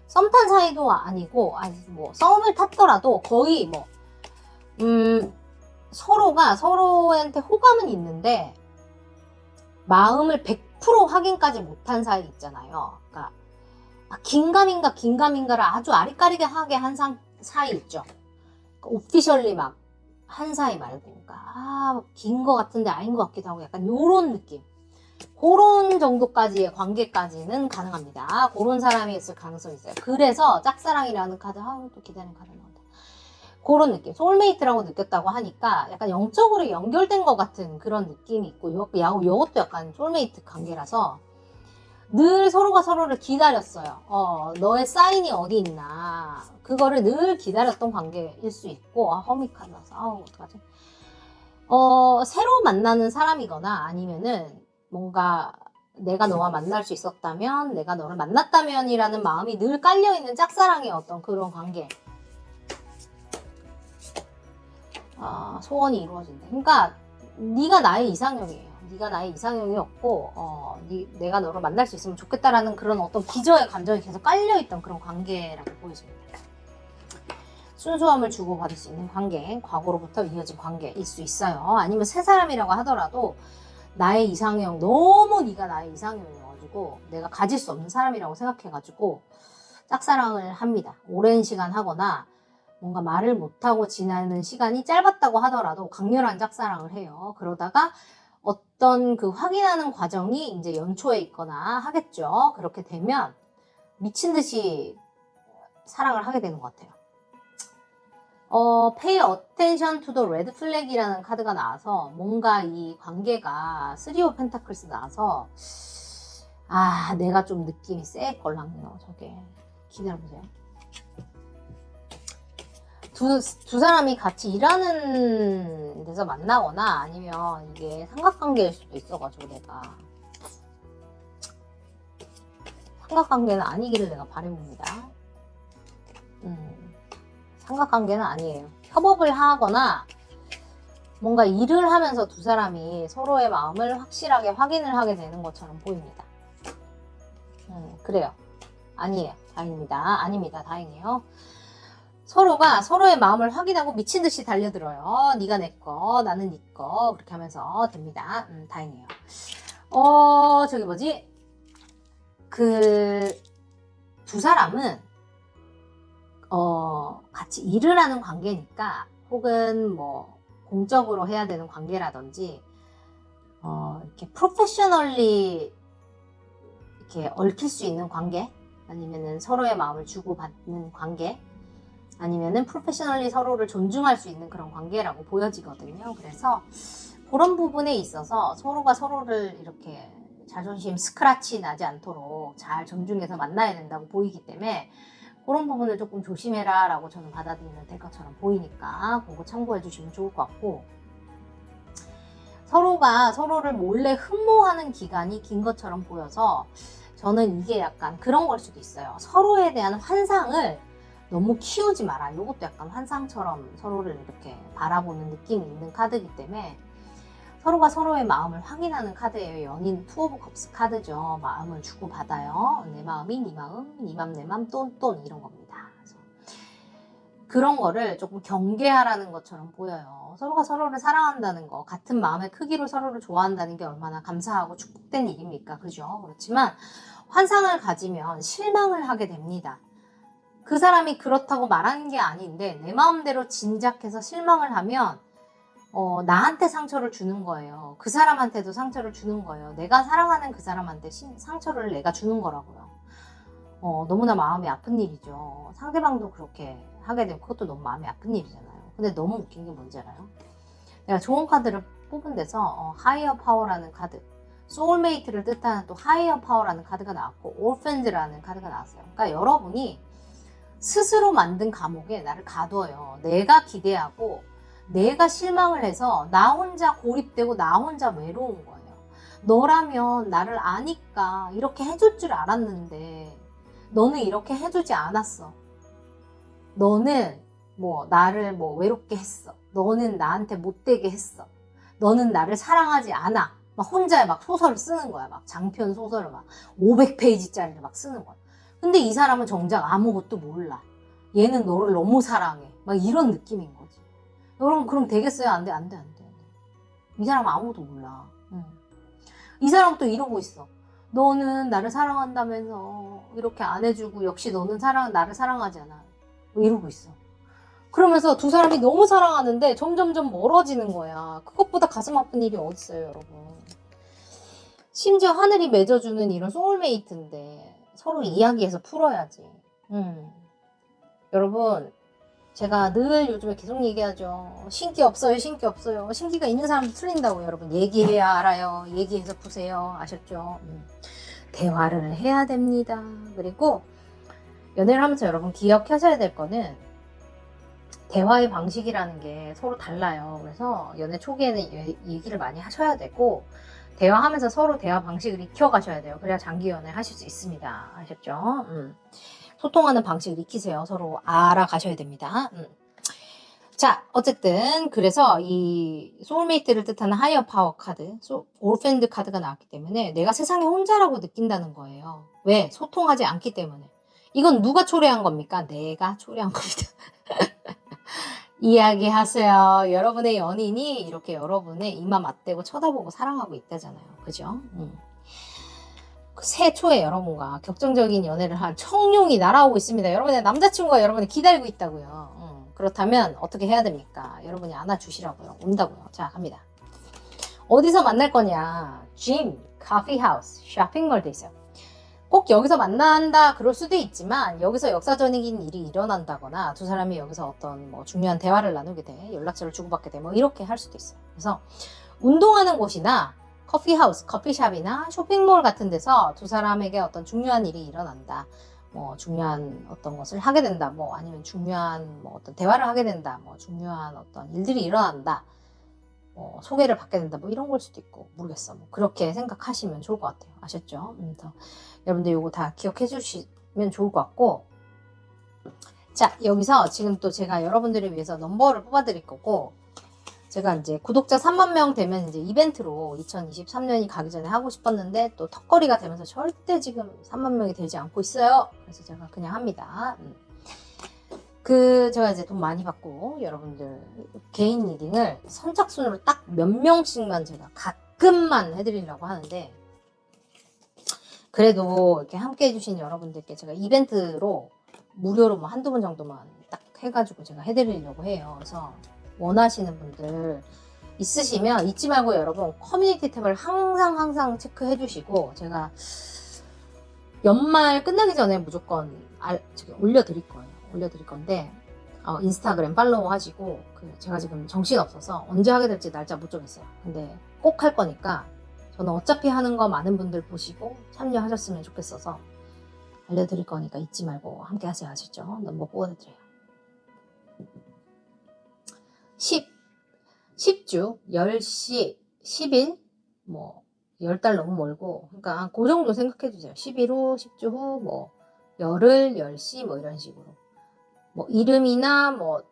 썸 탄 사이도 아니고 뭐 썸을 탔더라도 거의 뭐 서로가 서로한테 호감은 있는데 마음을 100% 확인까지 못한 사이 있잖아요. 그러니까 긴가민가를 아주 아리까리하게 한 사이 있죠. 오피셜리 막 한 사이 말고 그러니까 긴 거 같은데 아닌 것 같기도 하고 약간 요런 느낌. 그런 정도까지의 관계까지는 가능합니다. 그런 사람이 있을 가능성이 있어요. 그래서 짝사랑이라는 카드, 또 기다리는 카드 나온다. 그런 느낌. 소울메이트라고 느꼈다고 하니까 약간 영적으로 연결된 것 같은 그런 느낌이 있고, 이것도 약간 소울메이트 관계라서 늘 서로가 서로를 기다렸어요. 너의 사인이 어디 있나. 그거를 늘 기다렸던 관계일 수 있고, 허미 카드 나서, 어떡하지? 새로 만나는 사람이거나 아니면은 뭔가 내가 너와 만날 수 있었다면, 내가 너를 만났다면이라는 마음이 늘 깔려있는 짝사랑의 어떤 그런 관계. 소원이 이루어진다. 그러니까 네가 나의 이상형이에요. 네가 나의 이상형이었고 내가 너를 만날 수 있으면 좋겠다라는 그런 어떤 기저의 감정이 계속 깔려있던 그런 관계라고 보여집니다. 순수함을 주고받을 수 있는 관계, 과거로부터 이어진 관계일 수 있어요. 아니면 새 사람이라고 하더라도 나의 이상형, 너무 네가 나의 이상형이어가지고 내가 가질 수 없는 사람이라고 생각해가지고 짝사랑을 합니다. 오랜 시간 하거나 뭔가 말을 못하고 지나는 시간이 짧았다고 하더라도 강렬한 짝사랑을 해요. 그러다가 어떤 그 확인하는 과정이 이제 연초에 있거나 하겠죠. 그렇게 되면 미친 듯이 사랑을 하게 되는 것 같아요. Pay attention to the red flag이라는 카드가 나와서 뭔가 이 관계가 3 of Pentacles 나와서 내가 좀 느낌이 쎄 걸랑요. 저게 기다려보세요. 두 사람이 같이 일하는 데서 만나거나 아니면 이게 삼각관계일 수도 있어가지고 내가 삼각관계는 아니기를 내가 바라봅니다. 삼각관계는 아니에요. 협업을 하거나 뭔가 일을 하면서 두 사람이 서로의 마음을 확실하게 확인을 하게 되는 것처럼 보입니다. 그래요. 아니에요. 다행입니다. 아닙니다. 다행이에요. 서로가 서로의 마음을 확인하고 미친 듯이 달려들어요. 네가 내 거, 나는 네 거. 그렇게 하면서 됩니다. 다행이에요. 저기 뭐지? 그 두 사람은 같이 일을 하는 관계니까 혹은 뭐 공적으로 해야 되는 관계라든지 이렇게 프로페셔널리 이렇게 얽힐 수 있는 관계 아니면은 서로의 마음을 주고받는 관계 아니면은 프로페셔널리 서로를 존중할 수 있는 그런 관계라고 보여지거든요. 그래서 그런 부분에 있어서 서로가 서로를 이렇게 자존심 스크래치 나지 않도록 잘 존중해서 만나야 된다고 보이기 때문에 그런 부분을 조금 조심해라 라고 저는 받아들이면 될 것처럼 보이니까 그거 참고해 주시면 좋을 것 같고, 서로가 서로를 몰래 흠모하는 기간이 긴 것처럼 보여서 저는 이게 약간 그런 걸 수도 있어요. 서로에 대한 환상을 너무 키우지 마라. 이것도 약간 환상처럼 서로를 이렇게 바라보는 느낌이 있는 카드이기 때문에 서로가 서로의 마음을 확인하는 카드예요. 연인 투 오브 컵스 카드죠. 마음을 주고받아요. 내 마음이 네 마음, 네 맘 내 맘 똔똔 이런 겁니다. 그래서 그런 거를 조금 경계하라는 것처럼 보여요. 서로가 서로를 사랑한다는 거, 같은 마음의 크기로 서로를 좋아한다는 게 얼마나 감사하고 축복된 일입니까? 그죠? 그렇지만 환상을 가지면 실망을 하게 됩니다. 그 사람이 그렇다고 말하는 게 아닌데 내 마음대로 진작해서 실망을 하면 나한테 상처를 주는 거예요. 그 사람한테도 상처를 주는 거예요. 내가 사랑하는 그 사람한테 상처를 내가 주는 거라고요. 너무나 마음이 아픈 일이죠. 상대방도 그렇게 하게 되면 그것도 너무 마음이 아픈 일이잖아요. 근데 너무 웃긴 게 뭔지 알아요? 내가 좋은 카드를 뽑은 데서 하이어 파워라는 카드, 소울메이트를 뜻하는 또 하이어 파워라는 카드가 나왔고 올펜즈라는 카드가 나왔어요. 그러니까 여러분이 스스로 만든 감옥에 나를 가둬요. 내가 기대하고 내가 실망을 해서 나 혼자 고립되고 나 혼자 외로운 거예요. 너라면 나를 아니까 이렇게 해줄 줄 알았는데 너는 이렇게 해주지 않았어. 너는 나를 외롭게 했어. 너는 나한테 못되게 했어. 너는 나를 사랑하지 않아. 막 혼자 막 소설을 쓰는 거야. 막 장편 소설을 막 500페이지짜리를 막 쓰는 거야. 근데 이 사람은 정작 아무것도 몰라. 얘는 너를 너무 사랑해. 막 이런 느낌인 거지. 여러분 그럼 되겠어요? 안 돼. 이 사람은 아무것도 몰라. 이 사람은 또 이러고 있어. 너는 나를 사랑한다면서 이렇게 안 해주고 역시 너는 나를 사랑하지 않아. 이러고 있어. 그러면서 두 사람이 너무 사랑하는데 점점점 멀어지는 거야. 그것보다 가슴 아픈 일이 어딨어요, 여러분. 심지어 하늘이 맺어주는 이런 소울메이트인데 서로 이야기해서 풀어야지. 여러분 제가 늘 요즘에 계속 얘기하죠. 신기 없어요. 신기가 있는 사람도 틀린다고요. 여러분 얘기해야 알아요. 얘기해서 푸세요. 아셨죠? 대화를 해야 됩니다. 그리고 연애를 하면서 여러분 기억하셔야 될 거는 대화의 방식이라는 게 서로 달라요. 그래서 연애 초기에는 얘기를 많이 하셔야 되고 대화하면서 서로 대화 방식을 익혀가셔야 돼요. 그래야 장기 연애 하실 수 있습니다. 아셨죠? 소통하는 방식을 익히세요. 서로 알아가셔야 됩니다. 자, 어쨌든 그래서 이 소울메이트를 뜻하는 하이어 파워 카드, 올펜드 카드가 나왔기 때문에 내가 세상에 혼자라고 느낀다는 거예요. 왜? 소통하지 않기 때문에. 이건 누가 초래한 겁니까? 내가 초래한 겁니다. 이야기하세요. 여러분의 연인이 이렇게 여러분의 이마 맞대고 쳐다보고 사랑하고 있다잖아요. 그죠? 새 초에 여러분과 격정적인 연애를 한 청룡이 날아오고 있습니다. 여러분의 남자친구가 여러분을 기다리고 있다고요. 그렇다면 어떻게 해야 됩니까? 여러분이 안아주시라고요. 온다고요. 자, 갑니다. 어디서 만날 거냐? 짐, 커피하우스, 쇼핑몰도 있어요. 꼭 여기서 만난다 그럴 수도 있지만 여기서 역사적인 일이 일어난다거나 두 사람이 여기서 어떤 뭐 중요한 대화를 나누게 돼 연락처를 주고받게 돼 뭐 이렇게 할 수도 있어요. 그래서 운동하는 곳이나 커피하우스, 커피숍이나 쇼핑몰 같은 데서 두 사람에게 어떤 중요한 일이 일어난다. 뭐 중요한 어떤 것을 하게 된다. 뭐 아니면 중요한 뭐 어떤 대화를 하게 된다. 뭐 중요한 어떤 일들이 일어난다. 뭐 소개를 받게 된다. 뭐 이런 걸 수도 있고 모르겠어. 뭐 그렇게 생각하시면 좋을 것 같아요. 아셨죠? 여러분들 이거 다 기억해 주시면 좋을 것 같고 자 여기서 지금 또 제가 여러분들을 위해서 넘버를 뽑아 드릴 거고 제가 이제 구독자 3만 명 되면 이제 이벤트로 2023년이 가기 전에 하고 싶었는데 또 턱걸이가 되면서 절대 지금 3만 명이 되지 않고 있어요. 그래서 제가 그냥 합니다. 제가 이제 돈 많이 받고 여러분들 개인 리딩을 선착순으로 딱 몇 명씩만 제가 가끔만 해드리려고 하는데 그래도 이렇게 함께 해주신 여러분들께 제가 이벤트로 무료로 뭐 한두 분 정도만 딱 해가지고 제가 해드리려고 해요. 그래서 원하시는 분들 있으시면 잊지 말고 여러분 커뮤니티 탭을 항상 체크해 주시고 제가 연말 끝나기 전에 무조건 올려드릴 거예요. 올려드릴 건데 인스타그램 팔로우 하시고 제가 지금 정신 없어서 언제 하게 될지 날짜 못 정했어요. 근데 꼭 할 거니까 저는 어차피 하는 거 많은 분들 보시고 참여하셨으면 좋겠어서 알려드릴 거니까 잊지 말고 함께 하세요. 아셨죠? 넘버 뽑아드려요. 10주, 10시, 10일, 뭐, 10달 너무 멀고, 그러니까 그 정도 생각해 주세요. 10일 후, 10주 후, 뭐, 열흘, 10시, 뭐 이런 식으로. 뭐, 이름이나 뭐,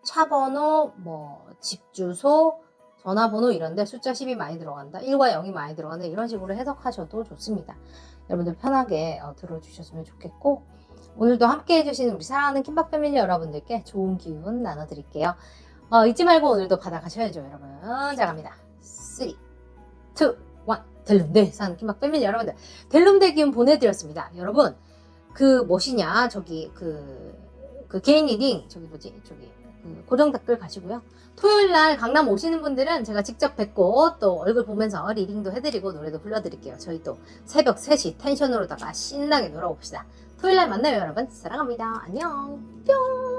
차 번호, 뭐, 집 주소, 전화번호 이런데 숫자 10이 많이 들어간다. 1과 0이 많이 들어간다. 이런 식으로 해석하셔도 좋습니다. 여러분들 편하게 들어주셨으면 좋겠고, 오늘도 함께 해주신 우리 사랑하는 킴박 패밀리 여러분들께 좋은 기운 나눠드릴게요. 잊지 말고 오늘도 받아가셔야죠, 여러분. 자, 갑니다. 3, 2, 1. 델룸대 산 킴박 패밀리 여러분들. 델룸대 기운 보내드렸습니다. 여러분, 뭐시냐, 개인 리딩, 고정 댓글 가시고요. 토요일날 강남 오시는 분들은 제가 직접 뵙고 또 얼굴 보면서 리딩도 해드리고 노래도 불러드릴게요. 저희 또 새벽 3시 텐션으로다가 신나게 놀아봅시다. 토요일날 만나요, 여러분. 사랑합니다. 안녕. 뿅!